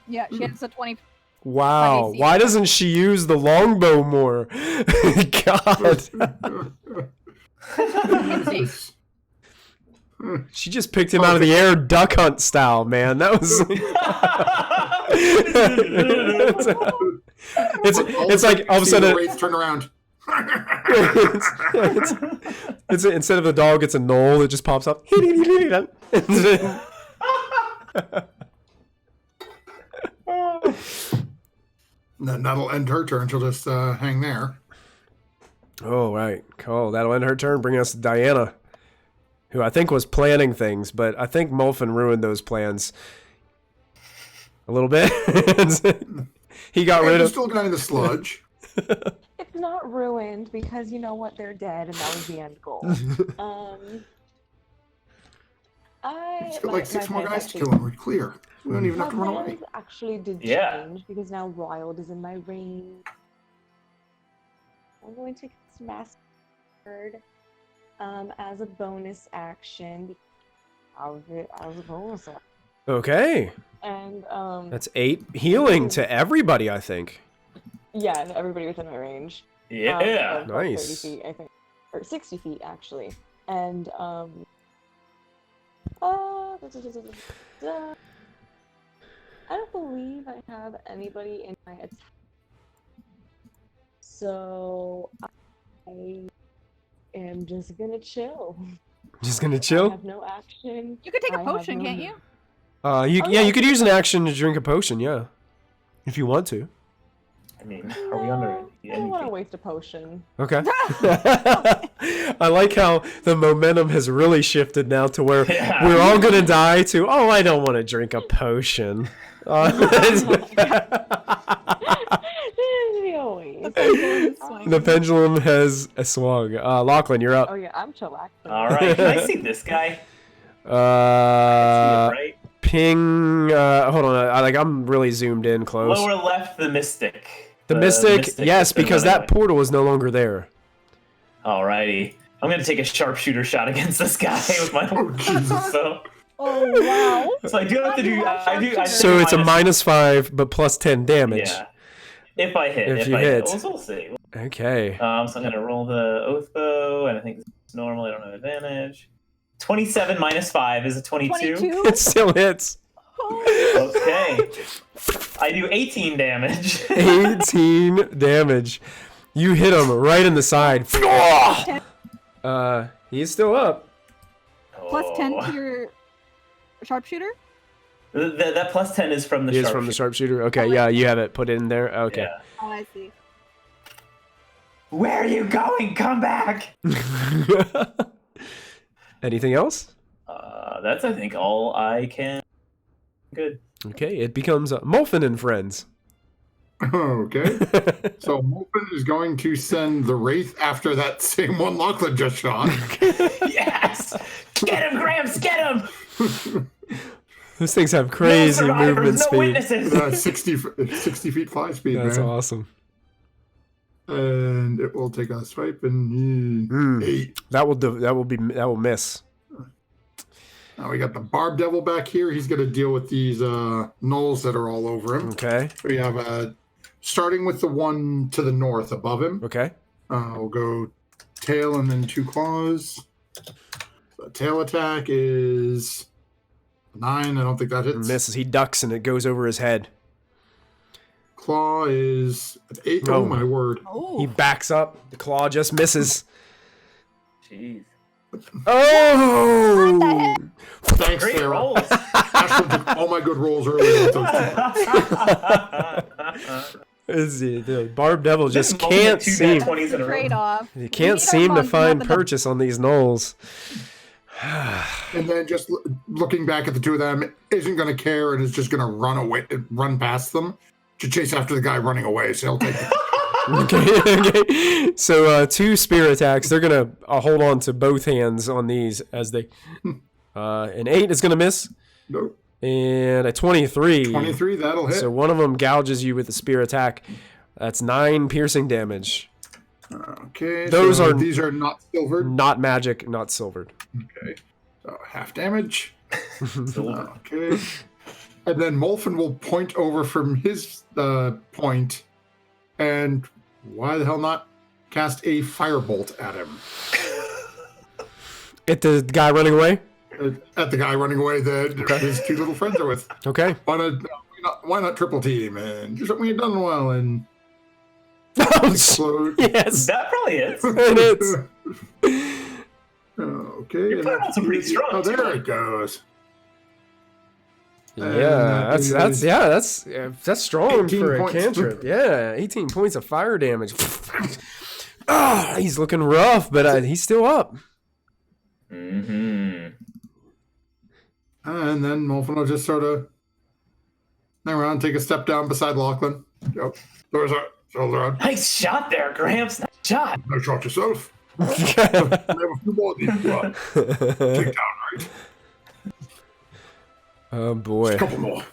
Yeah, she has a 20. Wow. Why doesn't she use the longbow more? God. She just picked him out of the air duck hunt style, man. That was it's like all of a sudden Wraith turn around. it's instead of a dog, it's a knoll that just pops up. Then that'll end her turn. She'll just hang there. Oh, right. Cool. That'll end her turn, bringing us to Diana, who I think was planning things, but I think Molfin ruined those plans a little bit. He got rid of... Still got in the sludge. It's not ruined because you know what? They're dead, and that was the end goal. He's got like 6 more guys to kill and we're clear. We don't even have to run away. Actually did Yeah. change because now Wild is in my range. I'm going to cast Mastered as a bonus action. As a bonus action. Okay. And That's 8 healing to everybody, I think. yeah, and everybody within my range. Yeah. Of Nice. 30 feet, I think, or 60 feet actually. And I don't believe I have anybody in my attack. So I am just gonna chill. Just gonna I chill? have no action. You could take a I have potion, no- can't you? You could use an action to drink a potion, yeah. If you want to. I mean, are we under No, I don't want to anything? waste a potion. Okay. I like how the momentum has really shifted now to where Yeah. we're all gonna die to, oh, I don't want to drink a potion. The pendulum has swung. Lachlan, you're Oh up. yeah, I'm chillaxing. All right. Can I see this guy? Right. Ping. Hold on. I'm really zoomed in close. Lower left, the mystic. The mystic, yes, has been because running that away. portal is no longer there. Alrighty. I'm gonna take a sharpshooter shot against this guy with my so Oh wow! so I do have to do. I do. I So it's a -5, but plus 10 damage. Yeah. If I hit. If you hit. We'll see. Okay. So I'm gonna roll the oath bow, and I think it's normal. I don't have advantage. 27 -5 is a 22. 22. It still hits. Okay. I do 18 damage. 18 damage. You hit him right in the side. He's still up. Plus 10 Oh. to your sharpshooter. That plus 10 is from the He is sharpshooter. from the sharpshooter. Okay, yeah, you have it put in there. Okay. Yeah. Oh, I see. Where are you going? Come back! Anything else? That's, I think, all I can... Good. Okay, it becomes Molfin and friends. Okay. So Molfin is going to send the Wraith after that same one Lachlan just shot. Yes! Get him, Gramps! Get him! Those things have crazy no movement no speed. witnesses! 60 feet fly speed, That's man. awesome. And it will take a swipe and 8. That will miss. Now we got the Barb Devil back here. He's going to deal with these gnolls that are all over him. Okay. We have starting with the one to the north above him. Okay. We'll go tail and then 2 claws. So tail attack is 9. I don't think that hits. Misses. He ducks and it goes over his head. Claw is 8. Oh. Oh my word. He backs up. The claw just misses. Jeez. Oh! Thanks, Great Sarah. rolls. Ashlyn took all my good rolls earlier with those 2. The Barb Devil just Multiple can't two seem. nat 20s in a row. Trade-off. He can't We need seem our to monk, find not the purchase on these knolls. And then just looking back at the 2 of them, isn't going to care and is just going to run away, run past them to chase after the guy running away. So he'll take it. Okay. So 2 spear attacks. They're gonna hold on to both hands on these as they. An 8 is gonna miss. Nope. And a 23. 23, that'll hit. So one of them gouges you with a spear attack. That's 9 piercing damage. Okay. These are not silvered. Not magic, not silvered. Okay. So half damage. Okay. And then Molfin will point over from his point, and why the hell not cast a firebolt at him? At the guy running away? At the guy running away that his 2 little friends are with. Okay. Why not triple team and do something you've done well and explode? Yes. That probably is. It is. Okay. Your and firebolts are pretty strong. Oh, too. there it goes. Yeah, that's strong 18 for a points. cantrip. Yeah, 18 points of fire damage. He's looking rough, but he's still up. Mm-hmm. And then Molfin will just sort of hang around, take a step down beside Lachlan. Yep. There's a shoulder on. Nice shot there, Gramps. Nice shot. No shot yourself. We have a few more of these take down, right? Oh boy. Just a couple more.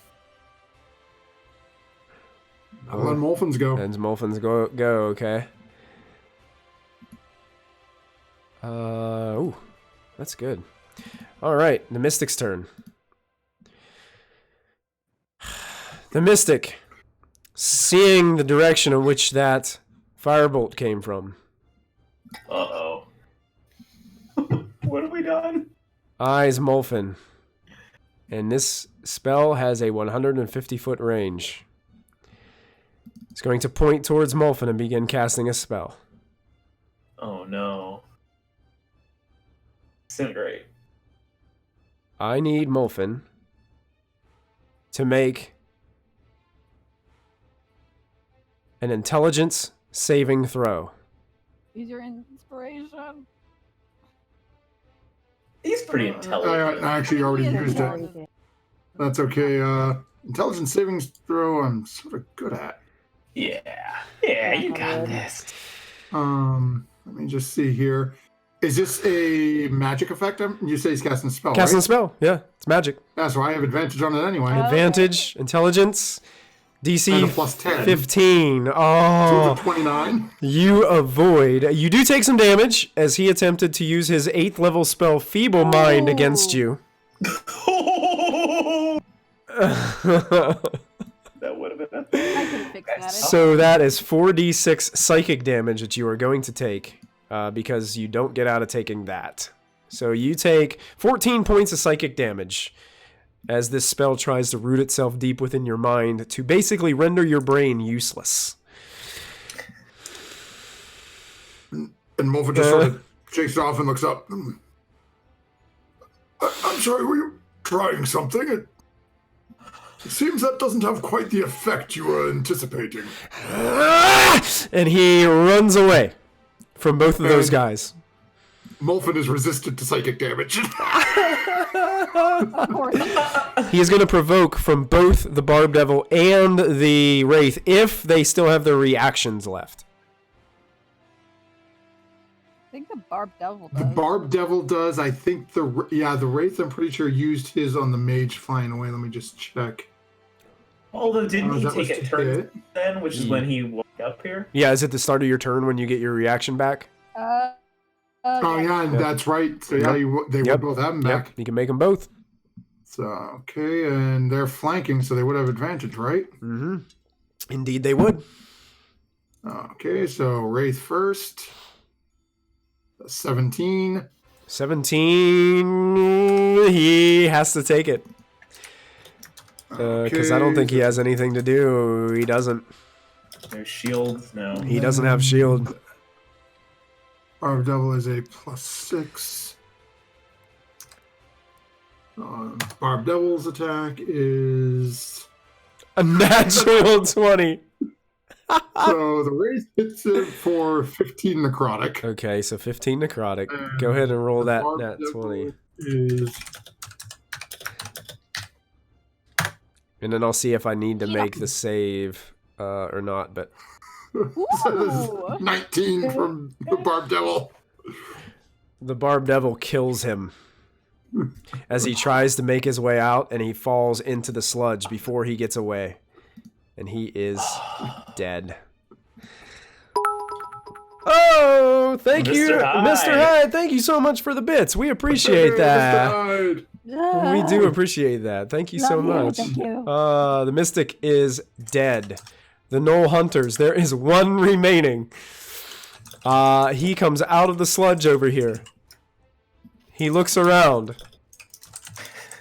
I'll let Molfin's go. And Molfin's go, okay. Ooh, that's good. All right, the Mystic's turn. The Mystic, seeing the direction in which that firebolt came from, Uh-oh. What have we done? eyes Molfin. And this spell has a 150-foot range. It's going to point towards Molfin and begin casting a spell. Oh, no. Disintegrate. I need Molfin to make an intelligence saving throw. Use your inspiration. He's pretty intelligent. I actually already used it. That's okay. Intelligence savings throw I'm sort of good at. Yeah, you got this. Let me just see here. Is this a magic effect? You say he's casting a spell, Casting a right? spell, yeah, it's magic. Yeah, so I have advantage on it anyway. Advantage, intelligence, DC And a plus 10. 15. So Oh, it's a 29. you avoid. You do take some damage as he attempted to use his 8th level spell Feeble Mind against you. That would have been I can fix that. So that is 4d6 psychic damage that you are going to take because you don't get out of taking that. So you take 14 points of psychic damage as this spell tries to root itself deep within your mind to basically render your brain useless. And Molfin just sort of shakes it off and looks up. I'm sorry, were you trying something? It seems that doesn't have quite the effect you were anticipating. And he runs away from both of those guys. Molfin is resistant to psychic damage. Of course. He is going to provoke from both the Barb Devil and the Wraith if they still have their reactions left. I think the Barb Devil The does. Barb Devil does. I think the Wraith, I'm pretty sure, used his on the mage flying away. Let me just check. Although, didn't he that was take a to turn hit. then, which is when he woke up here? Yeah, is it the start of your turn when you get your reaction back? Oh yeah, and that's right. So yeah, they would both have him back. Yep, you can make them both. So okay, and they're flanking, so they would have advantage, right? Mm-hmm. Indeed they would. Okay, so Wraith first. 17. 17. He has to take it. Because I don't think he Okay, has anything to do. He doesn't. There's shields. No. He doesn't have shield. Barb Devil is a +6. Barb Devil's attack is... A natural 20. So the Wraith hits it for 15 necrotic. Okay, so 15 necrotic. Go ahead and roll that Barb nat Devil 20. Is... And then I'll see if I need to make the save or not, but... says 19 from the Barb Devil. The Barb Devil kills him as he tries to make his way out, and he falls into the sludge before he gets away. And he is dead. Oh, thank you, Mr. Hyde. Thank you so much for the bits. We appreciate that. We do appreciate that. Thank you so much. Thank you. The Mystic is dead. The Knoll Hunters, there is one remaining. He comes out of the sludge over here. He looks around.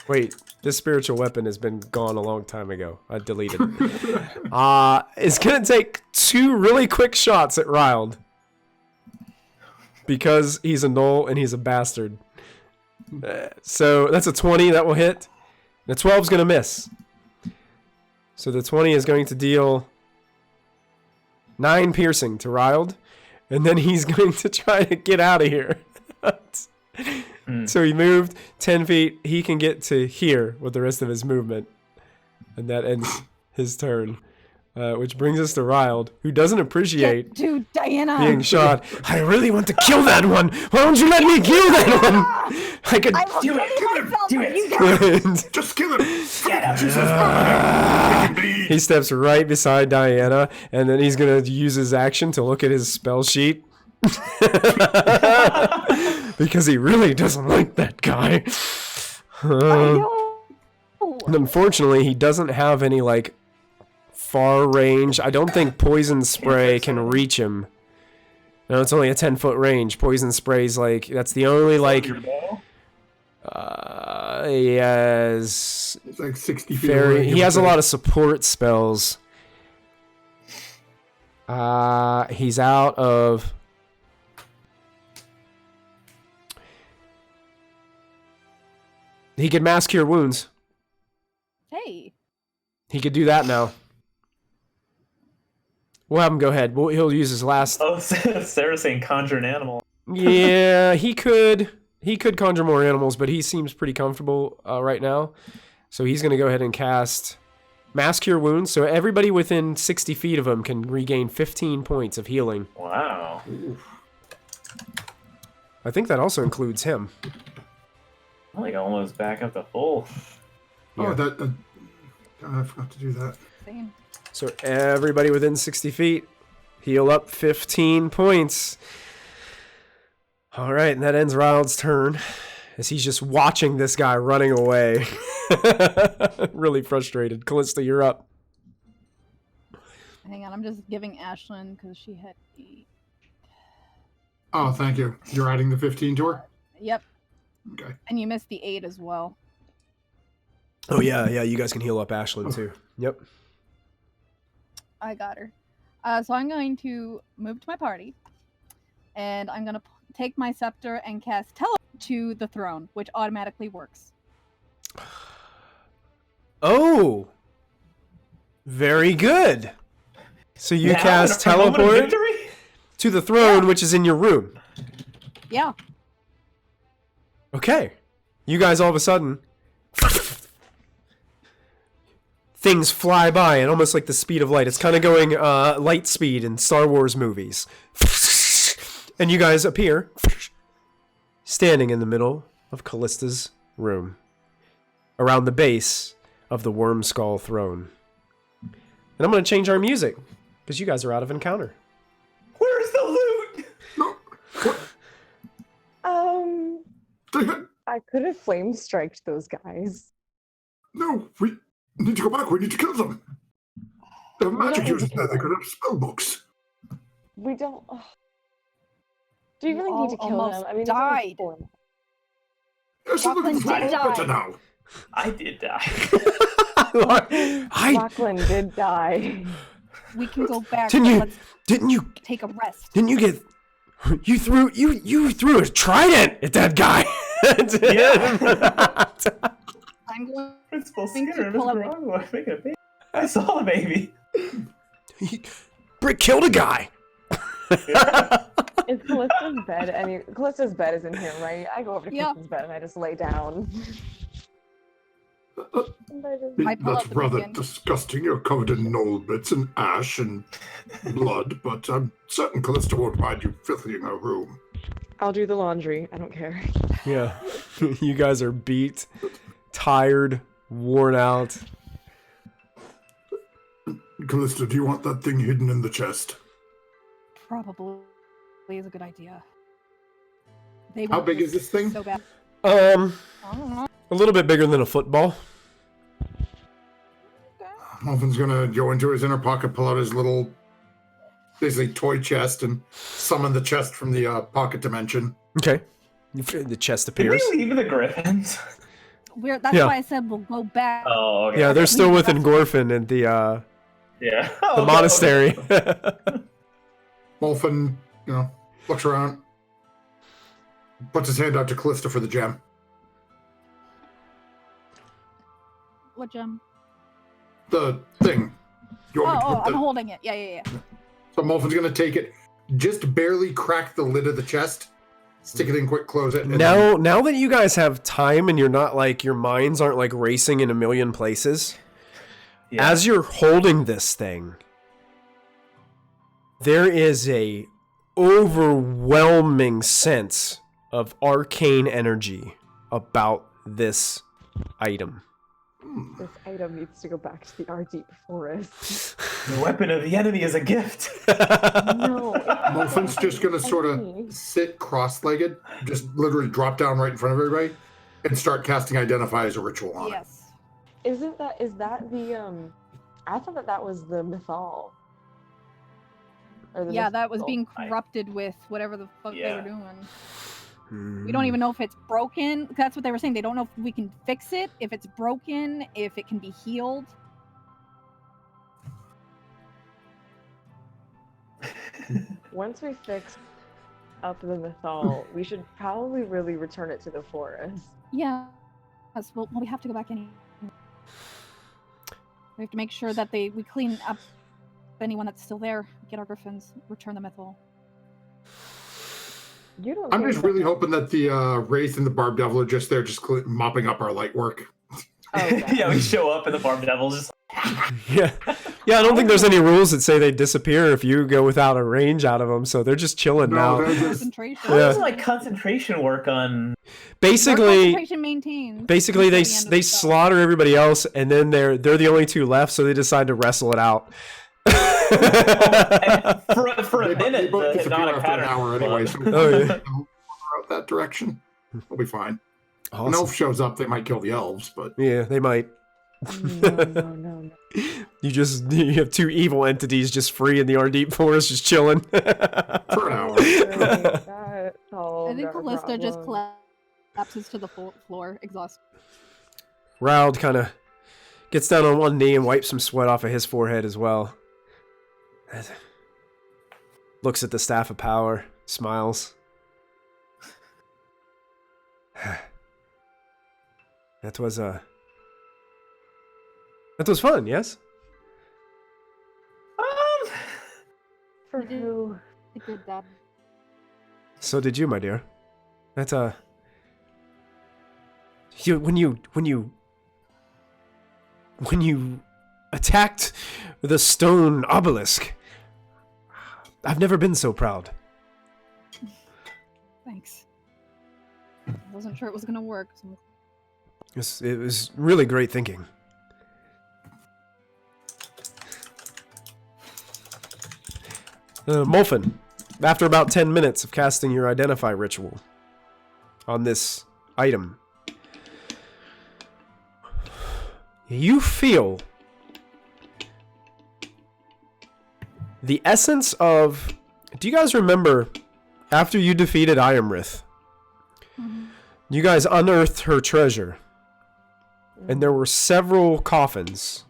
Wait, this spiritual weapon has been gone a long time ago. I deleted it. It's going to take 2 really quick shots at Riled. Because he's a Knoll and he's a bastard. So that's a 20 that will hit. The 12 is going to miss. So the 20 is going to deal 9 piercing to Riled. And then he's going to try to get out of here. So he moved 10 feet. He can get to here with the rest of his movement. And that ends his turn. Which brings us to Riled, who doesn't appreciate to Diana being shot. I really want to kill that one. Why don't you let me kill that one? I could Do it. Do it. Just kill him. He steps right beside Diana, and then he's going to use his action to look at his spell sheet. Because he really doesn't like that guy. And unfortunately, he doesn't have any, like, far range. I don't think Poison Spray can reach him. No, it's only a 10-foot range. Poison Spray's, like, that's the only, like... he has... It's like 60 feet away. He has a lot of support spells. He's out of... He could mass cure wounds. Hey. He could do that now. We'll have him go ahead. He'll use his last... Oh, Sarah's saying conjure an animal. Yeah, he could conjure more animals, but he seems pretty comfortable right now. So he's going to go ahead and cast Mass Cure Wounds. So everybody within 60 feet of him can regain 15 points of healing. Wow. I think that also includes him. I'm like almost back up to full. Oh, I forgot to do that. Same. So everybody within 60 feet, heal up 15 points. All right, and that ends Ryald's turn as he's just watching this guy running away. Really frustrated. Kallista, you're up. Hang on, I'm just giving Ashlyn because she had 8. Oh, thank you. You're adding the 15 to her? Yep. Okay. And you missed the 8 as well. Oh, yeah, you guys can heal up Ashlyn, too. Yep. I got her. So I'm going to move to my party. And I'm going to take my scepter and cast Teleport to the throne, which automatically works. Oh! Very good. So you Now, cast in a moment of Teleport victory? to the throne, which is in your room. Yeah. Okay. You guys all of a sudden... things fly by at almost like the speed of light. It's kind of going light speed in Star Wars movies. And you guys appear standing in the middle of Kallista's room, around the base of the Worm Skull throne. And I'm going to change our music, because you guys are out of encounter. Where's the loot? I could have flame striked those guys. No, we need to go back. We need to kill them. They have magic users there. They could have spell books. We don't. Ugh. Do you You really need to all kill almost him? I mean, died. Yes, I'm looking for Lachlan did better die. now. I did die. Lachlan did die. We can go back. Didn't but you? Let's Didn't you? take a rest. Didn't you get? You threw a trident at that guy. I'm going Principal Think Skinner, you pull Mr. Rongo, I'm making a baby. I saw the baby. Brick killed a guy. Is Kallista's bed Kallista's bed is in here, right? I go over to Yeah. Kallista's bed and I just lay down. And I just- I pull That's out the rather beacon. disgusting. You're covered in knoll bits and ash and blood, but I'm certain Kallista won't mind you filthying her room. I'll do the laundry. I don't care. Yeah, you guys are beat, tired, worn out. Kallista, do you want that thing hidden in the chest? Probably is a good idea. They How won't big look is this thing? So bad. A I don't know. little bit bigger than a football. Molfin's gonna go into his inner pocket, pull out his little, basically toy chest, and summon the chest from the pocket dimension. Okay, the chest Did appears. we leave the Griffins? That's Yeah. why I said we'll go back. Oh, okay. Yeah, they're still with Engorfin at the Yeah. the monastery. Molfin, looks around, puts his hand out to Kallista for the gem. What gem? The thing. You want me to Oh, put I'm the... holding it. Yeah. So Molfin's gonna take it, just barely crack the lid of the chest, stick it in quick, close it. And then- now that you guys have time and you're not like your minds aren't like racing in a million places, Yeah. as you're holding this thing, there is a overwhelming sense of arcane energy about this item. This item needs to go back to the Ardeep forest. The weapon of the enemy is a gift. No. Molfin's just gonna sort of sit cross-legged, just literally drop down right in front of everybody, and start casting Identify as a ritual on it. Yes. Is that the I thought that was the mythal. Or the Yeah, that was mythal. being corrupted with whatever the fuck they Yeah. were doing. We don't even know if it's broken. That's what they were saying. They don't know if we can fix it, if it's broken, if it can be healed. Once we fix up the mythal, we should probably really return it to the forest. Yeah. Well, we have to go back in. We have to make sure that we clean up anyone that's still there, get our griffins, return the mythal. You don't. I'm think just that- really hoping that the Wraith and the Barb Devil are just there, just mopping up our light work. Oh, yeah. Yeah, we show up and the Barb Devil's just Yeah, I don't think there's any rules that say they disappear if you go without a range out of them, so they're just chilling No, now. they're just Concentration. How does like concentration work on? Our Basically, concentration maintained. they until the end of the spell. slaughter everybody else, and then they're the only two left, so they decide to wrestle it out. And for a they minute, both the disappear hypnotic after pattern. an hour anyway, so Oh, yeah. out that direction. We'll be fine. When Awesome. elf shows up, they might kill the elves, but Yeah, they might. No. You have two evil entities just free in the Ardeep forest, just chilling. for an hour. I think Kallista just collapses to the floor, exhausted. Raud kind of gets down on one knee and wipes some sweat off of his forehead as well. Looks at the Staff of Power, smiles. That was fun, yes? For who? It did that. So did you, my dear. That's when you attacked the stone obelisk, I've never been so proud. Thanks. I wasn't sure it was gonna work. So... It was really great thinking. Molfin, after about 10 minutes of casting your Identify ritual on this item, you feel the essence of do you guys remember after you defeated Iamrith, you guys unearthed her treasure, and there were several coffins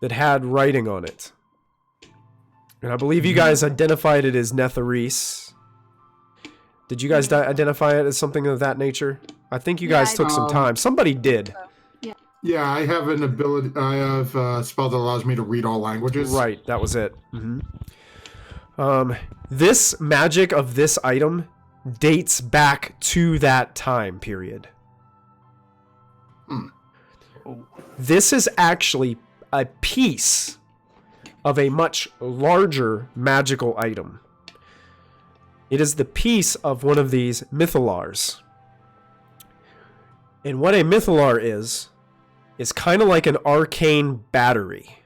that had writing on it. And I believe you guys identified it as Netherese. Did you guys identify it as something of that nature? I think you guys took some time. Somebody did. Yeah, I have an ability. I have a spell that allows me to read all languages. Right, that was it. This magic of this item dates back to that time period. This is actually a piece of a much larger magical item. It is the piece of one of these mythalars. And what a mythalar is kind of like an arcane battery.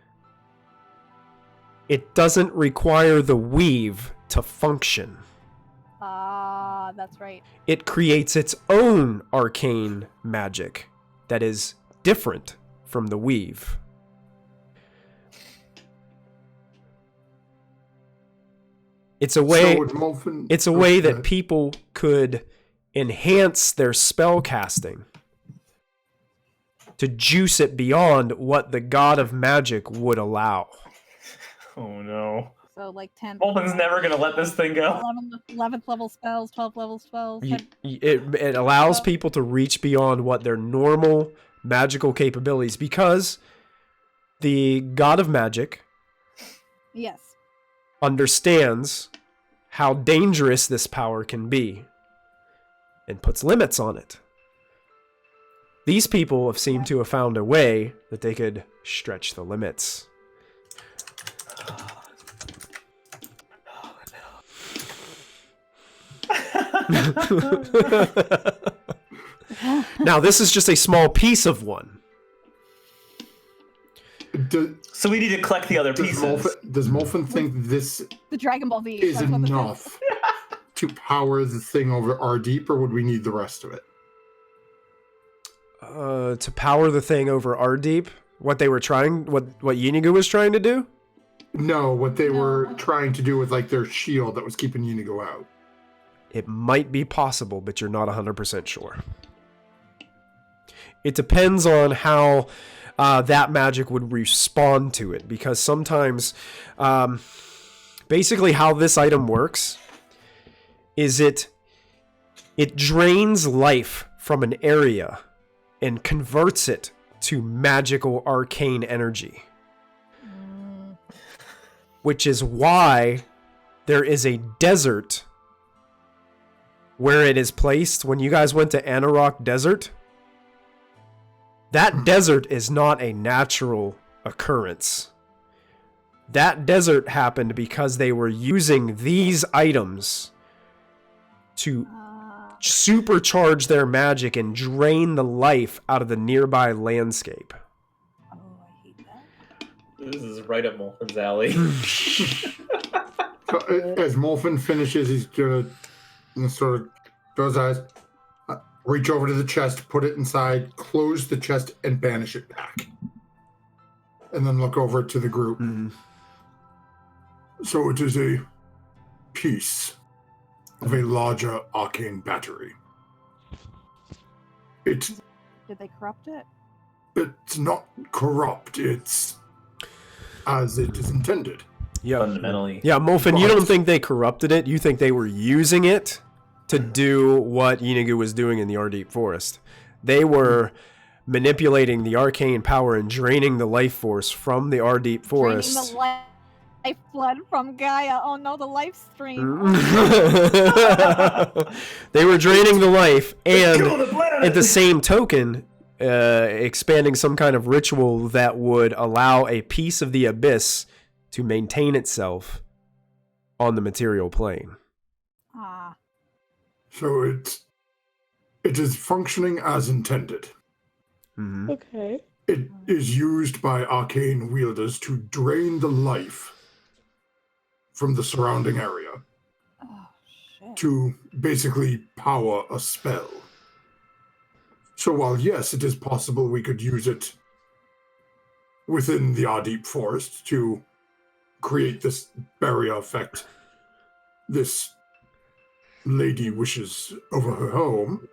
It doesn't require the weave to function. Ah, that's right. It creates its own arcane magic that is different from the weave. It's a way, that people could enhance their spell casting to juice it beyond what the god of magic would allow. Oh no. So like 10. Molfin's never gonna let this thing go. 11th level spells, 12th level spells. It allows people to reach beyond what their normal magical capabilities, because the god of magic understands how dangerous this power can be and puts limits on it. These people have seemed to have found a way that they could stretch the limits. Now, this is just a small piece of one. So we need to collect the other pieces. Does Molfin think this the Dragon Ball V is enough to power the thing over our deep, or would we need the rest of it? To power the thing over our deep? What Yeenoghu was trying to do? No, what they were trying to do with like their shield that was keeping Yeenoghu out. It might be possible, but you're not 100% sure. It depends on how that magic would respond to it, because sometimes, basically how this item works is it drains life from an area and converts it to magical arcane energy. Which is why there is a desert where it is placed. When you guys went to Anarok Desert, that desert is not a natural occurrence. That desert happened because they were using these items to supercharge their magic and drain the life out of the nearby landscape. Oh, I hate that. This is right up Molfin's alley. As Molfin finishes, he's gonna sort of close his eyes, reach over to the chest, put it inside, close the chest, and banish it back. And then look over to the group. So it is a piece of a larger arcane battery. Did they corrupt it? It's not corrupt. It's as it is intended. Yeah, fundamentally. Yeah, Molfin, you don't think they corrupted it? You think they were using it to do what Yeenoghu was doing in the Ardeep Forest? They were manipulating the arcane power and draining the life force from the Ardeep Forest. Draining the lifeblood from Gaia. Oh no, the life stream. They were draining the life, and at the same token, expanding some kind of ritual that would allow a piece of the abyss to maintain itself on the material plane. So it is functioning as intended. Mm-hmm. Okay. It is used by arcane wielders to drain the life from the surrounding area to basically power a spell. So while yes, it is possible we could use it within the Ardeep Forest to create this barrier effect this lady wishes over her home,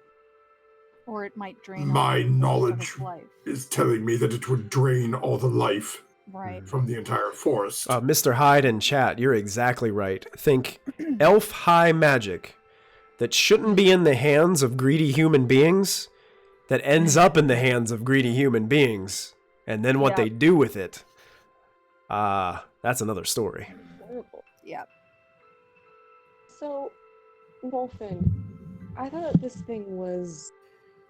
Or it might drain my all the knowledge of life. is telling me that it would drain all the life Right. from the entire forest. Mr. Hyde in chat, you're exactly right. Think elf high magic that shouldn't be in the hands of greedy human beings, that ends up in the hands of greedy human beings, and then what they do with it. That's another story. Horrible. Yep. So, Molfin, I thought this thing was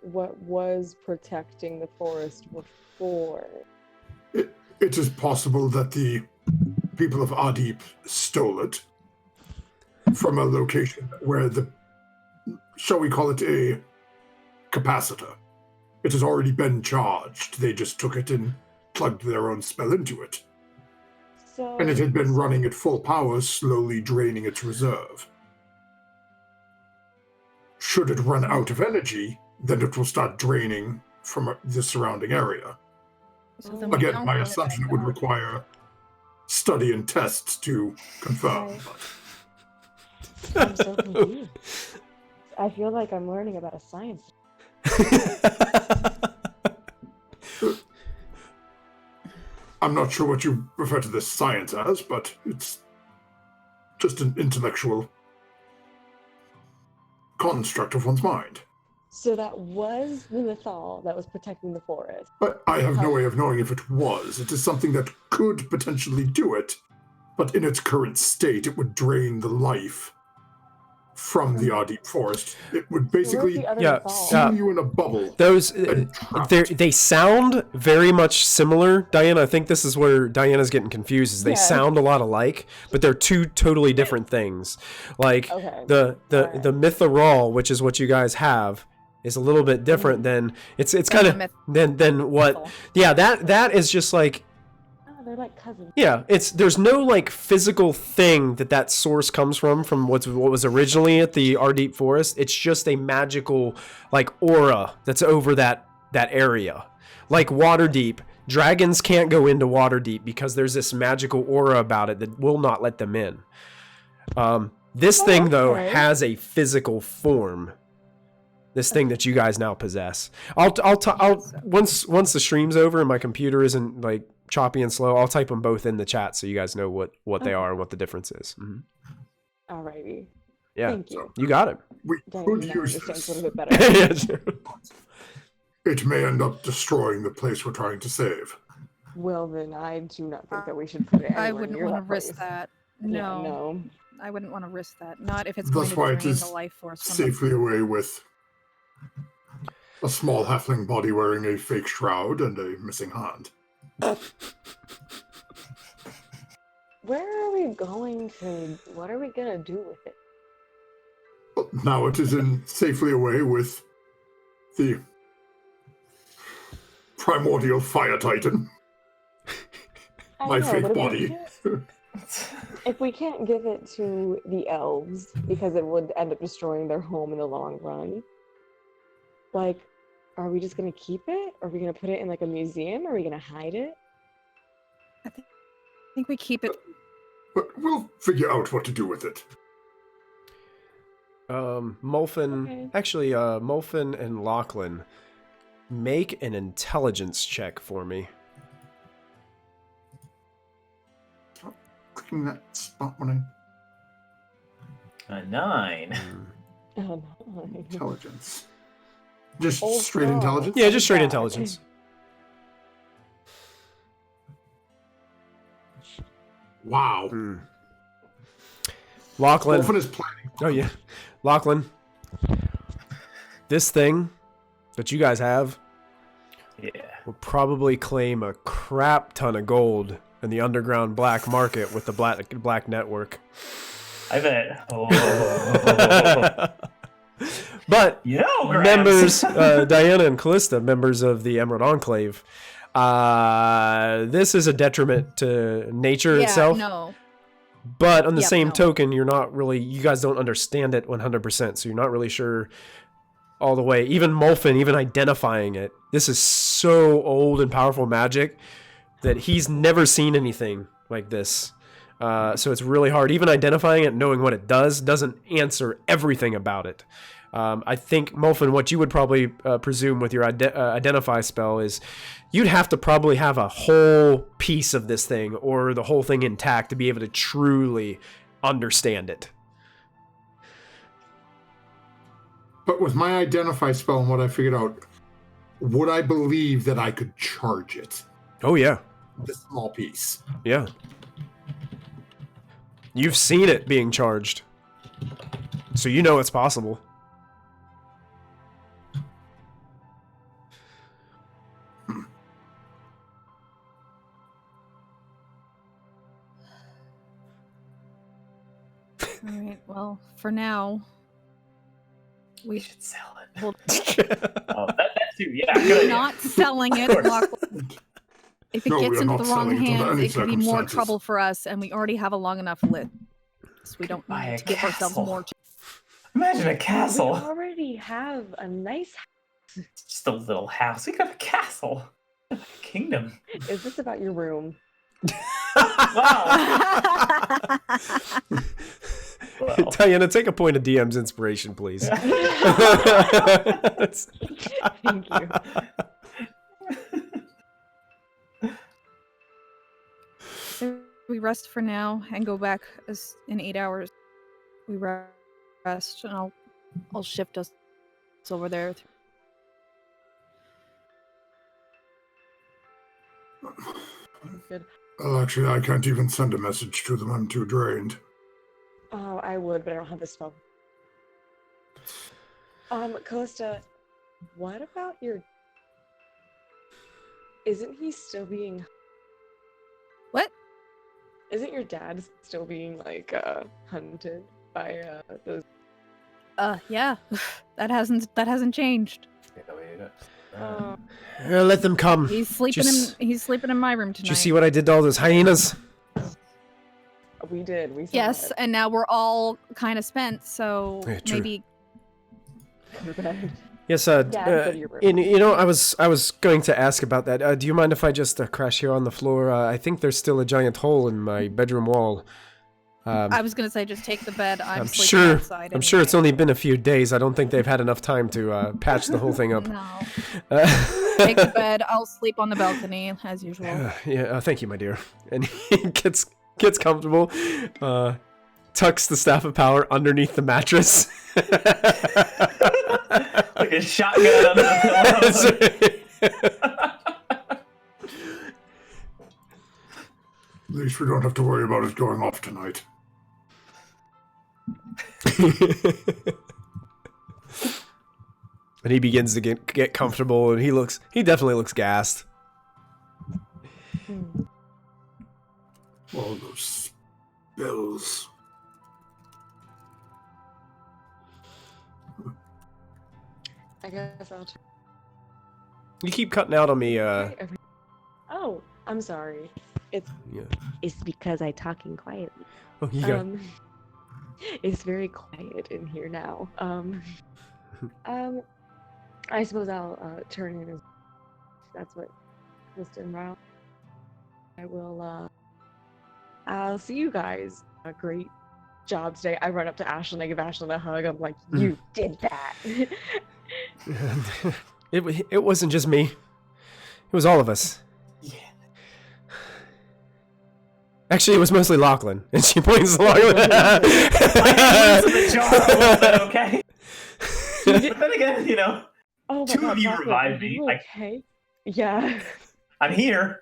what was protecting the forest before. It is possible that the people of Adip stole it from a location where shall we call it a capacitor? It has already been charged. They just took it and plugged their own spell into it. So, And it had been running at full power, slowly draining its reserve. Should it run out of energy, then it will start draining from the surrounding area. So then we Again, don't my put it assumption back would on. require study and tests to confirm. Right. I'm so confused. I feel like I'm learning about a science. I'm not sure what you refer to this science as, but it's just an intellectual construct of one's mind. So that was the mythal that was protecting the forest. But I have no way of knowing if it was. It is something that could potentially do it, but in its current state, it would drain the life from the Adip forest. It would basically seal you in a bubble. Those they sound very much similar, Diana. I think this is where Diana's getting confused. Is they sound a lot alike, but they're two totally different things. Like the Mythoral, which is what you guys have, is a little bit different than it's kind of than what. Yeah, that is just like. They're like cousins. Yeah, there's no like physical thing that source comes from what was originally at the Ardeep Forest. It's just a magical like aura that's over that area. Like Waterdeep, dragons can't go into Waterdeep because there's this magical aura about it that will not let them in. This thing though has a physical form. This thing that you guys now possess. I'll once the stream's over and my computer isn't like choppy and slow, I'll type them both in the chat so you guys know what they are and what the difference is. Mm-hmm. Alrighty. Yeah, Thank you. You got it. We could use understands this. a little bit better. Yeah, sure. It may end up destroying the place we're trying to save. Well, then I do not think that we should put it anywhere I wouldn't near want to that risk place. that. Yeah, No. no. I wouldn't want to risk that. Not if it's That's going why to it drain is the life force from safely away with a small halfling body wearing a fake shroud and a missing hand. Where are we going to? What are we gonna do with it? Well, now it is safely away with the primordial fire titan. My know, fake but body. If we can't give it to the elves because it would end up destroying their home in the long run, like, are we just gonna keep it? Are we gonna put it in like a museum? Are we gonna hide it? I think we keep it. But we'll figure out what to do with it. Molfin, actually, Molfin and Lachlan, make an intelligence check for me. Clicking that spot when I... A 9. Oh, no. Intelligence. Just Old straight girl. intelligence? Yeah, just straight Yeah. intelligence. Wow. Lachlan. Molfin is planning. Oh yeah, Lachlan. This thing that you guys have will probably claim a crap ton of gold in the underground black market with the black network. I bet. Oh. But Grabs. members, Diana and Kallista, members of the Emerald Enclave, this is a detriment to nature itself. No. But on the same token, you guys don't understand it 100%, so you're not really sure all the way. Even Molfin, even identifying it, this is so old and powerful magic that he's never seen anything like this. So it's really hard. Even identifying it, knowing what it does, doesn't answer everything about it. I think, Molfin, what you would probably presume with your identify spell is you'd have to probably have a whole piece of this thing or the whole thing intact to be able to truly understand it. But with my identify spell and what I figured out, would I believe that I could charge it? Oh, yeah. This small piece. Yeah. You've seen it being charged. So you know it's possible. Alright, well, for now, We should sell it. Well, that too. Yeah, good idea. not selling it. Lachlan. If it No, we gets are into not the wrong selling it under hands, any it could be more circumstances. trouble for us, and we already have a long enough list. We don't Buy need a to give ourselves castle. more. Imagine a We castle. already have a nice. It's just a little house. We could have a castle. A kingdom. Is this about your room? Wow. Well. Diana, take a point of DM's inspiration, please. Thank you. We rest for now and go back in 8 hours. We rest, and I'll shift us over there. Good. Well, actually, I can't even send a message to them. I'm too drained. Oh, I would, but I don't have the spell. Kallista, what about your... Isn't he still being... What? Isn't your dad still being, like, hunted by, those... Yeah. That hasn't changed. Let them come. He's sleeping he's sleeping in my room tonight. Did you see what I did to all those hyenas? We did. We saw Yes, it. and now we're all kind of spent, so Yeah, true. maybe Yes, go to your room. I was going to ask about that. Do you mind if I just crash here on the floor? I think there's still a giant hole in my bedroom wall. I was gonna say just take the bed. I'm sleeping sure. outside. I'm sure it's anyway. only been a few days. I don't think they've had enough time to patch the whole thing up. No. Take the bed. I'll sleep on the balcony as usual. Yeah, thank you, my dear. And he gets comfortable, tucks the staff of power underneath the mattress. Like a shotgun under the pillow. At least we don't have to worry about it going off tonight. And he begins to get comfortable, and he definitely looks gassed. All those spells. I guess I'll turn. You keep cutting out on me. Oh, I'm sorry. It's Yeah. it's because I'm talking quietly. Oh, yeah. It's very quiet in here now. I suppose I'll turn in as that's what Kallista and Ryle. I will I'll see you guys. A great job today. I run up to Ashlyn, I give Ashlyn a hug. I'm like, you did that. It wasn't just me. It was all of us. Yeah. Actually, it was mostly Lachlan, and she points to Lachlan. The jar a little bit, okay? But then again, Oh my two God, of you Lachlan, revived are me. you okay? Yeah. I'm here.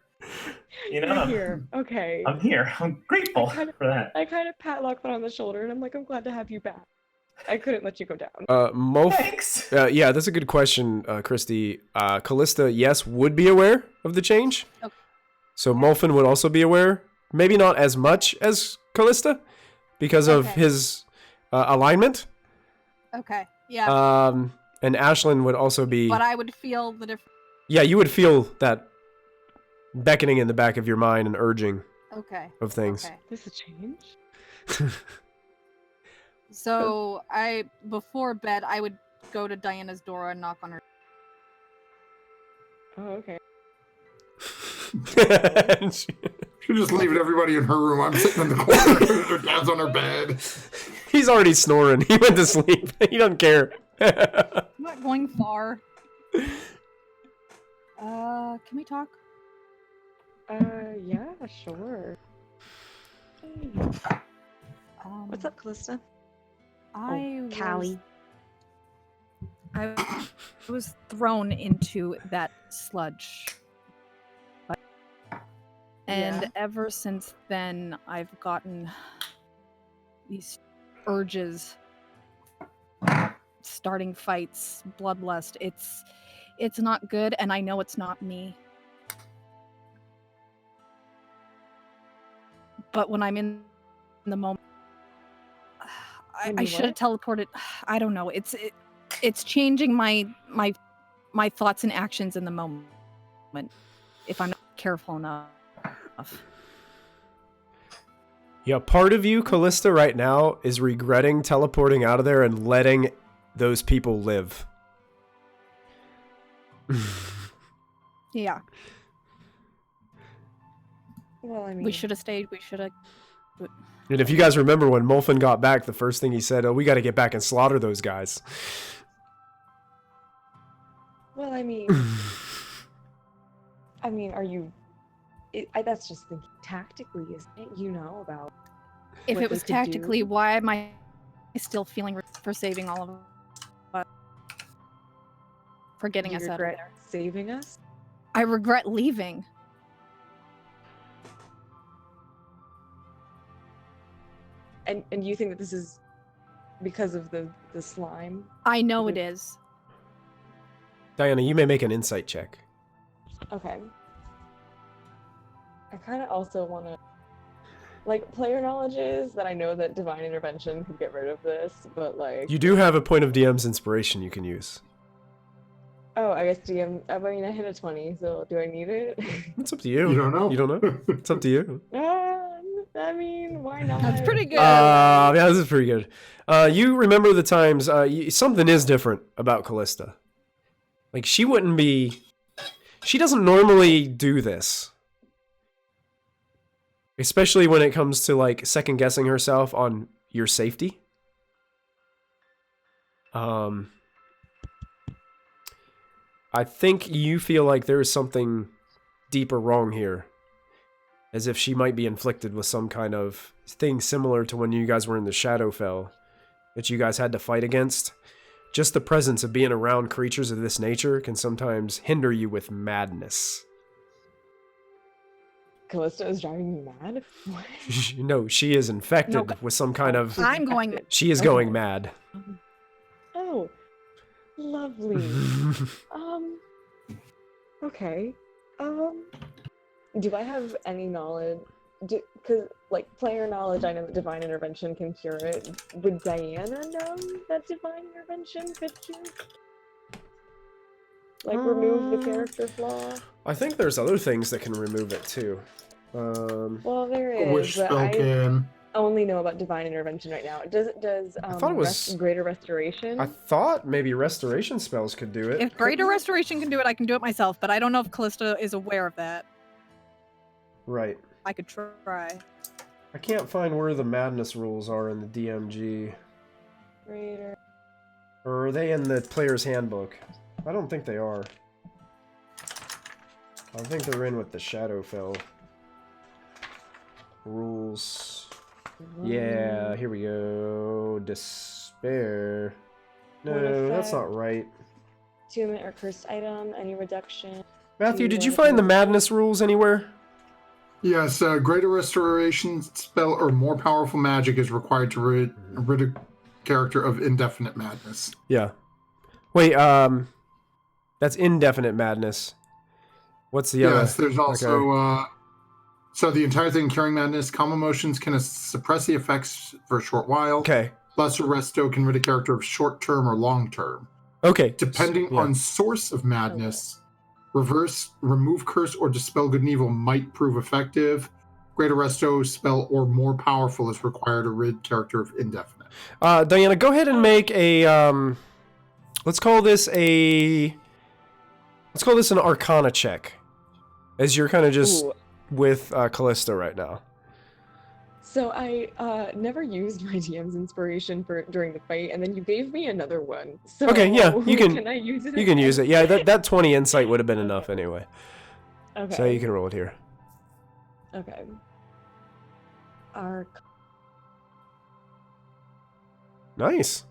You're here. Okay. I'm here. I'm grateful I kinda- for that. I kind of pat Lachlan on the shoulder and I'm like, I'm glad to have you back. I couldn't let you go down. Thanks. Yeah, that's a good question, Kristy. Kallista, yes, would be aware of the change. Okay. So Molfin would also be aware. Maybe not as much as Kallista, because of Okay. his alignment. Okay. Yeah. And Ashlyn would also be... but I would feel the difference. Yeah, you would feel that beckoning in the back of your mind and urging Okay. of things. Okay. This a change? So before bed, I would go to Diana's door and knock on her. Oh, okay. She's just leaving everybody in her room. I'm sitting in the corner. Her dad's on her bed. He's already snoring. He went to sleep. He doesn't care. I'm not going far. Can we talk? Yeah, sure. What's up, Kallista? I Callie. was thrown into that sludge. And ever since then, I've gotten these urges, starting fights, bloodlust. It's not good, and I know it's not me. But when I'm in the moment, I should have teleported. I don't know. It's changing my thoughts and actions in the moment if I'm not careful enough. Yeah, part of you, Kallista, right now is regretting teleporting out of there and letting those people live. Yeah. Well, I mean, We should have stayed. We should have. And if you guys remember when Molfin got back, the first thing he said, "Oh, we got to get back and slaughter those guys." well, I mean, are you? That's just thinking tactically, isn't it? You know about. If what it was they could do. tactically, why am I still feeling for saving all of us? For getting You us out of regret there. saving us? I regret leaving. And you think that this is because of the slime? I know it is. Diana, you may make an insight check. Okay. I kind of also want to, like, player knowledge is that I know that divine intervention could get rid of this, but like. You do have a point of DM's inspiration you can use. Oh, I guess DM. I mean, I hit a 20, so do I need it? It's up to you. You don't know. You don't know? It's up to you. I mean, why not? That's pretty good. Yeah, this is pretty good. You remember the times, something is different about Kallista. Like, she doesn't normally do this. Especially when it comes to, like, second guessing herself on your safety. I think you feel like there is something deeper wrong here. As if she might be inflicted with some kind of thing similar to when you guys were in the Shadowfell that you guys had to fight against. Just the presence of being around creatures of this nature can sometimes hinder you with madness. Kallista is driving me mad? What? No, she is infected with some kind of... I'm going. She is going mad. Oh, lovely. Okay. Do I have any knowledge? Because, like, player knowledge, I know that divine intervention can cure it. Would Diana know that divine intervention could cure? Like, remove the character flaw? I think there's other things that can remove it, too. Well, there is, Wish but spell I can. only know about divine intervention right now. Does I thought it was... greater restoration? I thought maybe restoration spells could do it. If Greater Restoration can do it, I can do it myself. But I don't know if Kallista is aware of that. Right. I could try. I can't find where the madness rules are in the DMG. Greater. Or are they in the player's handbook? I don't think they are. I think they're in with the Shadowfell rules. Yeah, here we go. Despair. No, that's not right. Attunement or cursed item, any reduction. Matthew, did you find the madness rules anywhere? Yes, greater restoration spell or more powerful magic is required to rid a character of indefinite madness. Yeah. Wait, that's indefinite madness. What's the other? Yes, there's also, so the entire thing, curing madness, calm emotions can suppress the effects for a short while. Okay. Lesser resto can rid a character of short-term or long-term. Okay. Depending on source of madness, remove curse or dispel good and evil might prove effective. Greater resto spell or more powerful is required to rid character of indefinite. Diana, go ahead and make a let's call this an Arcana check. As you're kind of just with Kallista right now. So I never used my DM's inspiration during the fight, and then you gave me another one. So Okay, yeah, you can. Can I use it? You can use it. Yeah, that 20 insight would have been enough anyway. Okay. So you can roll it here. Okay. Arc. Nice.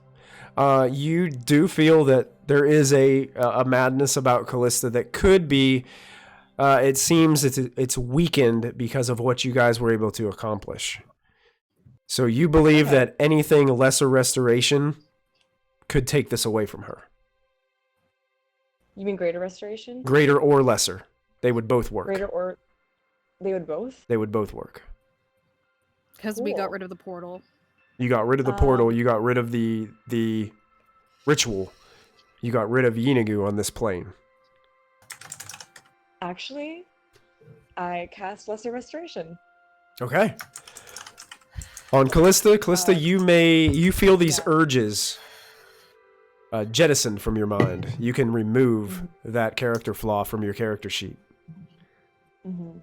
You do feel that there is a madness about Kallista that could be. It seems it's weakened because of what you guys were able to accomplish. So you believe that anything lesser restoration could take this away from her. You mean greater restoration? Greater or lesser. They would both work. Greater or... They would both? They would both work. Because we got rid of the portal. You got rid of the portal. You got rid of the ritual. You got rid of Yeenoghu on this plane. Actually, I cast Lesser Restoration. Okay. On Kallista, you feel these urges jettisoned from your mind. You can remove that character flaw from your character sheet. Mm-hmm.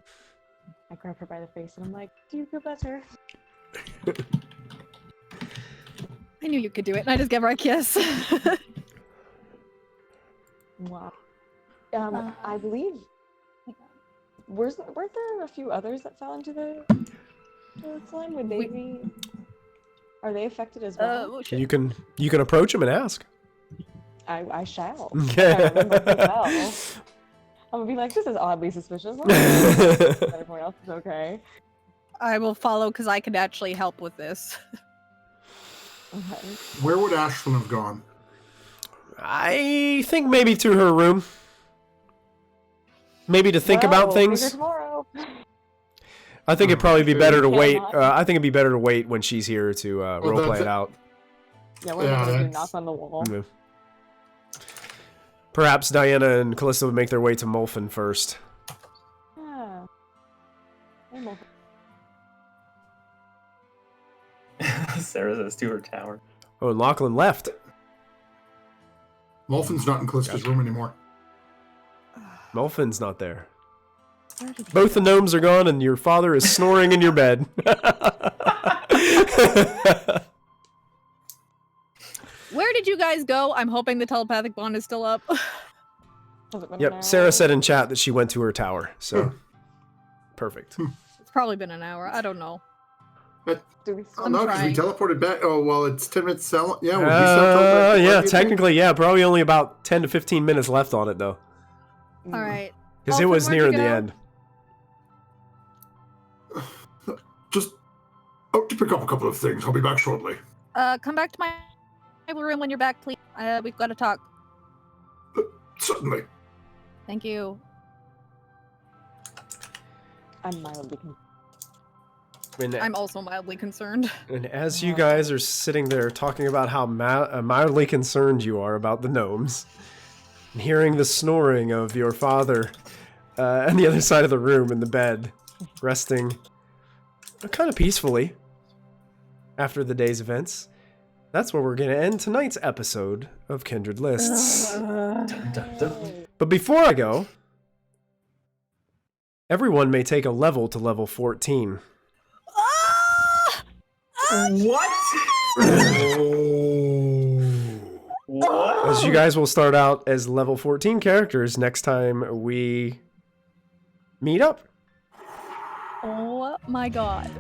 I grab her by the face and I'm like, "Do you feel better?" I knew you could do it, and I just gave her a kiss. Wow. I believe. Weren't there a few others that fell into the slime? Would they be? Are they affected as well? You can approach him and ask. I shall. Okay. I remember well. I'm gonna be like, this is oddly suspicious. Everyone else is okay. I will follow because I can actually help with this. Okay. Where would Ashlyn have gone? I think maybe to her room. Maybe to think about things. Tomorrow. I think it'd probably be better to wait. I think it'd be better to wait when she's here to roleplay it out. Yeah, we're gonna do knock on the wall. Yeah. Perhaps Diana and Kallista would make their way to Molfin first. Yeah. Hey, Molfin. Sarah says to her tower. Oh, and Lachlan left. Molfin's not in Callista's room anymore. Molfin's not there. Both the gnomes are gone, and your father is snoring in your bed. Where did you guys go? I'm hoping the telepathic bond is still up. Yep, Sarah said in chat that she went to her tower, so perfect. It's probably been an hour. I don't know. But, Do we I'm no, because we trying. teleported back. Oh, well, it's 10 minutes. Yeah, would we still teleport back? Yeah, technically, yeah, probably only about 10 to 15 minutes left on it, though. All right. Because it Molfin, was where'd near you the go? end. Just out to pick up a couple of things. I'll be back shortly. Come back to my room when you're back, please. We've got to talk. Certainly. Thank you. I'm mildly confused. I'm also mildly concerned. And as you guys are sitting there talking about how mildly concerned you are about the gnomes, and hearing the snoring of your father on the other side of the room in the bed, resting kind of peacefully after the day's events, that's where we're going to end tonight's episode of Kindred Lists. But before I go, everyone may take a level to level 14. What? What? As you guys will start out as level 14 characters next time we meet up. Oh my god.